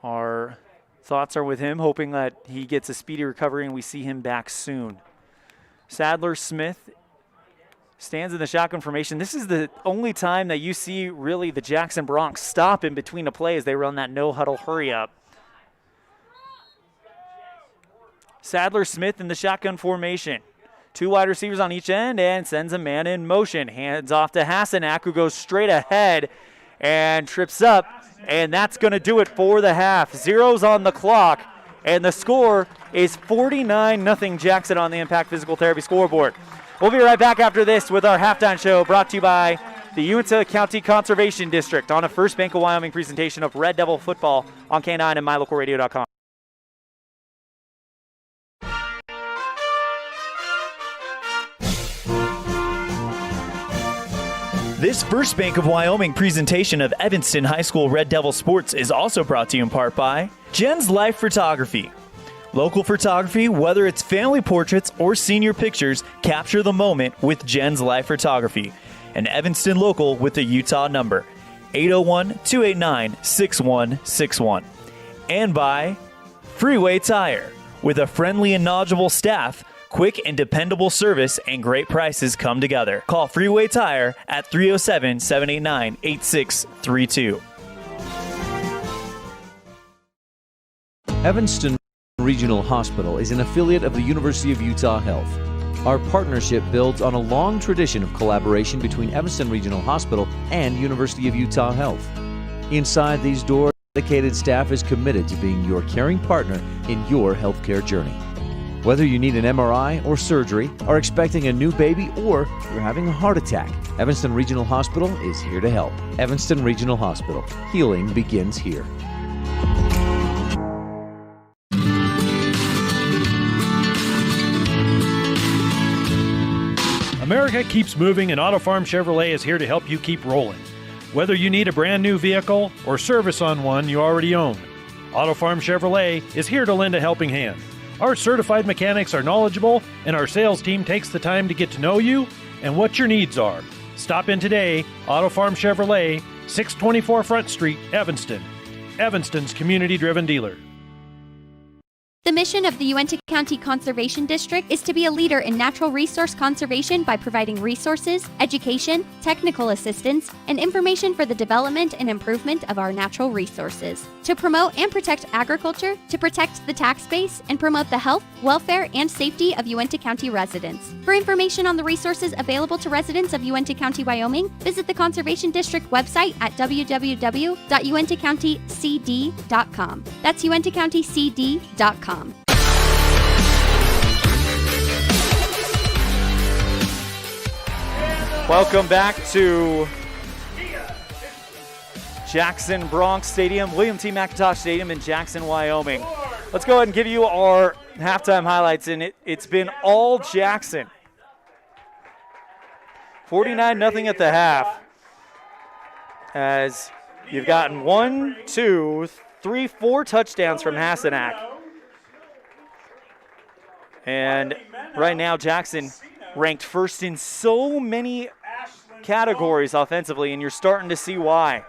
Our thoughts are with him, hoping that he gets a speedy recovery and we see him back soon. Sadler Smith stands in the shotgun formation. This is the only time that you see really the Jackson Broncs stop in between a play as they run that no-huddle hurry-up. Sadler Smith in the shotgun formation. 2 wide receivers on each end and sends a man in motion. Hands off to Hasenak, who goes straight ahead and trips up. And that's going to do it for the half. 0's on the clock. And the score is 49-0 Jackson on the Impact Physical Therapy scoreboard. We'll be right back after this with our halftime show brought to you by the Uinta County Conservation District on a First Bank of Wyoming presentation of Red Devil football on K9 and MyLocalRadio.com. This First Bank of Wyoming presentation of Evanston High School Red Devil Sports is also brought to you in part by Jen's Life Photography. Local photography, whether it's family portraits or senior pictures, capture the moment with Jen's Life Photography. An Evanston local with a Utah number, 801-289-6161. And by Freeway Tire. With a friendly and knowledgeable staff, quick and dependable service and great prices come together. Call Freeway Tire at 307-789-8632. Evanston Regional Hospital is an affiliate of the University of Utah Health. Our partnership builds on a long tradition of collaboration between Evanston Regional Hospital and University of Utah Health. Inside these doors, dedicated staff is committed to being your caring partner in your healthcare journey. Whether you need an MRI or surgery, are expecting a new baby, or you're having a heart attack, Evanston Regional Hospital is here to help. Evanston Regional Hospital. Healing begins here. America keeps moving, and Auto Farm Chevrolet is here to help you keep rolling. Whether you need a brand new vehicle or service on one you already own, Auto Farm Chevrolet is here to lend a helping hand. Our certified mechanics are knowledgeable, and our sales team takes the time to get to know you and what your needs are. Stop in today, Auto Farm Chevrolet, 624 Front Street, Evanston. Evanston's community-driven dealer. The mission of the Uinta County Conservation District is to be a leader in natural resource conservation by providing resources, education, technical assistance, and information for the development and improvement of our natural resources. To promote and protect agriculture, to protect the tax base, and promote the health, welfare, and safety of Uinta County residents. For information on the resources available to residents of Uinta County, Wyoming, visit the Conservation District website at www.uintacountycd.com. That's uintacountycd.com. Welcome back to Jackson Bronx Stadium, William T. McIntosh Stadium in Jackson, Wyoming. Let's go ahead and give you our halftime highlights, and it's been all Jackson. 49-0 at the half. as you've gotten 1, 2, 3, 4 touchdowns from Hassanak. And right now, Jackson ranked first in so many categories offensively, and you're starting to see why.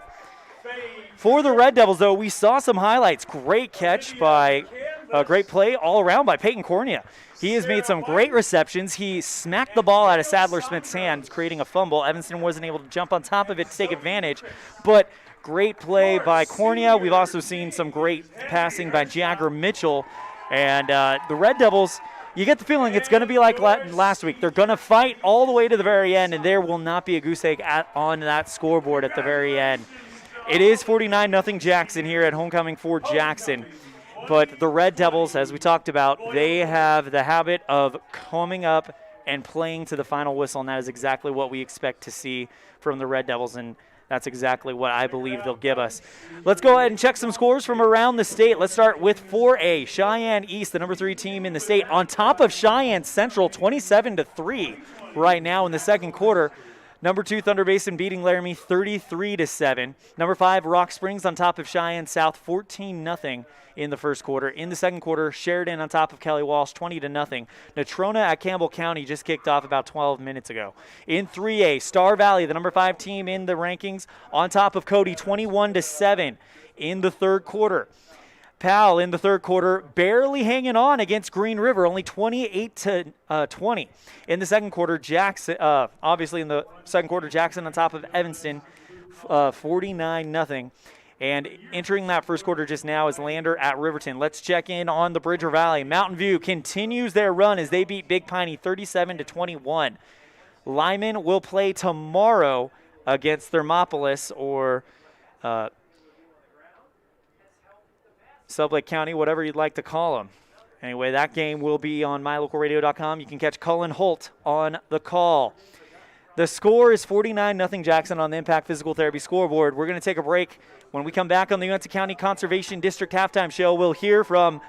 For the Red Devils, though, we saw some highlights. Great catch by a great play all around by Peyton Cornea. He has made some great receptions. He smacked the ball out of Sadler Smith's hands, creating a fumble. Evanston wasn't able to jump on top of it to take advantage, but great play by Cornea. We've also seen some great passing by Jagger Mitchell. And the Red Devils, you get the feeling it's going to be like last week. They're going to fight all the way to the very end, and there will not be a goose egg on that scoreboard at the very end. It is 49-0 Jackson here at homecoming for Jackson. But the Red Devils, as we talked about, they have the habit of coming up and playing to the final whistle, and that is exactly what we expect to see from the Red Devils, and that's exactly what I believe they'll give us. Let's go ahead and check some scores from around the state. Let's start with 4A. Cheyenne East, the number 3 team in the state, on top of Cheyenne Central, 27-3 right now in the second quarter. Number 2, Thunder Basin beating Laramie 33-7. Number 5, Rock Springs on top of Cheyenne South 14-0 in the first quarter. In the second quarter, Sheridan on top of Kelly Walsh 20-0. Natrona at Campbell County just kicked off about 12 minutes ago. In 3A, Star Valley, the number 5 team in the rankings, on top of Cody 21-7 in the third quarter. Powell in the third quarter barely hanging on against Green River, only 28-20. In the second quarter, Jackson, obviously in the second quarter, Jackson on top of Evanston, 49-0. And entering that first quarter just now is Lander at Riverton. Let's check in on the Bridger Valley. Mountain View continues their run as they beat Big Piney 37-21. Lyman will play tomorrow against Thermopolis or Sublake County, whatever you'd like to call them. Anyway, that game will be on mylocalradio.com. You can catch Cullen Holt on the call. The score is 49-0 Jackson on the Impact Physical Therapy scoreboard. We're going to take a break. When we come back on the Uintah County Conservation District halftime show, we'll hear from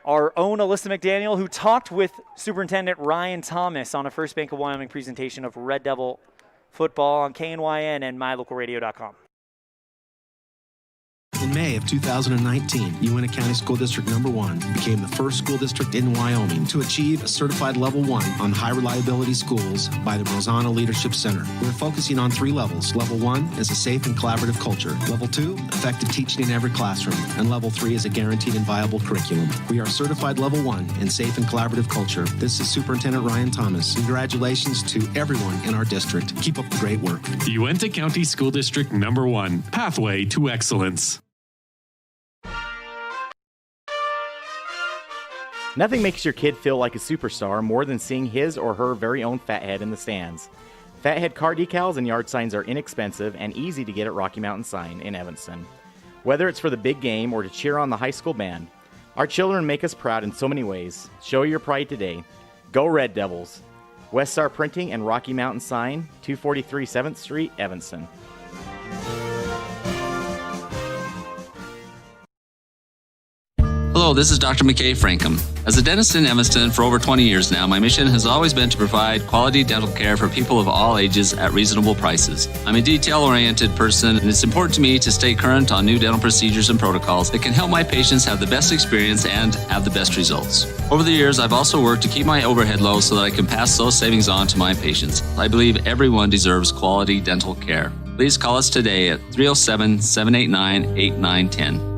our own Alyssa McDaniel, who talked with Superintendent Ryan Thomas on a First Bank of Wyoming presentation of Red Devil football on KNYN and mylocalradio.com. In May of 2019, Uintah County School District Number 1 became the first school district in Wyoming to achieve a certified level 1 on high reliability schools by the Rosanna Leadership Center. We're focusing on 3 levels. Level 1 is a safe and collaborative culture. Level 2, effective teaching in every classroom. And Level 3 is a guaranteed and viable curriculum. We are certified Level 1 in safe and collaborative culture. This is Superintendent Ryan Thomas. Congratulations to everyone in our district. Keep up the great work. Uintah County School District Number 1, Pathway to Excellence. Nothing makes your kid feel like a superstar more than seeing his or her very own Fathead in the stands. Fathead car decals and yard signs are inexpensive and easy to get at Rocky Mountain Sign in Evanston. Whether it's for the big game or to cheer on the high school band, our children make us proud in so many ways. Show your pride today. Go Red Devils. West Star Printing and Rocky Mountain Sign, 243 7th Street, Evanston. Hello, this is Dr. McKay Frankham. As a dentist in Evanston for over 20 years now, my mission has always been to provide quality dental care for people of all ages at reasonable prices. I'm a detail-oriented person, and it's important to me to stay current on new dental procedures and protocols that can help my patients have the best experience and have the best results. Over the years, I've also worked to keep my overhead low so that I can pass those savings on to my patients. I believe everyone deserves quality dental care. Please call us today at 307-789-8910.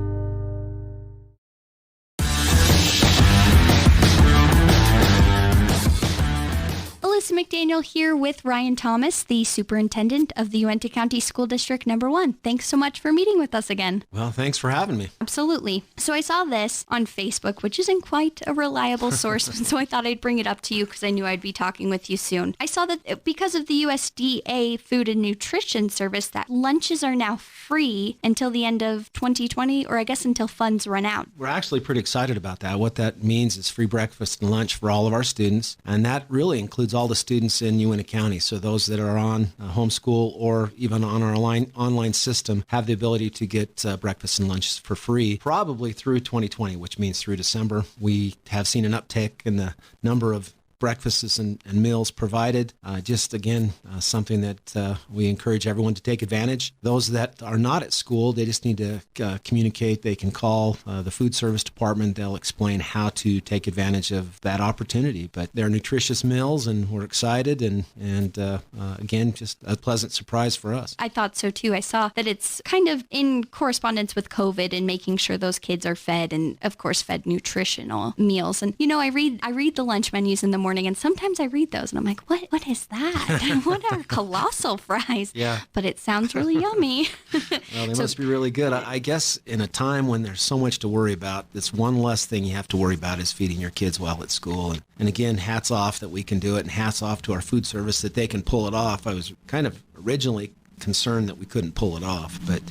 McDaniel here with Ryan Thomas, the superintendent of the Uintah County School District Number 1. Thanks so much for meeting with us again. Well, thanks for having me. Absolutely. So I saw this on Facebook, which isn't quite a reliable source, so I thought I'd bring it up to you because I knew I'd be talking with you soon. I saw that because of the USDA Food and Nutrition Service, that lunches are now free until the end of 2020, or I guess until funds run out. We're actually pretty excited about that. What that means is free breakfast and lunch for all of our students, and that really includes all the students in Uintah County. So those that are on homeschool or even on our online system have the ability to get breakfast and lunches for free, probably through 2020, which means through December. We have seen an uptick in the number of breakfasts and meals provided. Just again, something that we encourage everyone to take advantage. Those that are not at school, they just need to communicate. They can call the food service department. They'll explain how to take advantage of that opportunity. But they're nutritious meals, and we're excited. And again, just a pleasant surprise for us. I thought so too. I saw that it's kind of in correspondence with COVID and making sure those kids are fed, and of course fed nutritional meals. And I read the lunch menus in the morning, and sometimes I read those and I'm like, what is that? What are colossal fries? Yeah. But it sounds really yummy. Well, they must be really good. I guess in a time when there's so much to worry about, this one less thing you have to worry about is feeding your kids well at school. And again, hats off that we can do it, and hats off to our food service that they can pull it off. I was kind of originally concerned that we couldn't pull it off, but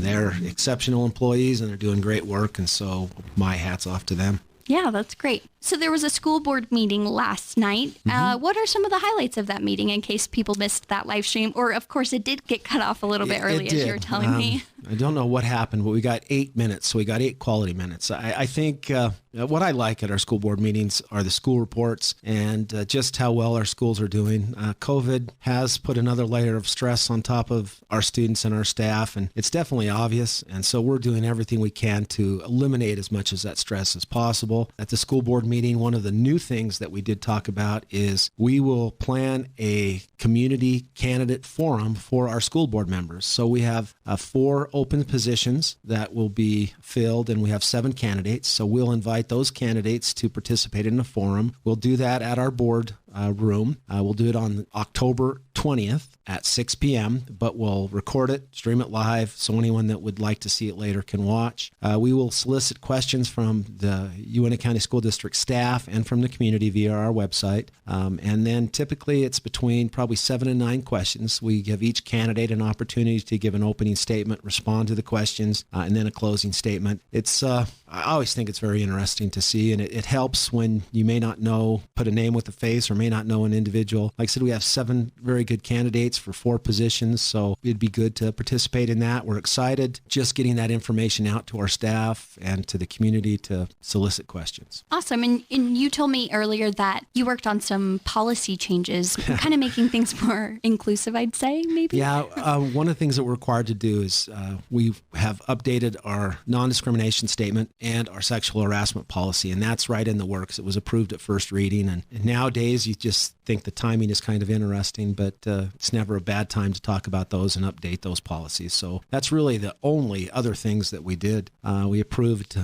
they're exceptional employees and they're doing great work, and so my hat's off to them. Yeah, that's great. So there was a school board meeting last night. What are some of the highlights of that meeting in case people missed that live stream? Or, of course, it did get cut off a little bit early, as you were telling me. I don't know what happened, but we got 8 minutes, so we got 8 quality minutes. I think what I like at our school board meetings are the school reports and just how well our schools are doing. COVID has put another layer of stress on top of our students and our staff, and it's definitely obvious. And so we're doing everything we can to eliminate as much of that stress as possible. At the school board meeting, one of the new things that we did talk about is we will plan a community candidate forum for our school board members. So we have 4 open positions that will be filled, and we have 7 candidates. So we'll invite those candidates to participate in a forum. We'll do that at our board room. We'll do it on October 20th at 6 p.m., but we'll record it, stream it live, so anyone that would like to see it later can watch. We will solicit questions from the Uintah County School District staff and from the community via our website. And then typically it's between probably 7 and 9 questions. We give each candidate an opportunity to give an opening statement, respond to the questions, and then a closing statement. It's I always think it's very interesting to see, and it helps when you may not know, put a name with a face, or may not know an individual. Like I said, we have 7 very good candidates for 4 positions, so it'd be good to participate in that. We're excited just getting that information out to our staff and to the community to solicit questions. Awesome. And you told me earlier that you worked on some policy changes, kind of making things more inclusive, I'd say, maybe? Yeah. One of the things that we're required to do is we have updated our non-discrimination statement and our sexual harassment policy, and that's right in the works. It was approved at first reading, and nowadays you just think the timing is kind of interesting, but it's never a bad time to talk about those and update those policies. So that's really the only other things that we did. We approved,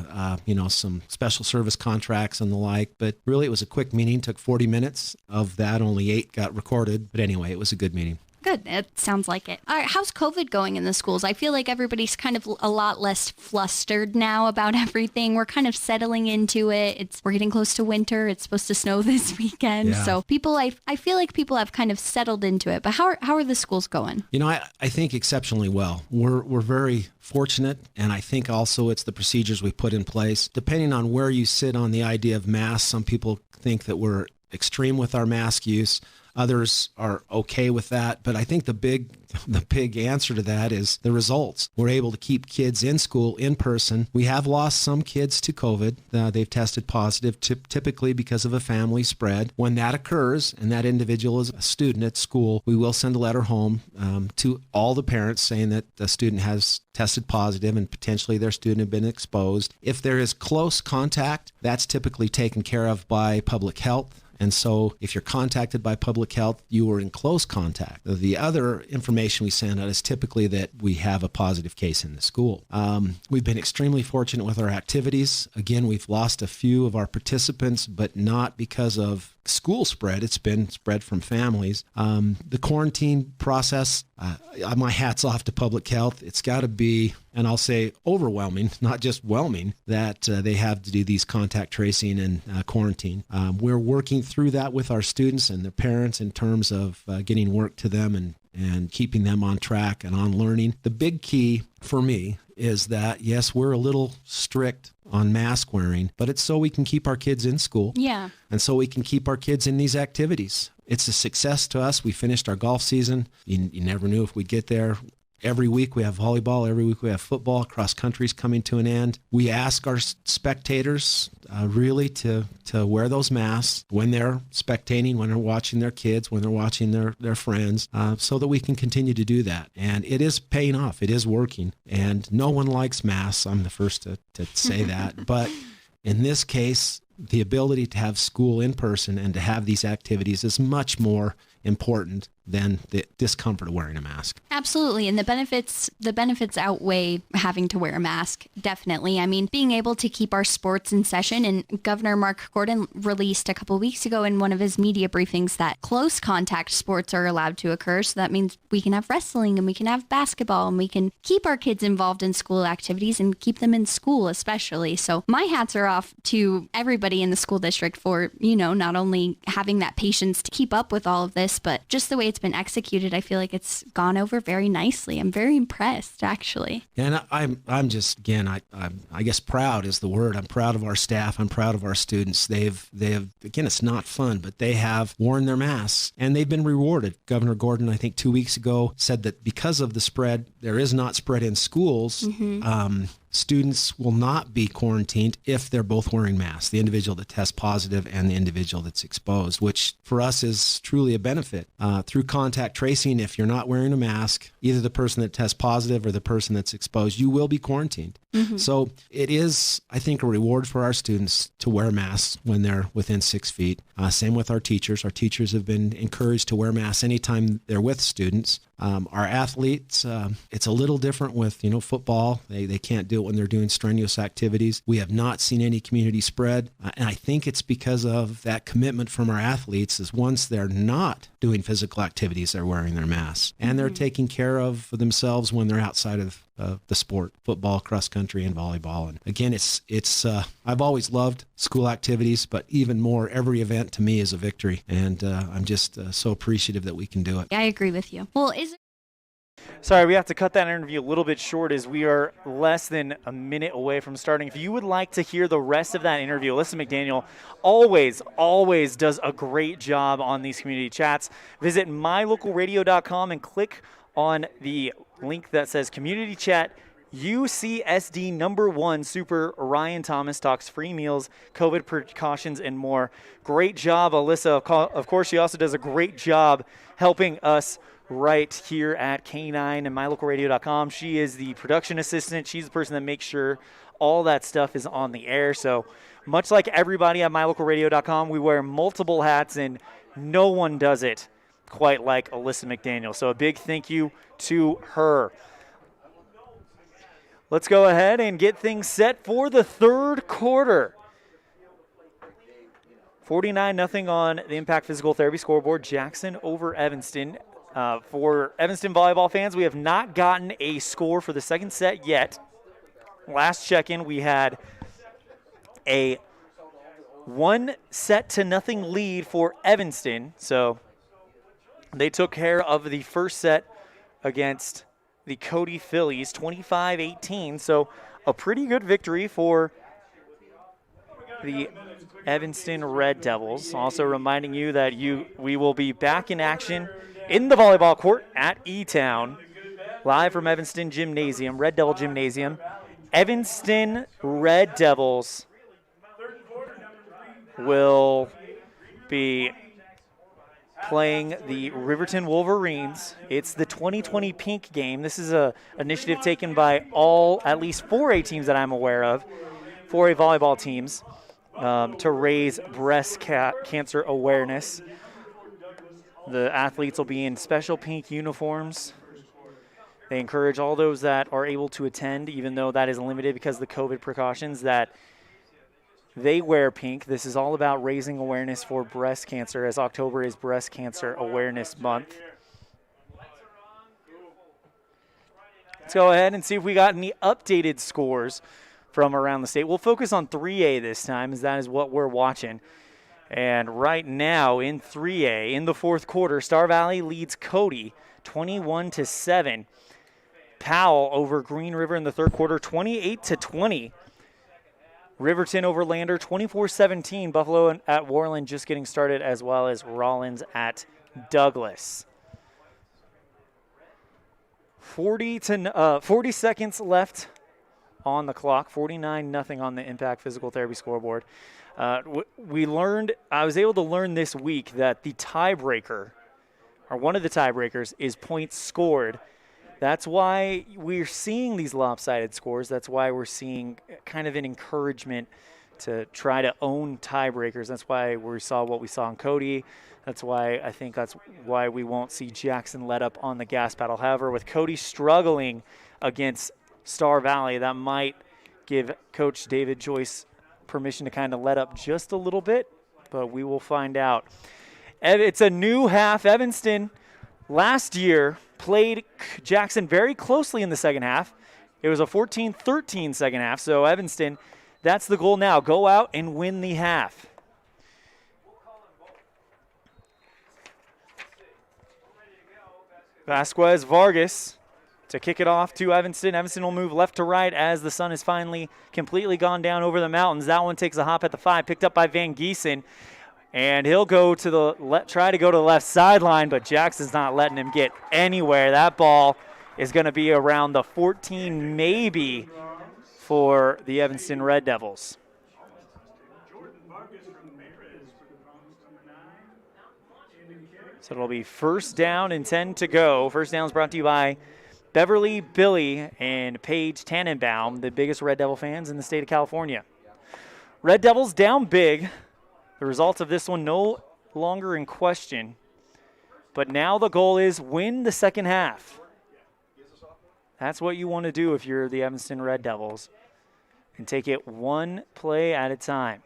some special service contracts and the like, but really it was a quick meeting. Took 40 minutes. Of that, only 8 got recorded. But anyway, it was a good meeting. Good. It sounds like it. All right. How's COVID going in the schools? I feel like everybody's kind of a lot less flustered now about everything. We're kind of settling into it. We're getting close to winter. It's supposed to snow this weekend. Yeah. So I feel like people have kind of settled into it. But how are the schools going? I think exceptionally well. We're very fortunate, and I think also it's the procedures we put in place. Depending on where you sit on the idea of masks, some people think that we're extreme with our mask use. Others are okay with that, but I think the big answer to that is the results. We're able to keep kids in school in person. We have lost some kids to COVID. They've tested positive, typically because of a family spread. When that occurs and that individual is a student at school, we will send a letter home to all the parents saying that the student has tested positive and potentially their student had been exposed. If there is close contact, that's typically taken care of by public health. And so if you're contacted by public health, you were in close contact. The other information we send out is typically that we have a positive case in the school. We've been extremely fortunate with our activities. Again, we've lost a few of our participants, but not because of school spread. It's been spread from families. The quarantine process, my hat's off to public health. It's got to be, and I'll say overwhelming, not just whelming, that they have to do these contact tracing and quarantine. We're working through that with our students and their parents in terms of getting work to them and keeping them on track and on learning. The big key for me is that, yes, we're a little strict on mask wearing, but it's so we can keep our kids in school. Yeah. And so we can keep our kids in these activities. It's a success to us. We finished our golf season. You never knew if we'd get there. Every week we have volleyball. Every week we have football. Cross country's coming to an end. We ask our spectators really to wear those masks when they're spectating, when they're watching their kids, when they're watching their friends, so that we can continue to do that. And it is paying off. It is working. And no one likes masks. I'm the first to say that. But in this case, the ability to have school in person and to have these activities is much more important than the discomfort of wearing a mask. Absolutely. And the benefits outweigh having to wear a mask. Definitely. I mean, being able to keep our sports in session, and Governor Mark Gordon released a couple weeks ago in one of his media briefings that close contact sports are allowed to occur. So that means we can have wrestling and we can have basketball and we can keep our kids involved in school activities and keep them in school especially. So my hats are off to everybody in the school district for, not only having that patience to keep up with all of this, but just the way it's been executed. I feel like it's gone over very nicely. I'm very impressed, actually. And I'm just, again, I guess proud is the word. I'm proud of our staff. I'm proud of our students. They've again, it's not fun, but they have worn their masks and they've been rewarded. Governor Gordon, I think 2 weeks ago, said that because of the spread, there is not spread in schools. Students will not be quarantined if they're both wearing masks, the individual that tests positive and the individual that's exposed, which for us is truly a benefit. Through contact tracing, if you're not wearing a mask, either the person that tests positive or the person that's exposed, you will be quarantined. So it is, I think, a reward for our students to wear masks when they're within 6 feet. Same with our teachers. Our teachers have been encouraged to wear masks anytime they're with students. Our athletes, it's a little different with, football. They can't do it when they're doing strenuous activities. We have not seen any community spread. And I think it's because of that commitment from our athletes is once they're not doing physical activities, they're wearing their masks. And they're taking care of themselves when they're outside of the sport, football, cross country, and volleyball. And again, it's I've always loved school activities, but even more, every event to me is a victory. And I'm just so appreciative that we can do it. I agree with you. Well, Sorry, we have to cut that interview a little bit short as we are less than a minute away from starting. If you would like to hear the rest of that interview, Alyssa McDaniel always does a great job on these community chats. Visit mylocalradio.com and click on the link that says Community Chat UCSD #1 Super Ryan Thomas talks free meals, COVID precautions, and more. Great job, Alyssa. Of course, she also does a great job helping us right here at K9 and mylocalradio.com. She is the production assistant. She's the person that makes sure all that stuff is on the air. So much like everybody at mylocalradio.com, we wear multiple hats, and no one does it quite like Alyssa McDaniel. So a big thank you to her. Let's go ahead and get things set for the third quarter. 49-0 on the Impact Physical Therapy scoreboard. Jackson over Evanston. For Evanston volleyball fans, we have not gotten a score for the second set yet. Last check-in, we had a 1-0 lead for Evanston. So they took care of the first set against the Cody Phillies, 25-18. So a pretty good victory for the Evanston Red Devils. Also reminding you that we will be back in action in the volleyball court at E-Town, live from Evanston Gymnasium, Red Devil Gymnasium. Evanston Red Devils will be playing the Riverton Wolverines. It's the 2020 Pink Game. This is an initiative taken by at least 4A teams that I'm aware of, 4A volleyball teams, to raise breast cancer awareness. The athletes will be in special pink uniforms. They encourage all those that are able to attend, even though that is limited because of the COVID precautions, that they wear pink. This is all about raising awareness for breast cancer, as October is Breast Cancer Awareness Month. Let's go ahead and see if we got any updated scores from around the state. We'll focus on 3A this time, as that is what we're watching. And right now in 3A, in the fourth quarter, Star Valley leads Cody 21-7. Powell over Green River in the third quarter, 28-20. Riverton over Lander, 24-17. Buffalo at Warland just getting started, as well as Rollins at Douglas. 40 seconds left on the clock. 49-0 on the Impact Physical Therapy scoreboard. I was able to learn this week that the tiebreaker, or one of the tiebreakers, is points scored. That's why we're seeing these lopsided scores. That's why we're seeing kind of an encouragement to try to own tiebreakers. That's why we saw what we saw in Cody. That's why we won't see Jackson let up on the gas pedal. However, with Cody struggling against Star Valley, that might give Coach David Joyce permission to kind of let up just a little bit, but we will find out. It's a new half. Evanston last year played Jackson very closely in the second half. It was a 14-13 second half, so Evanston, that's the goal now. Go out and win the half. Vasquez Vargas to kick it off to Evanston. Evanston will move left to right as the sun has finally completely gone down over the mountains. That one takes a hop at the 5, picked up by Van Giesen. And he'll go to try to go to the left sideline, but Jackson's not letting him get anywhere. That ball is going to be around the 14 maybe for the Evanston Red Devils. So it'll be first down and 10 to go. First down is brought to you by Beverly, Billy, and Paige Tannenbaum, the biggest Red Devil fans in the state of California. Red Devils down big. The results of this one no longer in question. But now the goal is win the second half. That's what you want to do if you're the Evanston Red Devils. And take it one play at a time.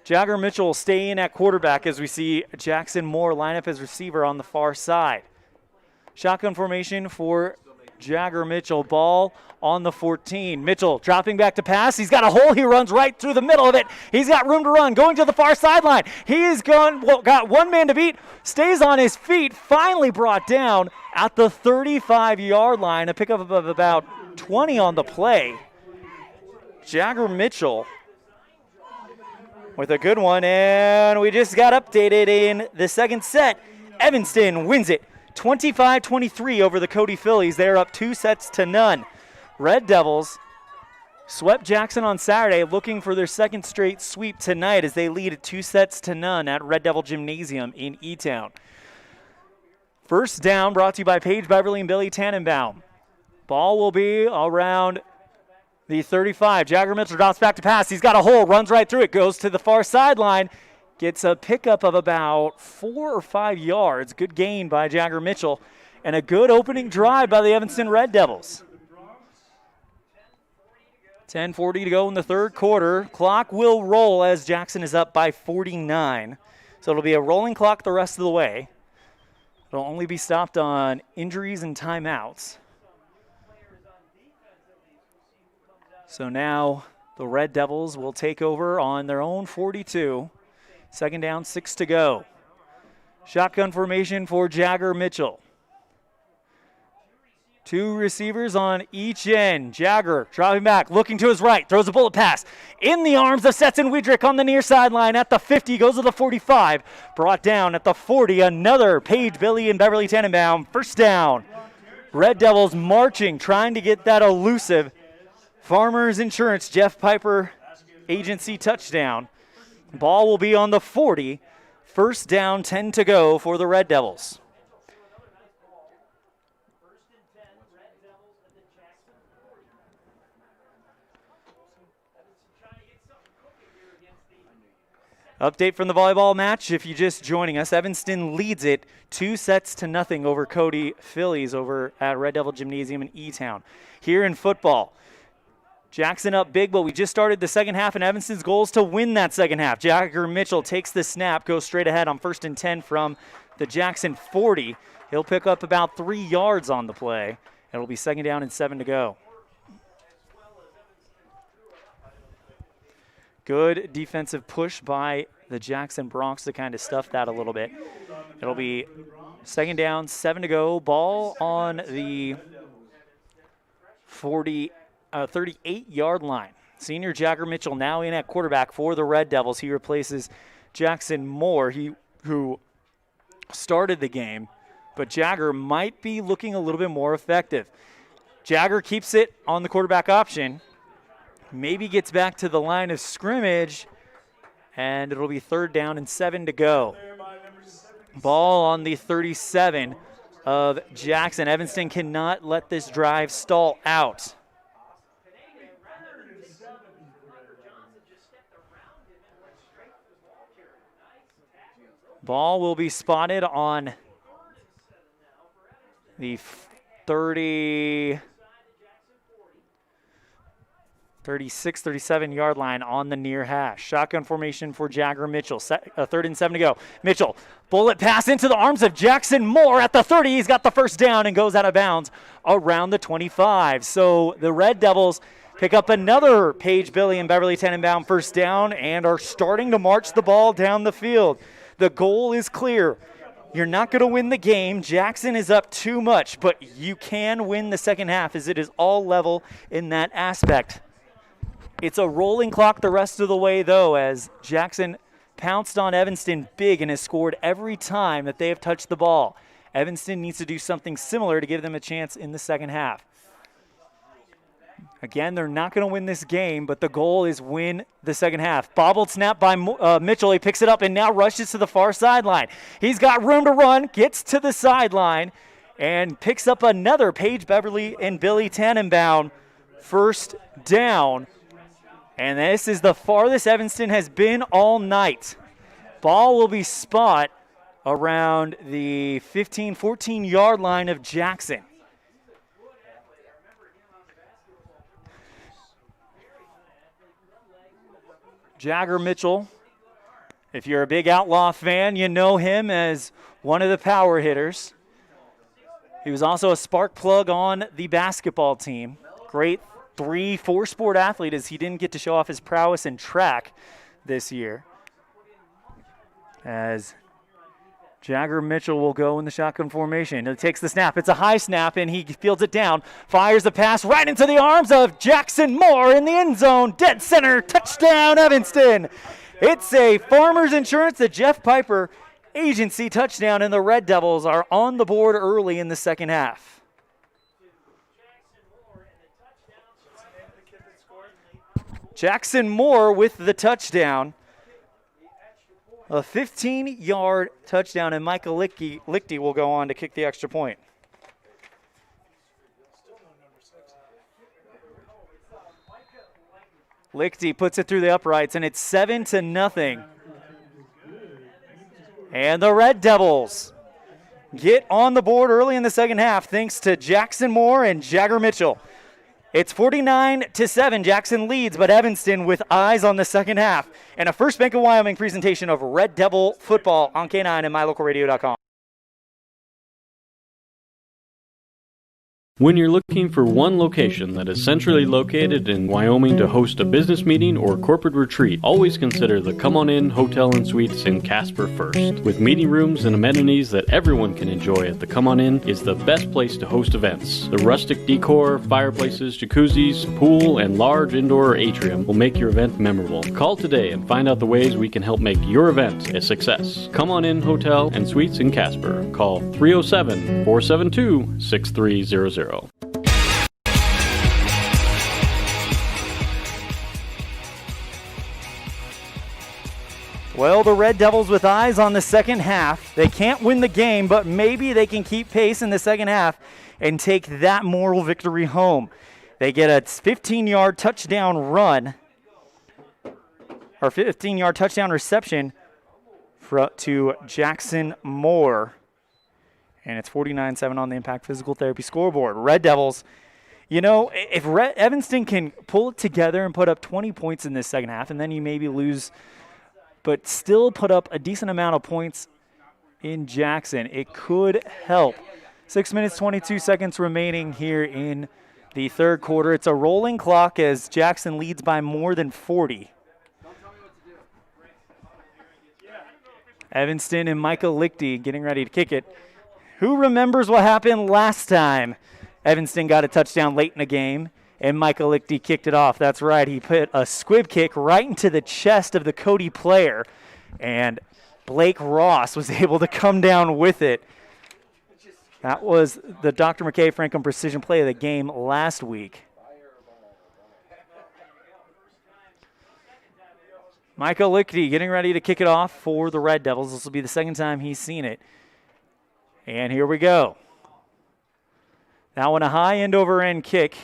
Jagger Mitchell will stay in at quarterback as we see Jackson Moore line up as receiver on the far side. Shotgun formation for Jagger Mitchell. Ball on the 14. Mitchell dropping back to pass. He's got a hole. He runs right through the middle of it. He's got room to run. Going to the far sideline. He got one man to beat. Stays on his feet. Finally brought down at the 35-yard line. A pickup of about 20 on the play. Jagger Mitchell with a good one. And we just got updated in the second set. Evanston wins it 25-23 over the Cody Phillies. They're up 2-0. Red Devils swept Jackson on Saturday, looking for their second straight sweep tonight as they lead at 2-0 at Red Devil Gymnasium in E-Town. First down brought to you by Paige Beverly and Billy Tannenbaum. Ball will be around the 35. Jagger Mitchell drops back to pass. He's got a hole, runs right through it, goes to the far sideline. Gets a pickup of about 4 or 5 yards. Good gain by Jagger Mitchell. And a good opening drive by the Evanston Red Devils. 10:40 to go in the third quarter. Clock will roll as Jackson is up by 49. So it'll be a rolling clock the rest of the way. It'll only be stopped on injuries and timeouts. So now the Red Devils will take over on their own 42. Second down, 6 to go. Shotgun formation for Jagger Mitchell. 2 receivers on each end. Jagger dropping back, looking to his right, throws a bullet pass. In the arms of Stetson Wiedrich on the near sideline at the 50, goes to the 45. Brought down at the 40, another Paige, Billy, and Beverly Tannenbaum. First down. Red Devils marching, trying to get that elusive Farmers Insurance Jeff Piper agency touchdown. Ball will be on the 40. First down, 10 to go for the Red Devils. Update from the volleyball match. If you're just joining us, Evanston leads it 2-0 over Cody Phillies over at Red Devil Gymnasium in E-Town. Here in football, Jackson up big, but we just started the second half, and Evanston's goal is to win that second half. Jagger Mitchell takes the snap, goes straight ahead on 1st and 10 from the Jackson 40. He'll pick up about 3 yards on the play. It'll be second down and 7 to go. Good defensive push by the Jackson Bronx to kind of stuff that a little bit. It'll be second down, 7 to go. Ball on the 38-yard line. Senior Jagger Mitchell now in at quarterback for the Red Devils. He replaces Jackson Moore, who started the game but Jagger might be looking a little bit more effective. Jagger keeps it on the quarterback option, maybe gets back to the line of scrimmage, and it'll be 3rd down and 7 to go. Ball on the 37 of Jackson. Evanston cannot let this drive stall out. Ball will be spotted on the 36, 37-yard line on the near hash. Shotgun formation for Jagger Mitchell. 3rd and 7 to go. Mitchell, bullet pass into the arms of Jackson Moore at the 30. He's got the first down and goes out of bounds around the 25. So the Red Devils pick up another Paige, Billy, and Beverly Tenenbaum first down and are starting to march the ball down the field. The goal is clear. You're not going to win the game. Jackson is up too much, but you can win the second half as it is all level in that aspect. It's a rolling clock the rest of the way, though, as Jackson pounced on Evanston big and has scored every time that they have touched the ball. Evanston needs to do something similar to give them a chance in the second half. Again, they're not going to win this game, but the goal is win the second half. Bobbled snap by Mitchell. He picks it up and now rushes to the far sideline. He's got room to run, gets to the sideline, and picks up another Paige, Beverly, and Billy Tannenbaum first down. And this is the farthest Evanston has been all night. Ball will be spot around the 15, 14-yard line of Jackson. Jagger Mitchell, if you're a big Outlaw fan, you know him as one of the power hitters. He was also a spark plug on the basketball team. Great 3-4 sport athlete as he didn't get to show off his prowess in track this year. As Jagger Mitchell will go in the shotgun formation. He takes the snap. It's a high snap, and he fields it down. Fires the pass right into the arms of Jackson Moore in the end zone. Dead center. Touchdown, Evanston. It's a Farmers Insurance, the Jeff Piper Agency touchdown, and the Red Devils are on the board early in the second half. Jackson Moore with the touchdown. A 15-yard touchdown, and Michael Lichty will go on to kick the extra point. Lichty puts it through the uprights, and it's 7-0. And the Red Devils get on the board early in the second half thanks to Jackson Moore and Jagger Mitchell. It's 49-7. Jackson leads, but Evanston with eyes on the second half. And a First Bank of Wyoming presentation of Red Devil football on K9 and MyLocalRadio.com. When you're looking for one location that is centrally located in Wyoming to host a business meeting or corporate retreat, always consider the Come On In Hotel and Suites in Casper first. With meeting rooms and amenities that everyone can enjoy at the Come On In is the best place to host events. The rustic decor, fireplaces, jacuzzis, pool, and large indoor atrium will make your event memorable. Call today and find out the ways we can help make your event a success. Come On In Hotel and Suites in Casper. Call 307-472-6300. Well, the Red Devils with eyes on the second half. They can't win the game, but maybe they can keep pace in the second half and take that moral victory home. They get a 15-yard touchdown run, or 15-yard touchdown reception to Jackson Moore. And it's 49-7 on the Impact Physical Therapy scoreboard. Red Devils, you know, if Evanston can pull it together and put up 20 points in this second half, and then you maybe lose, but still put up a decent amount of points in Jackson, it could help. 6 minutes, 22 seconds remaining here in the third quarter. It's a rolling clock as Jackson leads by more than 40. Evanston and Michael Lichty getting ready to kick it. Who remembers what happened last time? Evanston got a touchdown late in the game, and Michael Lichty kicked it off. That's right. He put a squib kick right into the chest of the Cody player, and Blake Ross was able to come down with it. That was the Dr. McKay Franklin Precision Play of the game last week. Michael Lichty getting ready to kick it off for the Red Devils. This will be the second time he's seen it. And here we go. That one a high end over end kick.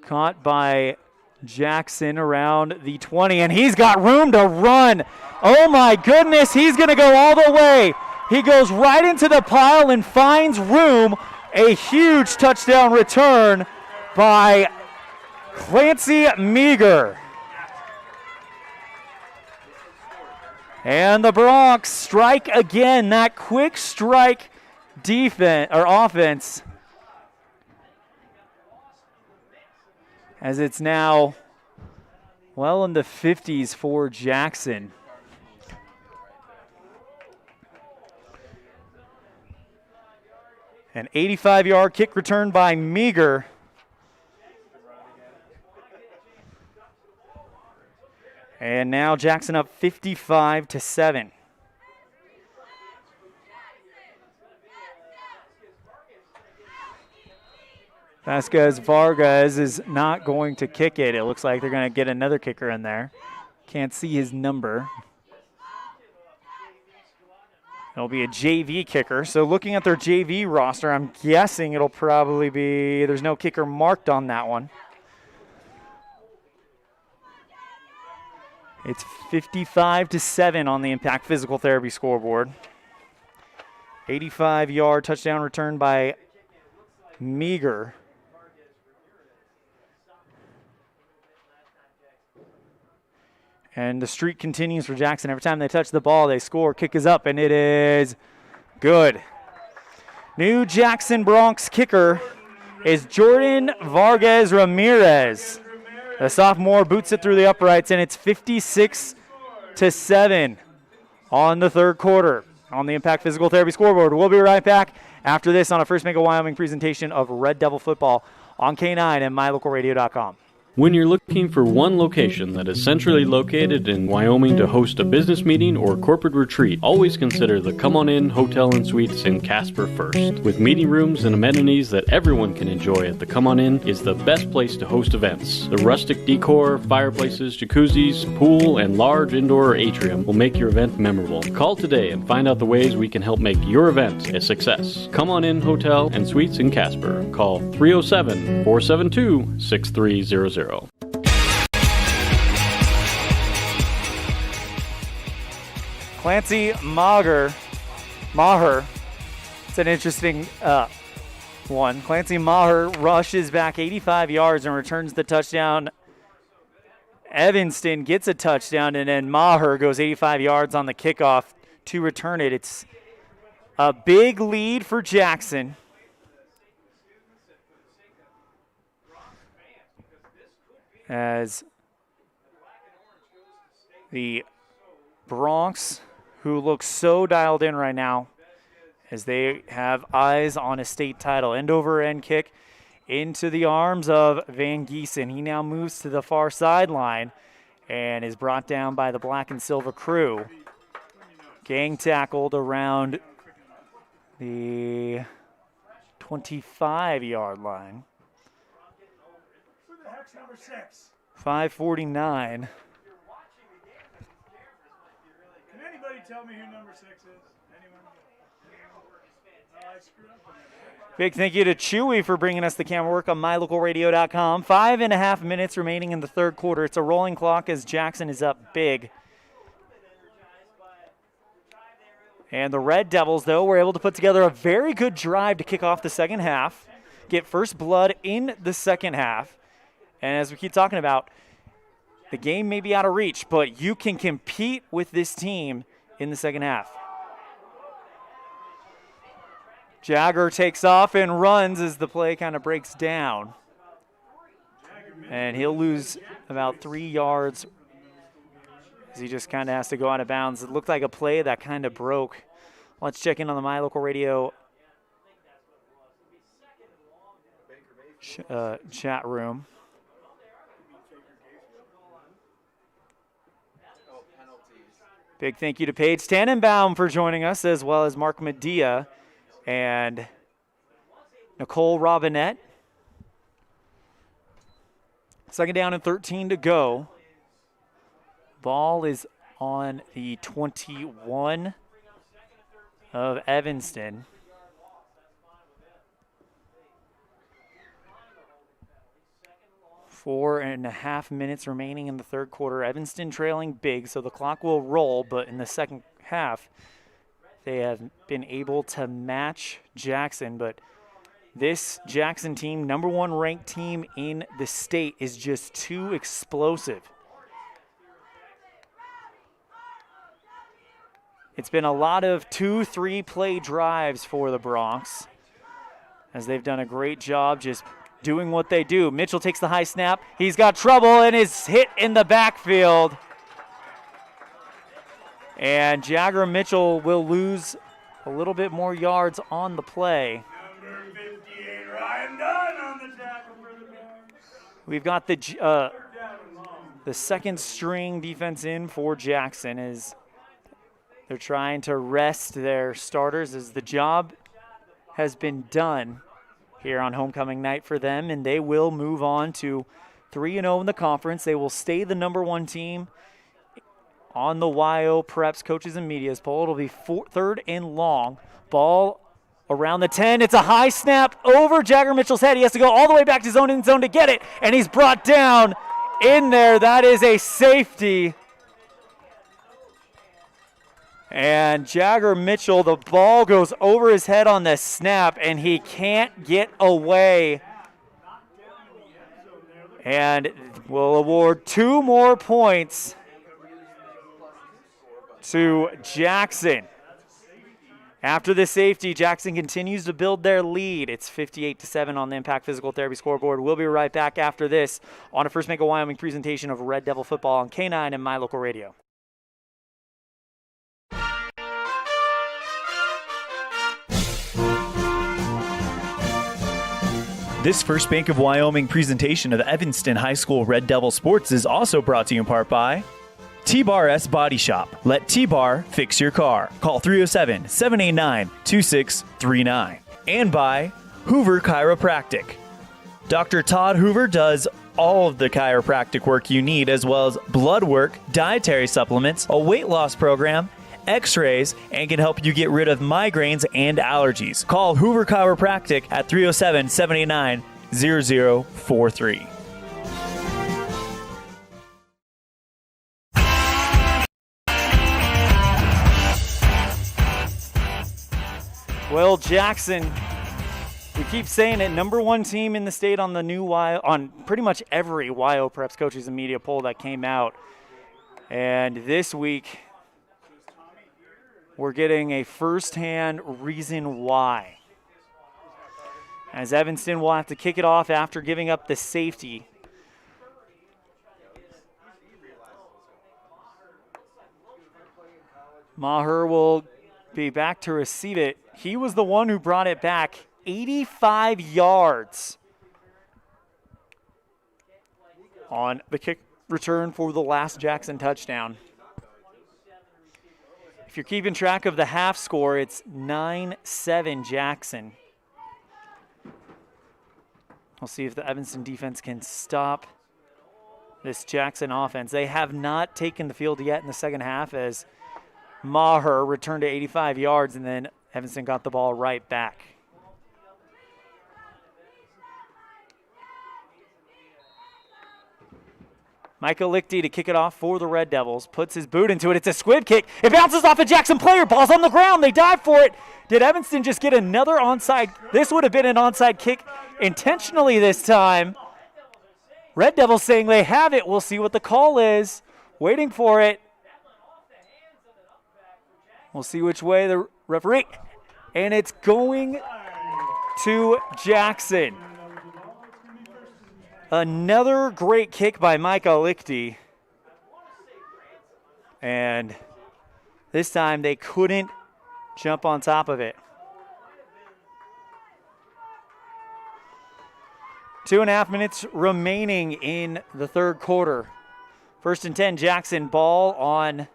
Caught by Jackson around the 20, and he's got room to run. Oh my goodness, he's going to go all the way. He goes right into the pile and finds room. A huge touchdown return by Clancy Meager. And the Bronx strike again. That quick strike defense or offense, as it's now well in the 50s for Jackson. An 85-yard kick return by Meager. And now Jackson up 55-7. Vasquez Vargas is not going to kick it. It looks like they're going to get another kicker in there. Can't see his number. It'll be a JV kicker. So looking at their JV roster, I'm guessing it'll probably be, there's no kicker marked on that one. It's 55-7 on the Impact Physical Therapy scoreboard. 85-yard touchdown return by Meager. And the streak continues for Jackson. Every time they touch the ball, they score. Kick is up, and it is good. New Jackson Bronx kicker is Jordan Vargas Ramirez. The sophomore boots it through the uprights, and it's 56-7 on the third quarter on the Impact Physical Therapy scoreboard. We'll be right back after this on a First Bank of Wyoming presentation of Red Devil football on K9 and mylocalradio.com. When you're looking for one location that is centrally located in Wyoming to host a business meeting or corporate retreat, always consider the Come On In Hotel and Suites in Casper first. With meeting rooms and amenities that everyone can enjoy at the Come On In is the best place to host events. The rustic decor, fireplaces, jacuzzis, pool, and large indoor atrium will make your event memorable. Call today and find out the ways we can help make your event a success. Come On In Hotel and Suites in Casper. Call 307-472-6300. Clancy Maher. It's an interesting one. Clancy Maher rushes back 85 yards and returns the touchdown. Evanston gets a touchdown, and then Maher goes 85 yards on the kickoff to return it. It's a big lead for Jackson. As the Bronx, who look so dialed in right now, as they have eyes on a state title. End over end kick into the arms of Van Giesen. He now moves to the far sideline and is brought down by the black and silver crew. Gang tackled around the 25-yard line. 5:49. Can anybody tell me who number 6 is? Anyone? Big thank you to Chewy for bringing us the camera work on mylocalradio.com. 5.5 minutes remaining in the third quarter. It's a rolling clock as Jackson is up big. And the Red Devils, though, were able to put together a very good drive to kick off the second half, get first blood in the second half. And as we keep talking about, the game may be out of reach, but you can compete with this team in the second half. Jagger takes off and runs as the play kind of breaks down. And he'll lose about 3 yards as he just kind of has to go out of bounds. It looked like a play that kind of broke. Let's check in on the My Local Radio chat room. Big thank you to Paige Tannenbaum for joining us, as well as Mark Medea and Nicole Robinette. Second down and 13 to go. Ball is on the 21 of Evanston. Four and a half minutes remaining in the third quarter. Evanston trailing big, so the clock will roll, but in the second half, they have been able to match Jackson, but this Jackson team, number one ranked team in the state, is just too explosive. It's been a lot of 2-3 play drives for the Broncs, as they've done a great job just doing what they do. Mitchell takes the high snap. He's got trouble and is hit in the backfield. And Jagger Mitchell will lose a little bit more yards on the play. Number 58, Ryan Dunn on the tackle for the Bears. We've got the second string defense in for Jackson as they're trying to rest their starters, as the job has been done here on homecoming night for them, and they will move on to 3-0 in the conference. They will stay the number one team on the YO Preps Coaches and Media's poll. It'll be third and long. Ball around the 10. It's a high snap over Jagger Mitchell's head. He has to go all the way back to his own end zone to get it, and he's brought down in there. That is a safety. And Jagger Mitchell, the ball goes over his head on the snap, and he can't get away. And will award 2 more points to Jackson. After the safety, Jackson continues to build their lead. It's 58-7 on the Impact Physical Therapy scoreboard. We'll be right back after this on a First Bank of Wyoming presentation of Red Devil football on K9 and My Local Radio. This First Bank of Wyoming presentation of Evanston High School Red Devil Sports is also brought to you in part by T-Bar S Body Shop. Let T-Bar fix your car. Call 307-789-2639. And by Hoover Chiropractic. Dr. Todd Hoover does all of the chiropractic work you need, as well as blood work, dietary supplements, a weight loss program, x-rays, and can help you get rid of migraines and allergies. Call Hoover Chiropractic at 307-789-0043. Well, Jackson, we keep saying it, number one team in the state on the new on pretty much every YO Preps Coaches and Media poll that came out. And this week, we're getting a first-hand reason why. As Evanston will have to kick it off after giving up the safety. Maher will be back to receive it. He was the one who brought it back 85 yards on the kick return for the last Jackson touchdown. If you're keeping track of the half score, it's 9-7 Jackson. We'll see if the Evanston defense can stop this Jackson offense. They have not taken the field yet in the second half, as Maher returned to 85 yards, and then Evanston got the ball right back. Michael Lichty to kick it off for the Red Devils. Puts his boot into it. It's a squib kick. It bounces off a Jackson player. Ball's on the ground. They dive for it. Did Evanston just get another onside? This would have been an onside kick intentionally this time. Red Devils saying they have it. We'll see what the call is. Waiting for it. We'll see which way the referee. And it's going to Jackson. Another great kick by Michael Lichty. And this time they couldn't jump on top of it. 2.5 minutes remaining in the third quarter. 1st and 10, Jackson, ball on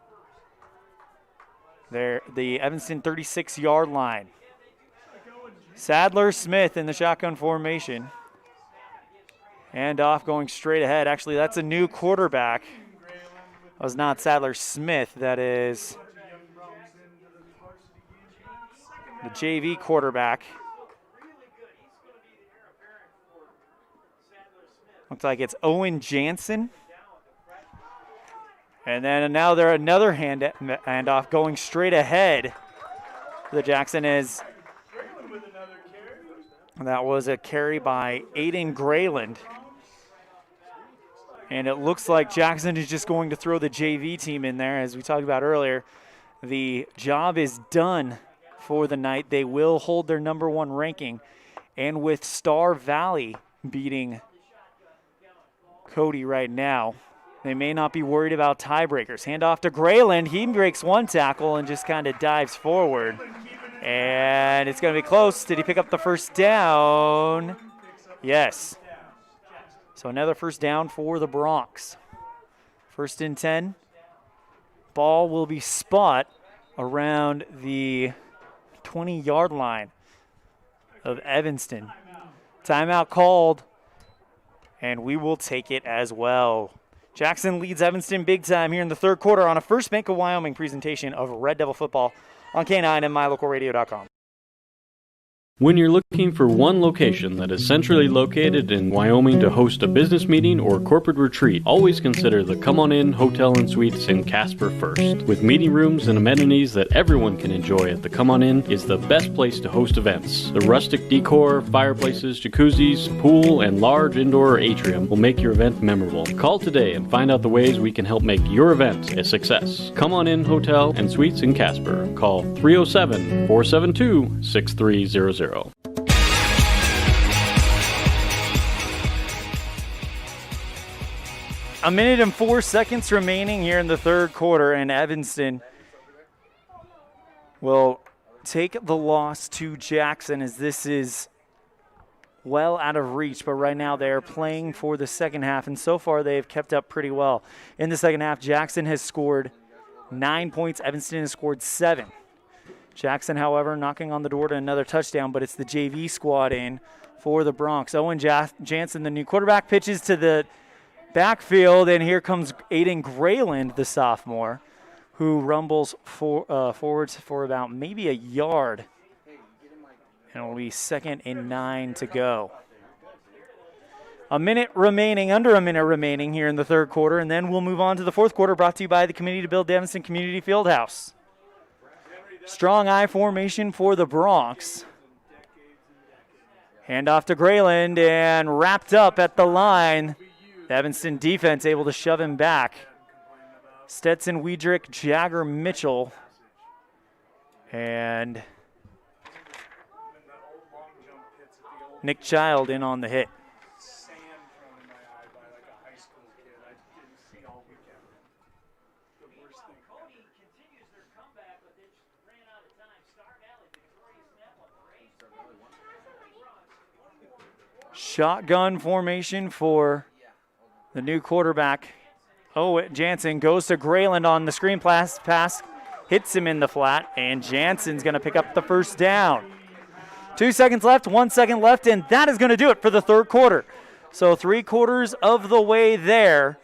the Evanston 36-yard line. Sadler Smith in the shotgun formation. Handoff going straight ahead. Actually, that's a new quarterback. That was not Sadler Smith. That is the JV quarterback. Looks like it's Owen Jansen. And then now they're another handoff going straight ahead. The Jackson is. That was a carry by Aiden Grayland. And it looks like Jackson is just going to throw the JV team in there. As we talked about earlier, the job is done for the night. They will hold their #1 ranking. And with Star Valley beating Cody right now, they may not be worried about tiebreakers. Handoff to Grayland. He breaks one tackle and just kind of dives forward. And it's going to be close. Did he pick up the first down? Yes. So another first down for the Bronx. 1st and 10. Ball will be spot around the 20-yard line of Evanston. Timeout called, and we will take it as well. Jackson leads Evanston big time here in the 3rd quarter on a First Bank of Wyoming presentation of Red Devil football on K9 and mylocalradio.com. When you're looking for one location that is centrally located in Wyoming to host a business meeting or corporate retreat, always consider the Come On In Hotel and Suites in Casper first. With meeting rooms and amenities that everyone can enjoy at the Come On In is the best place to host events. The rustic decor, fireplaces, jacuzzis, pool, and large indoor atrium will make your event memorable. Call today and find out the ways we can help make your event a success. Come On In Hotel and Suites in Casper. Call 307-472-6300. A minute and 4 seconds remaining here in the 3rd quarter, and Evanston will take the loss to Jackson, as this is well out of reach. But right now they are playing for the second half, and so far they've kept up pretty well. In the second half, Jackson has scored 9 points. Evanston has scored 7. Jackson, however, knocking on the door to another touchdown, but it's the JV squad in for the Bronx. Owen Jansen, the new quarterback, pitches to the backfield, and here comes Aiden Grayland, the sophomore, who rumbles forwards for about maybe a yard. And it will be 2nd and 9 to go. Under a minute remaining here in the 3rd quarter, and then we'll move on to the 4th quarter, brought to you by the Committee to Build Evanston Community Fieldhouse. Strong I formation for the Bronx. Handoff to Grayland, and wrapped up at the line. The Evanston defense able to shove him back. Stetson Weidrich, Jagger Mitchell, and Nick Child in on the hit. Shotgun formation for the new quarterback. Jansen goes to Grayland on the screen pass, hits him in the flat, and Jansen's going to pick up the first down. 2 seconds left, 1 second left, and that is going to do it for the 3rd quarter. So 3/4 of the way there.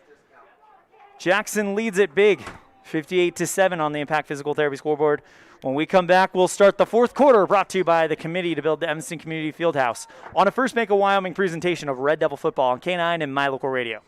Jackson leads it big, 58-7 on the Impact Physical Therapy scoreboard. When we come back, we'll start the 4th quarter, brought to you by the Committee to Build the Evanston Community Fieldhouse on a First Bank of Wyoming presentation of Red Devil football on K9 and My Local Radio.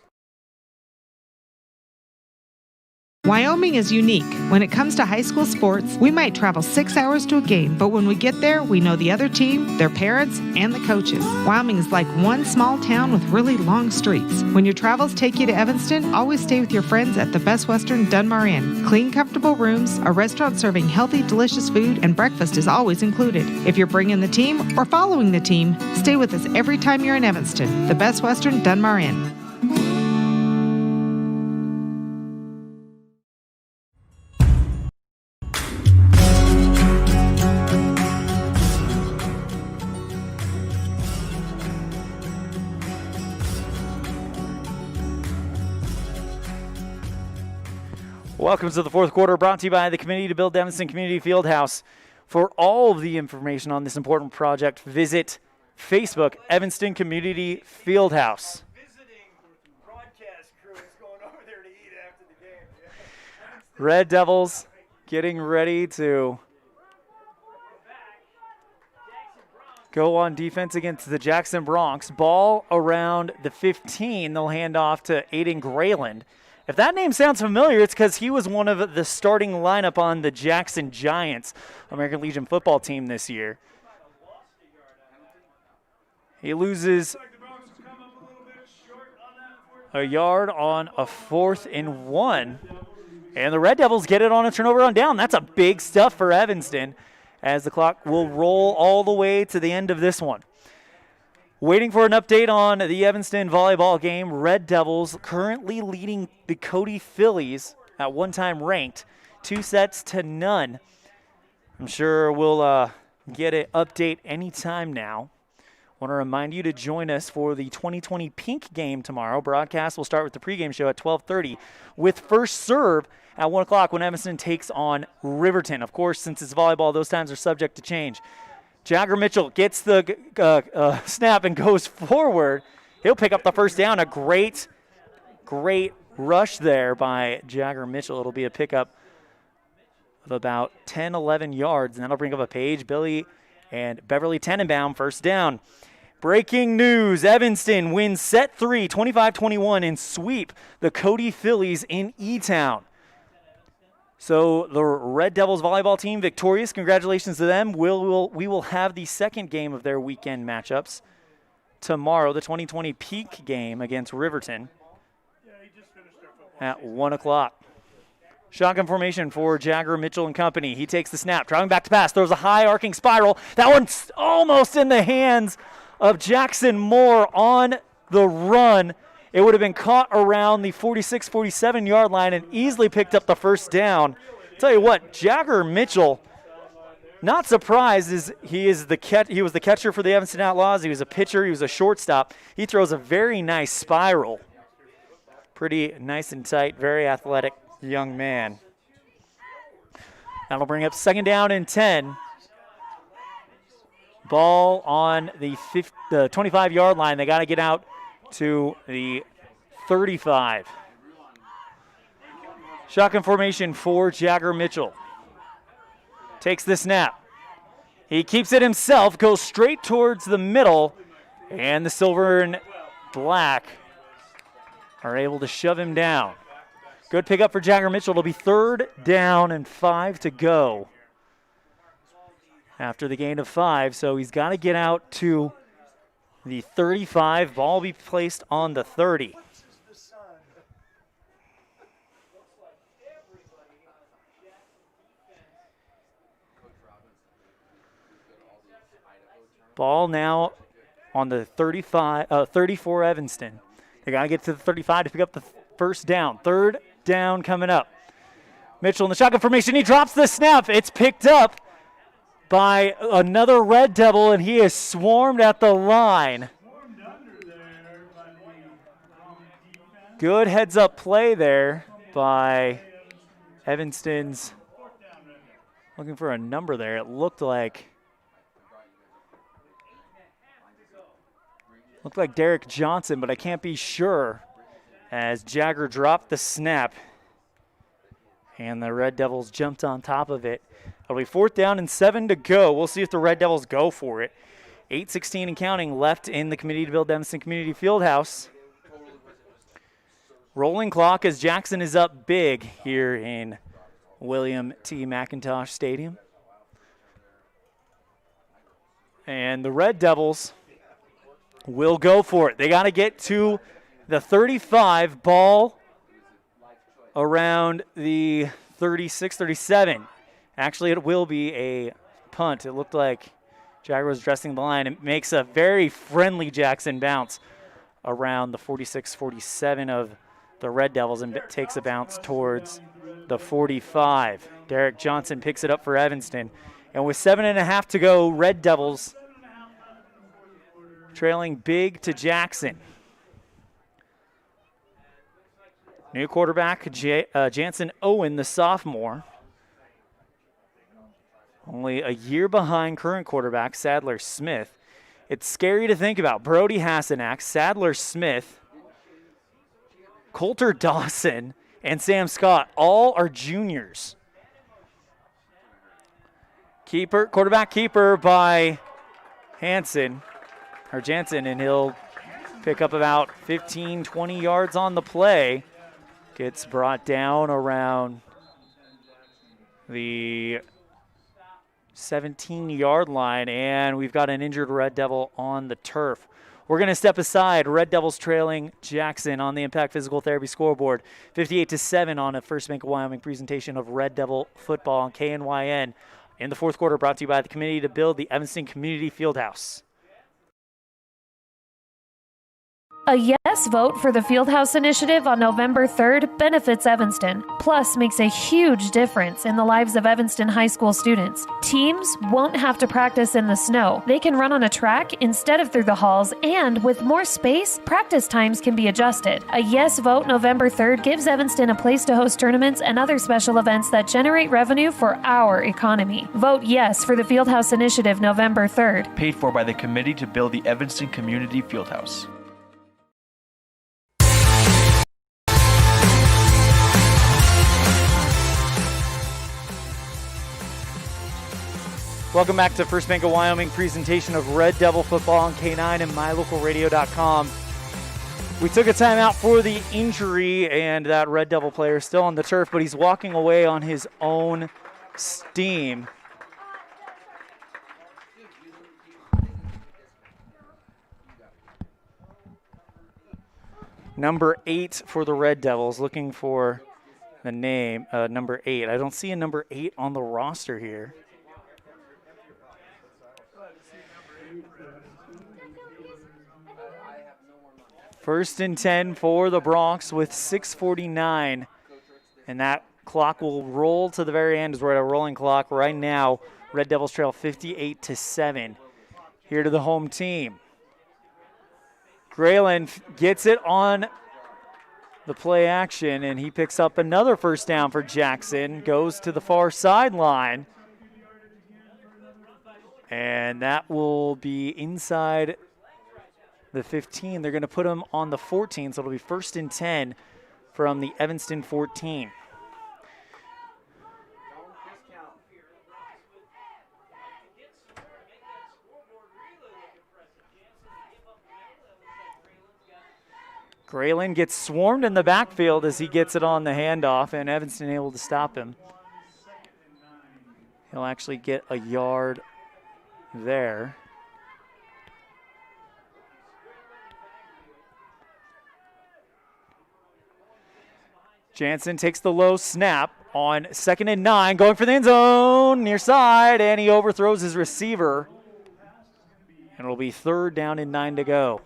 Wyoming is unique. When it comes to high school sports, we might travel 6 hours to a game, but when we get there, we know the other team, their parents, and the coaches. Wyoming is like one small town with really long streets. When your travels take you to Evanston, always stay with your friends at the Best Western Dunmar Inn. Clean, comfortable rooms, a restaurant serving healthy, delicious food, and breakfast is always included. If you're bringing the team or following the team, stay with us every time you're in Evanston. The Best Western Dunmar Inn. Welcome to the 4th quarter, brought to you by the Committee to Build Evanston Community Fieldhouse. For all of the information on this important project, visit Facebook, Evanston Community Fieldhouse. Red Devils getting ready to go on defense against the Jackson Bronx. Ball around the 15. They'll hand off to Aiden Grayland. If that name sounds familiar, it's because he was one of the starting lineup on the Jackson Giants American Legion football team this year. He loses a yard on a 4th and 1. And the Red Devils get it on a turnover on down. That's a big stuff for Evanston, as the clock will roll all the way to the end of this one. Waiting for an update on the Evanston volleyball game. Red Devils currently leading the Cody Phillies, at one time ranked, 2-0. I'm sure we'll get an update anytime now. Want to remind you to join us for the 2020 Pink game tomorrow. Broadcast will start with the pregame show at 12:30 with first serve at 1 o'clock when Evanston takes on Riverton. Of course, since it's volleyball, those times are subject to change. Jagger Mitchell gets the snap and goes forward. He'll pick up the first down. A great rush there by Jagger Mitchell. It'll be a pickup of about 10, 11 yards, and that'll bring up a Paige, Billy, and Beverly Tenenbaum first down. Breaking news, Evanston wins set 3, 25-21, and sweep the Cody Phillies in E-Town. So the Red Devils volleyball team victorious. Congratulations to them. We will have the second game of their weekend matchups tomorrow, the 2020 Peak game against Riverton at 1 o'clock. Shotgun formation for Jagger Mitchell and company. He takes the snap, driving back to pass, throws a high arcing spiral. That one's almost in the hands of Jackson Moore on the run. It would have been caught around the 46, 47-yard line and easily picked up the first down. Tell you what, Jagger Mitchell, not surprised, he was the catcher for the Evanston Outlaws. He was a pitcher. He was a shortstop. He throws a very nice spiral. Pretty nice and tight, very athletic young man. That'll bring up second down and 10. Ball on the 25-yard line. They got to get out to the 35. Shotgun formation for Jagger Mitchell. Takes the snap. He keeps it himself, goes straight towards the middle, and the silver and black are able to shove him down. Good pickup for Jagger Mitchell. It'll be 3rd down and 5 to go after the gain of 5. So he's got to get out to the 35. Ball will be placed on the 30. Ball now on the 34 Evanston. They got to get to the 35 to pick up the first down. 3rd down coming up. Mitchell in the shotgun formation. He drops the snap. It's picked up by another Red Devil, and he is swarmed at the line. Good heads-up play there by Evanston's. Looking for a number there. It looked like Derek Johnson, but I can't be sure, as Jagger dropped the snap and the Red Devils jumped on top of it. It'll be 4th down and 7 to go. We'll see if the Red Devils go for it. 8:16 and counting left in the Committee to Build Evanston Community Fieldhouse. Rolling clock as Jackson is up big here in William T. McIntosh Stadium. And the Red Devils will go for it. They got to get to the 35, ball around the 36, 37. Actually, it will be a punt. It looked like Jagger was dressing the line. It makes a very friendly Jackson bounce around the 46, 47 of the Red Devils and takes a bounce towards the 45. Derek Johnson picks it up for Evanston. And with 7.5 to go, Red Devils trailing big to Jackson. New quarterback, Jansen Owen, the sophomore, only a year behind current quarterback Sadler Smith. It's scary to think about. Brody Hassanak, Sadler Smith, Coulter Dawson, and Sam Scott all are juniors. Quarterback keeper by Jansen, and he'll pick up about 15, 20 yards on the play. Gets brought down around the 17-yard line, and we've got an injured Red Devil on the turf. We're going to step aside. Red Devils trailing Jackson on the Impact Physical Therapy scoreboard. 58-7 on a First Bank of Wyoming presentation of Red Devil football on KNYN. In the fourth quarter, brought to you by the committee to build the Evanston Community Fieldhouse. A yes vote for the Fieldhouse Initiative on November 3rd benefits Evanston, plus makes a huge difference in the lives of Evanston high school students. Teams won't have to practice in the snow. They can run on a track instead of through the halls, and with more space, practice times can be adjusted. A yes vote November 3rd gives Evanston a place to host tournaments and other special events that generate revenue for our economy. Vote yes for the Fieldhouse Initiative November 3rd. Paid for by the committee to build the Evanston Community Fieldhouse. Welcome back to First Bank of Wyoming presentation of Red Devil football on K9 and mylocalradio.com. We took a timeout for the injury, and that Red Devil player is still on the turf, but he's walking away on his own steam. Number 8 for the Red Devils, looking for the name, number 8. I don't see a number 8 on the roster here. First and 10 for the Bronx with 6:49, and that clock will roll to the very end as we're at a rolling clock right now. Red Devils trail 58-7. Here to the home team. Grayland gets it on the play action, and he picks up another first down for Jackson. Goes to the far sideline, and that will be inside the 15. They're going to put him on the 14, so it'll be first and 10 from the Evanston 14. Grayland gets swarmed in the backfield as he gets it on the handoff, and Evanston able to stop him. He'll actually get a yard there. Jansen takes the low snap on 2nd and 9, going for the end zone, near side, and he overthrows his receiver. And it'll be 3rd down and 9 to go.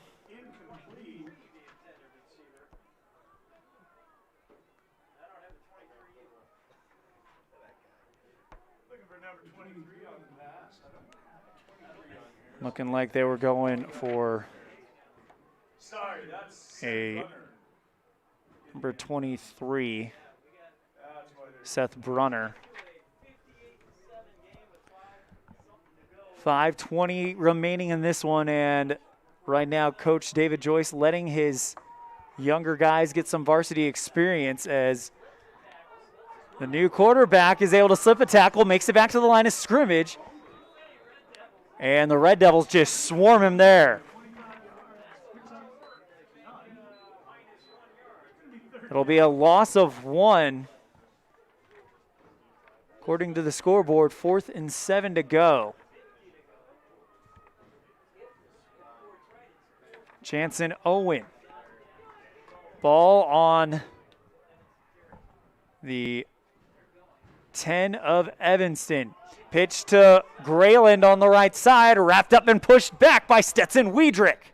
Looking like they were going for a number 23, Seth Brunner. 5:20 remaining in this one, and right now Coach David Joyce letting his younger guys get some varsity experience as the new quarterback is able to slip a tackle, makes it back to the line of scrimmage, and the Red Devils just swarm him there. It'll be a loss of 1. According to the scoreboard, 4th and 7 to go. Jansen Owen. Ball on the 10 of Evanston. Pitch to Grayland on the right side, wrapped up and pushed back by Stetson Wiedrich.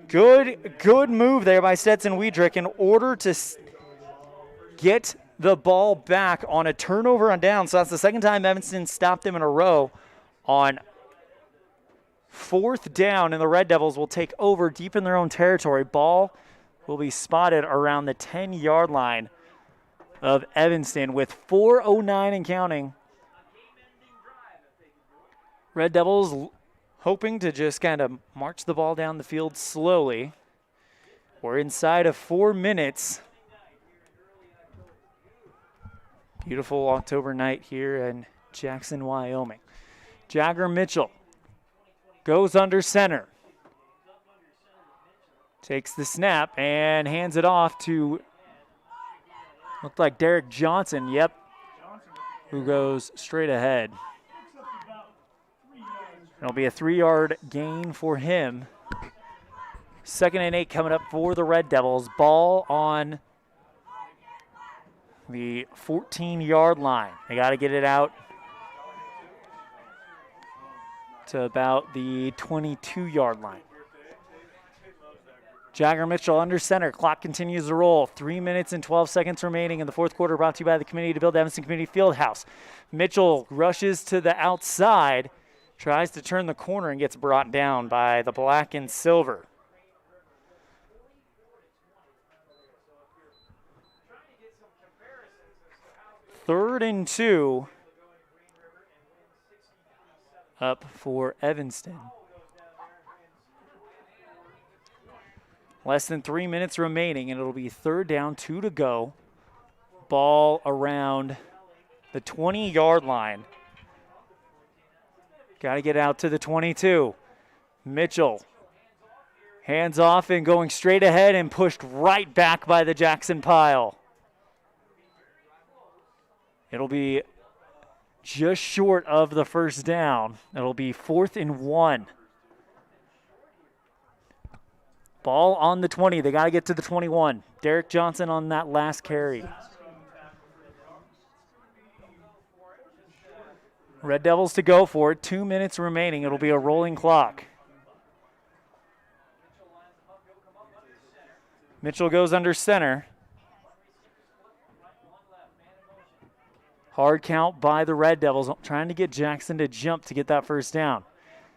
Good move there by Stetson Wiedrich in order to get the ball back on a turnover on down. So that's the second time Evanston stopped them in a row on 4th down, and the Red Devils will take over deep in their own territory. Ball will be spotted around the 10-yard line of Evanston with 4:09 and counting Red Devils hoping to just kind of march the ball down the field slowly. We're inside of 4 minutes. Beautiful October night here in Jackson, Wyoming. Jagger Mitchell goes under center. Takes the snap and hands it off to, looked like Derek Johnson, who goes straight ahead. It'll be a 3-yard gain for him. 2nd and 8 coming up for the Red Devils. Ball on the 14-yard line. They got to get it out to about the 22-yard line. Jagger Mitchell under center. Clock continues to roll. 3 minutes and 12 seconds remaining in the fourth quarter, brought to you by the Community to Build Evanston Community Fieldhouse. Mitchell rushes to the outside, tries to turn the corner and gets brought down by the black and silver. Third and 2 up for Evanston. Less than 3 minutes remaining, and it'll be 3rd down, 2 to go. Ball around the 20-yard line. Got to get out to the 22. Mitchell hands off and going straight ahead and pushed right back by the Jackson pile. It'll be just short of the first down. It'll be 4th and 1. Ball on the 20. They got to get to the 21. Derek Johnson on that last carry. Red Devils to go for it. 2 minutes remaining. It'll be a rolling clock. Mitchell goes under center. Hard count by the Red Devils, trying to get Jackson to jump to get that first down.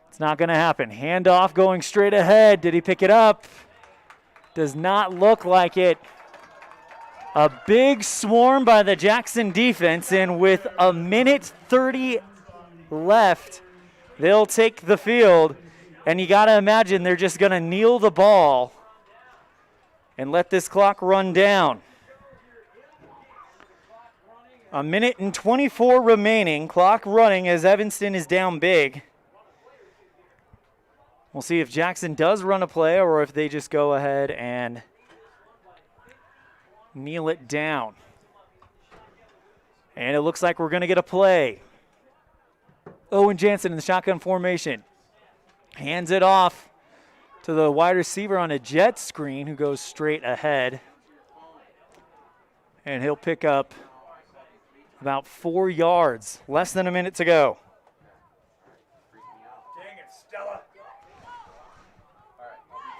It's not going to happen. Handoff going straight ahead. Did he pick it up? Does not look like it. A big swarm by the Jackson defense, and with a minute 30 left, they'll take the field. And you got to imagine they're just going to kneel the ball and let this clock run down. A minute and 24 remaining. Clock running as Evanston is down big. We'll see if Jackson does run a play or if they just go ahead and kneel it down. And it looks like we're going to get a play. Owen Jansen in the shotgun formation. Hands it off to the wide receiver on a jet screen who goes straight ahead. And he'll pick up about 4 yards. Less than a minute to go.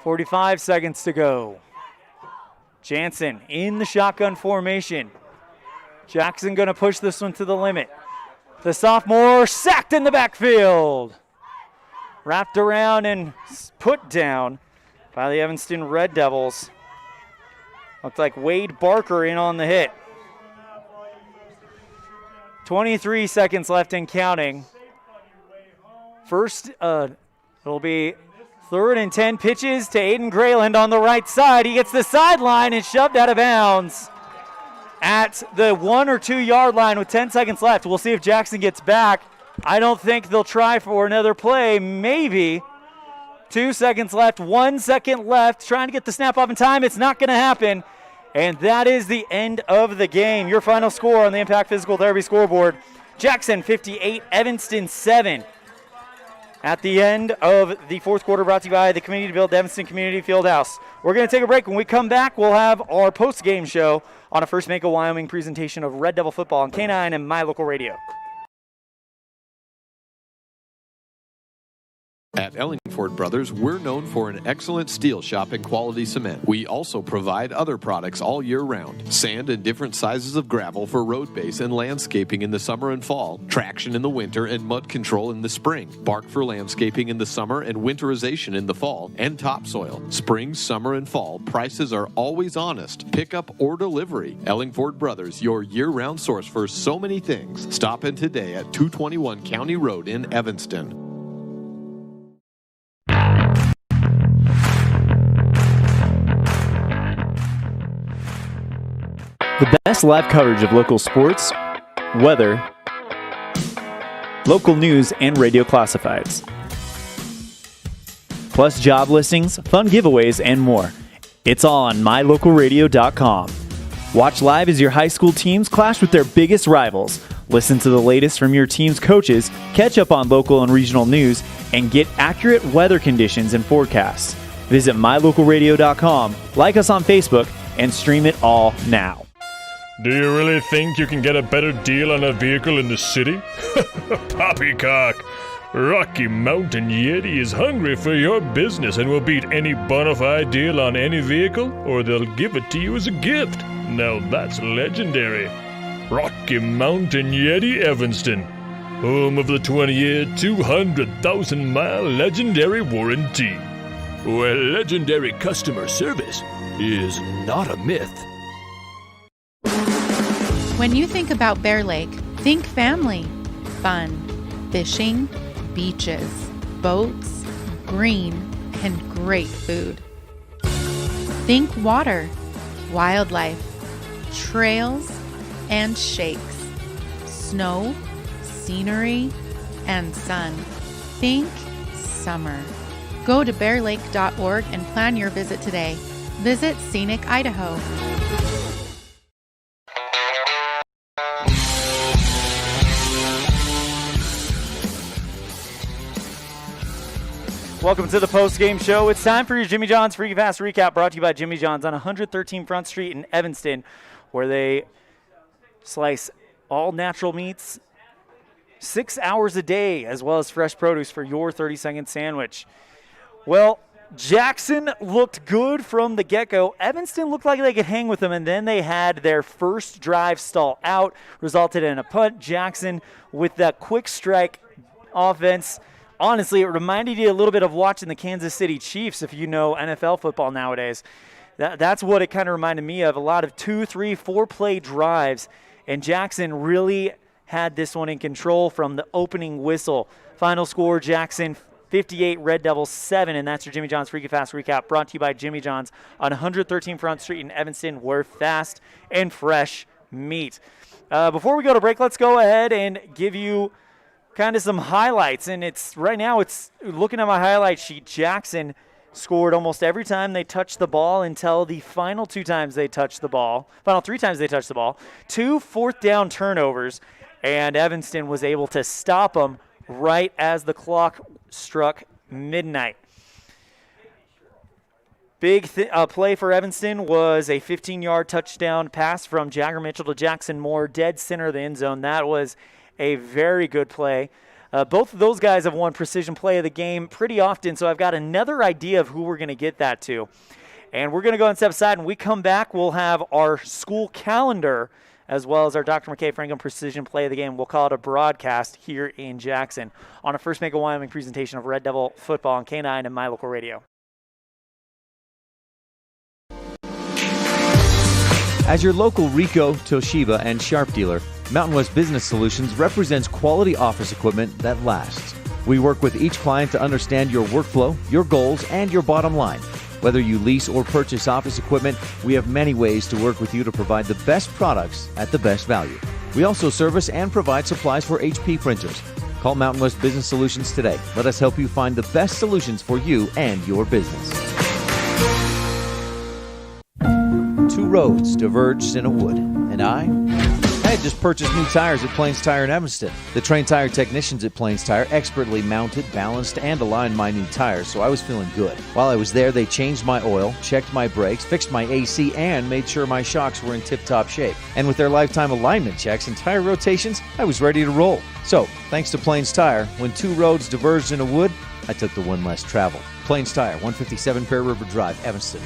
45 seconds to go. Jansen in the shotgun formation. Jackson going to push this one to the limit. The sophomore sacked in the backfield. Wrapped around and put down by the Evanston Red Devils. Looks like Wade Barker in on the hit. 23 seconds left and counting. First, it'll be 3rd and 10 pitches to Aiden Grayland on the right side. He gets the sideline and shoved out of bounds at the 1 or 2 yard line with 10 seconds left. We'll see if Jackson gets back. I don't think they'll try for another play. Maybe. 2 seconds left, 1 second left. Trying to get the snap off in time. It's not going to happen. And that is the end of the game. Your final score on the Impact Physical Therapy scoreboard. Jackson 58, Evanston 7. At the end of the fourth quarter, brought to you by the Community to Build Evanston Community Fieldhouse. We're going to take a break. When we come back, we'll have our post-game show on a First Mako Wyoming presentation of Red Devil football on K9 and My Local Radio. At Ellingford Brothers, we're known for an excellent steel shop and quality cement. We also provide other products all year round. Sand and different sizes of gravel for road base and landscaping in the summer and fall. Traction in the winter and mud control in the spring. Bark for landscaping in the summer and winterization in the fall. And topsoil. Spring, summer, and fall. Prices are always honest. Pickup or delivery. Ellingford Brothers, your year-round source for so many things. Stop in today at 221 County Road in Evanston. The best live coverage of local sports, weather, local news, and radio classifieds. Plus job listings, fun giveaways, and more. It's all on mylocalradio.com. Watch live as your high school teams clash with their biggest rivals. Listen to the latest from your team's coaches, catch up on local and regional news, and get accurate weather conditions and forecasts. Visit mylocalradio.com, like us on Facebook, and stream it all now. Do you really think you can get a better deal on a vehicle in the city? Poppycock! Rocky Mountain Yeti is hungry for your business and will beat any bona fide deal on any vehicle, or they'll give it to you as a gift. Now that's legendary. Rocky Mountain Yeti Evanston, home of the 20-year, 200,000-mile legendary warranty, where legendary customer service is not a myth. When you think about Bear Lake, think family, fun, fishing, beaches, boats, green, and great food. Think water, wildlife, trails, and shakes, snow, scenery, and sun. Think summer. Go to bearlake.org and plan your visit today. Visit Scenic Idaho. Welcome to the Postgame Show. It's time for your Jimmy John's Free Fast Recap, brought to you by Jimmy John's on 113 Front Street in Evanston, where they slice all natural meats 6 hours a day, as well as fresh produce for your 30-second sandwich. Well, Jackson looked good from the get-go. Evanston looked like they could hang with them, and then they had their first drive stall out, resulted in a punt. Jackson with that quick strike offense. Honestly, it reminded you a little bit of watching the Kansas City Chiefs, if you know NFL football nowadays. That's what it kind of reminded me of, a lot of 2, 3, 4-play drives, and Jackson really had this one in control from the opening whistle. Final score, Jackson 58, Red Devils 7, and that's your Jimmy John's Freaky Fast Recap, brought to you by Jimmy John's on 113 Front Street in Evanston, where fast and fresh meat. Before we go to break, let's go ahead and give you kind of some highlights, and right now it's looking at my highlight sheet. Jackson scored almost every time they touched the ball until the final 3 times they touched the ball. 2 fourth down turnovers, and Evanston was able to stop them right as the clock struck midnight. Big play for Evanston was a 15-yard touchdown pass from Jagger Mitchell to Jackson Moore, dead center of the end zone. That was a very good play. Both of those guys have won precision play of the game pretty often, so I've got another idea of who we're going to get that to. And we're going to go and step aside, and we come back, we'll have our school calendar as well as our Dr. McKay Franklin precision play of the game. We'll call it a broadcast here in Jackson on a First Bank of Wyoming presentation of Red Devil football on K9 and My Local Radio. As your local Ricoh, Toshiba, and Sharp dealer, Mountain West Business Solutions represents quality office equipment that lasts. We work with each client to understand your workflow, your goals, and your bottom line. Whether you lease or purchase office equipment, we have many ways to work with you to provide the best products at the best value. We also service and provide supplies for HP printers. Call Mountain West Business Solutions today. Let us help you find the best solutions for you and your business. 2 roads diverged in a wood, and I had just purchased new tires at Plains Tire in Evanston. The trained tire technicians at Plains Tire expertly mounted, balanced, and aligned my new tires, so I was feeling good. While I was there, they changed my oil, checked my brakes, fixed my AC, and made sure my shocks were in tip-top shape. And with their lifetime alignment checks and tire rotations, I was ready to roll. So, thanks to Plains Tire, when 2 roads diverged in a wood, I took the one less traveled. Plains Tire, 157 Bear River Drive, Evanston.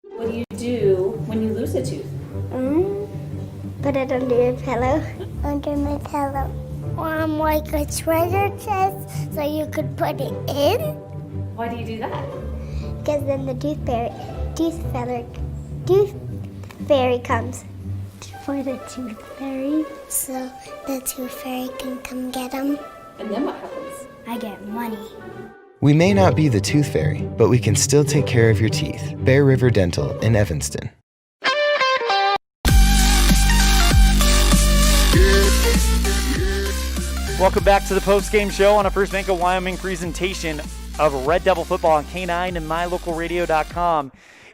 What do you do when you lose a tooth? Put it under your pillow. Under my pillow. Like a treasure chest, so you could put it in. Why do you do that? Because then the tooth fairy comes for the tooth fairy, so the tooth fairy can come get them. And then what happens? I get money. We may not be the tooth fairy, but we can still take care of your teeth. Bear River Dental in Evanston. Welcome back to the Postgame Show on a First Bank of Wyoming presentation of Red Devil football on K9 and MyLocalRadio.com.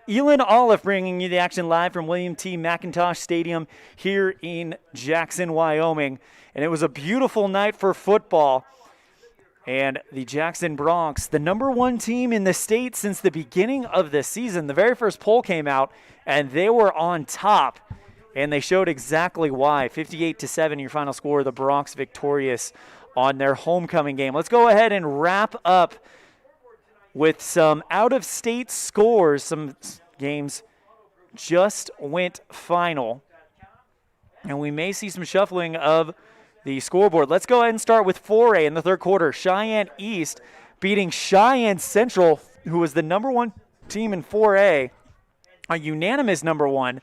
ELAN OLLIFF bringing you the action live from William T. McINTOSH Stadium here in Jackson, Wyoming. And it was a beautiful night for football. And the Jackson Broncs, the #1 team in the state since the beginning of the season. The very first poll came out, and they were on top. And they showed exactly why. 58-7, your final score. The Broncs victorious on their homecoming game. Let's go ahead and wrap up with some out-of-state scores. Some games just went final. And we may see some shuffling of the scoreboard. Let's go ahead and start with 4A in the third quarter. Cheyenne East beating Cheyenne Central, who was the #1 team in 4A, a unanimous #1.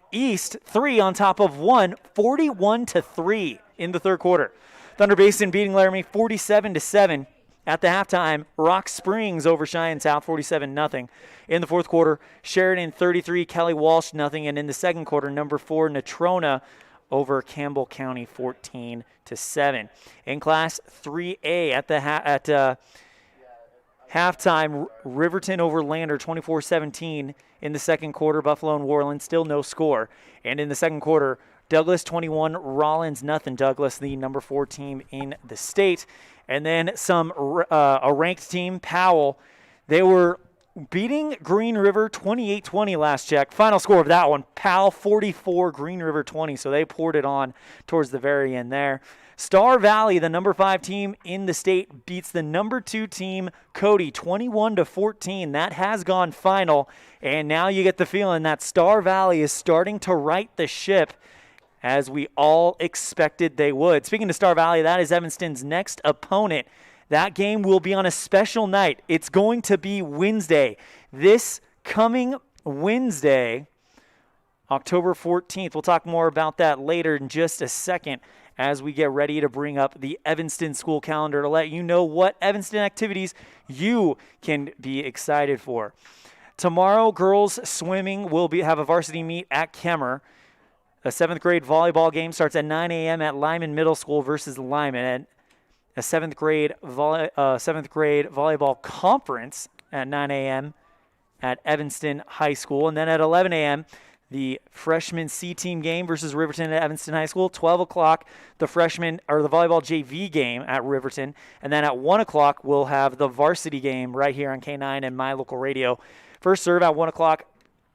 East 3 on top of 1, 41-3 in the third quarter. Thunder Basin beating Laramie 47-7 at the halftime. Rock Springs over Cheyenne South 47-0. In the fourth quarter, Sheridan 33, Kelly Walsh 0, and in the second quarter, #4 Natrona over Campbell County 14-7. In Class 3A at halftime, Riverton over Lander 24-17. In the second quarter, Buffalo and Worland still no score. And in the second quarter, Douglas 21, Rollins 0. Douglas, the #4 team in the state. And then a ranked team, Powell. They were beating Green River 28-20 last check. Final score of that one, Powell 44, Green River 20. So they poured it on towards the very end there. Star Valley, the #5 team in the state, beats the #2 team, Cody, 21-14. That has gone final, and now you get the feeling that Star Valley is starting to right the ship, as we all expected they would. Speaking of Star Valley, that is Evanston's next opponent. That game will be on a special night. It's going to be Wednesday. This coming Wednesday, October 14th. We'll talk more about that later in just a second, as we get ready to bring up the Evanston school calendar to let you know what Evanston activities you can be excited for. Tomorrow, girls swimming will have a varsity meet at Kemmer. A 7th grade volleyball game starts at 9 a.m. at Lyman Middle School versus Lyman. And a 7th grade volleyball conference at 9 a.m. at Evanston High School. And then at 11 a.m., the freshman C-team game versus Riverton at Evanston High School. 12 o'clock, the volleyball JV game at Riverton. And then at 1 o'clock, we'll have the varsity game right here on K9 and My Local Radio. First serve at 1 o'clock.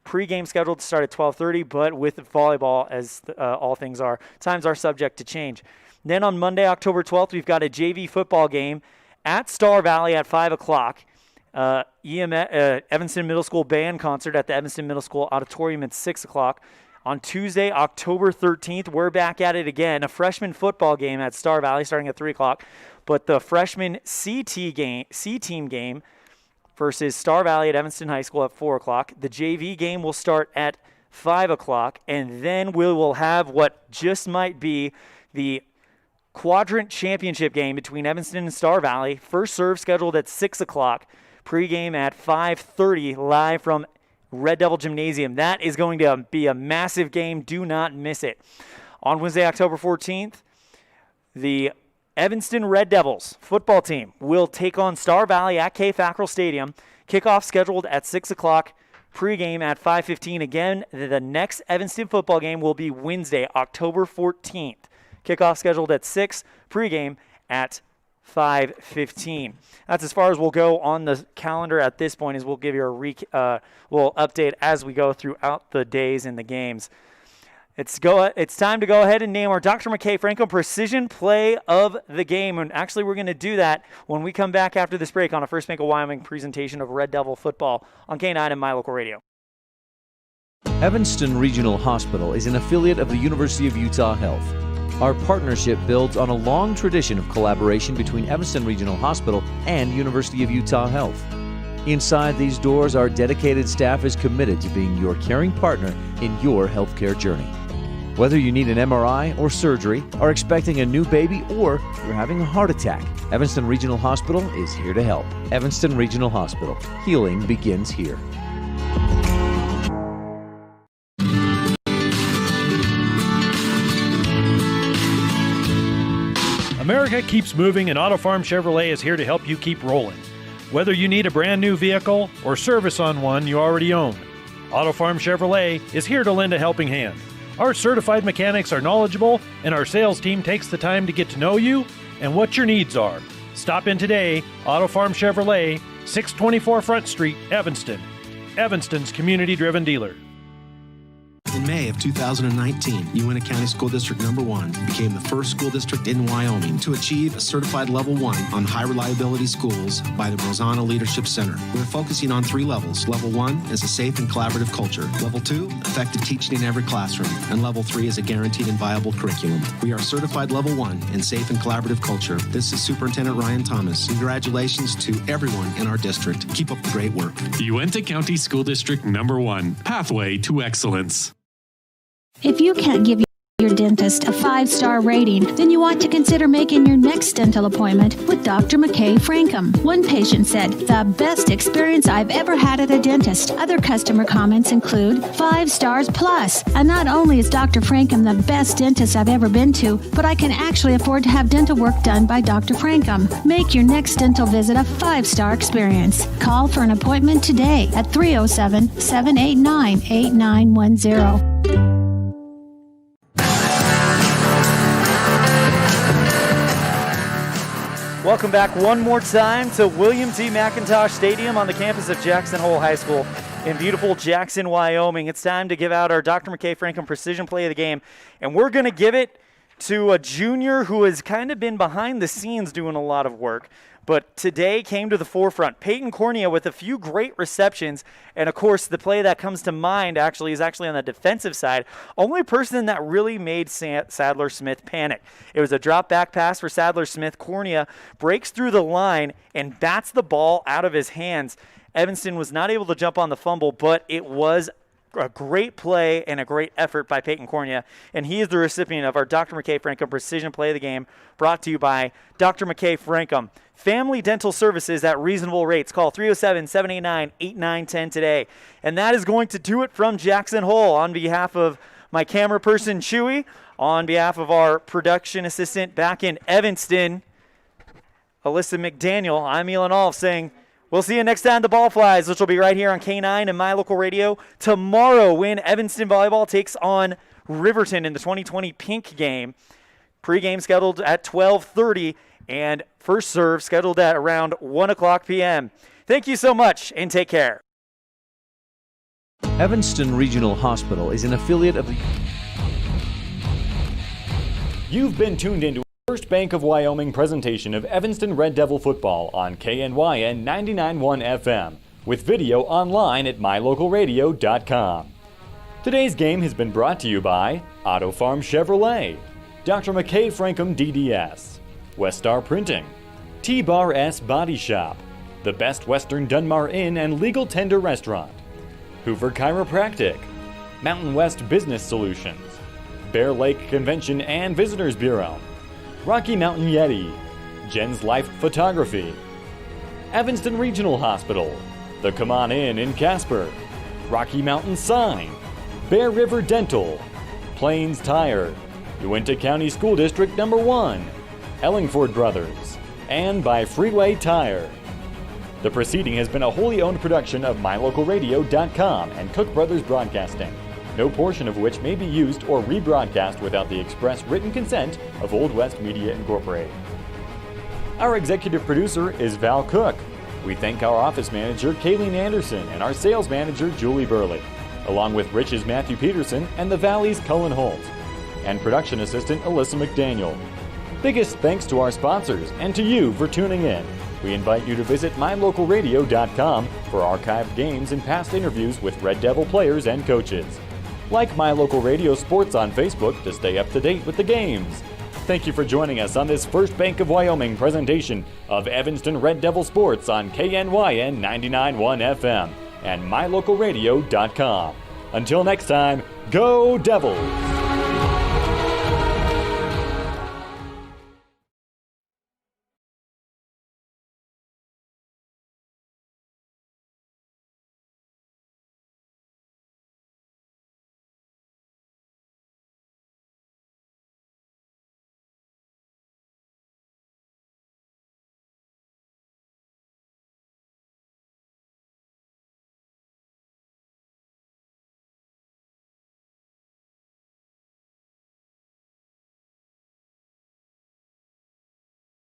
Pregame scheduled to start at 12:30, but with volleyball, as all things are, times are subject to change. Then on Monday, October 12th, we've got a JV football game at Star Valley at 5 o'clock. Evanston Middle School band concert at the Evanston Middle School Auditorium at 6 o'clock. On Tuesday, October 13th, we're back at it again. A freshman football game at Star Valley starting at 3 o'clock. But the freshman C-team game versus Star Valley at Evanston High School at 4 o'clock. The JV game will start at 5 o'clock. And then we will have what just might be the quadrant championship game between Evanston and Star Valley. First serve scheduled at 6 o'clock. Pregame at 5:30 live from Red Devil Gymnasium. That is going to be a massive game. Do not miss it. On Wednesday, October 14th, the Evanston Red Devils football team will take on Star Valley at K. Fackrell Stadium. Kickoff scheduled at 6 o'clock. Pregame at 5:15. Again, the next Evanston football game will be Wednesday, October 14th. Kickoff scheduled at 6. Pregame at 5:15. That's as far as we'll go on the calendar at this point. As we'll give you we'll update as we go throughout the days and the games. It's time to go ahead and name our Dr. McKay Franklin Precision Play of the Game, and actually we're going to do that when we come back after this break on a First Bank of Wyoming presentation of Red Devil football on K9 and My Local Radio. Evanston Regional Hospital is an affiliate of the University of Utah Health. Our partnership builds on a long tradition of collaboration between Evanston Regional Hospital and University of Utah Health. Inside these doors, our dedicated staff is committed to being your caring partner in your healthcare journey. Whether you need an MRI or surgery, are expecting a new baby, or you're having a heart attack, Evanston Regional Hospital is here to help. Evanston Regional Hospital. Healing begins here. America keeps moving, and Auto Farm Chevrolet is here to help you keep rolling. Whether you need a brand new vehicle or service on one you already own, Auto Farm Chevrolet is here to lend a helping hand. Our certified mechanics are knowledgeable, and our sales team takes the time to get to know you and what your needs are. Stop in today, Auto Farm Chevrolet, 624 Front Street, Evanston. Evanston's community-driven dealer. In May of 2019, Uintah County School District Number 1 became the first school district in Wyoming to achieve a certified Level 1 on high reliability schools by the Rosanna Leadership Center. We're focusing on 3 levels. Level 1 is a safe and collaborative culture. Level 2, effective teaching in every classroom. And Level 3 is a guaranteed and viable curriculum. We are certified Level 1 in safe and collaborative culture. This is Superintendent Ryan Thomas. Congratulations to everyone in our district. Keep up the great work. Uintah County School District Number 1, Pathway to Excellence. If you can't give your dentist a 5-star rating, then you ought to consider making your next dental appointment with Dr. McKay Frankham. One patient said, "The best experience I've ever had at a dentist." Other customer comments include 5 stars plus. And not only is Dr. Frankham the best dentist I've ever been to, but I can actually afford to have dental work done by Dr. Frankham. Make your next dental visit a 5-star experience. Call for an appointment today at 307-789-8910. Welcome back one more time to William T. McINTOSH Stadium on the campus of Jackson Hole High School in beautiful Jackson, Wyoming. It's time to give out our Dr. McKay Frankham Precision Play of the Game, and we're going to give it to a junior who has kind of been behind the scenes doing a lot of work, but today came to the forefront. Peyton Cornea with a few great receptions, and of course the play that comes to mind is actually on the defensive side. Only person that really made Sadler Smith panic. It was a drop back pass for Sadler Smith. Cornea breaks through the line and bats the ball out of his hands. Evanston was not able to jump on the fumble, but it was a great play and a great effort by Peyton Cornea, and he is the recipient of our Dr. McKay Frankham Precision Play of the Game, brought to you by Dr. McKay Frankham. Family dental services at reasonable rates. Call 307-789-8910 today. And that is going to do it from Jackson Hole. On behalf of my camera person, Chewy, on behalf of our production assistant back in Evanston, Alyssa McDaniel, I'm Elan Olliff saying, we'll see you next time the ball flies, which will be right here on K9 and My Local Radio tomorrow when Evanston Volleyball takes on Riverton in the 2020 Pink Game. Pregame scheduled at 12:30 and first serve scheduled at around 1 o'clock p.m. Thank you so much and take care. Evanston Regional Hospital is an affiliate of the... You've been tuned into First Bank of Wyoming presentation of Evanston Red Devil football on KNYN 99.1 FM with video online at mylocalradio.com. Today's game has been brought to you by Auto Farm Chevrolet, Dr. McKay Frankham DDS, Westar Printing, T-Bar S Body Shop, the Best Western Dunmar Inn and Legal Tender Restaurant, Hoover Chiropractic, Mountain West Business Solutions, Bear Lake Convention and Visitors Bureau, Rocky Mountain Yeti, Jen's Life Photography, Evanston Regional Hospital, the Come On in Casper, Rocky Mountain Sign, Bear River Dental, Plains Tire, Uintah County School District Number 1, Ellingford Brothers, and by Freeway Tire. The proceeding has been a wholly owned production of MyLocalRadio.com and Cook Brothers Broadcasting, no portion of which may be used or rebroadcast without the express written consent of Old West Media Incorporated. Our executive producer is Val Cook. We thank our office manager, Kayleen Anderson, and our sales manager, Julie Burley, along with Rich's Matthew Peterson and the Valley's Cullen Holt, and production assistant, Alyssa McDaniel. Biggest thanks to our sponsors and to you for tuning in. We invite you to visit mylocalradio.com for archived games and past interviews with Red Devil players and coaches. Like My Local Radio Sports on Facebook to stay up to date with the games. Thank you for joining us on this First Bank of Wyoming presentation of Evanston Red Devil Sports on KNYN 99.1 FM and mylocalradio.com. Until next time, go Devils!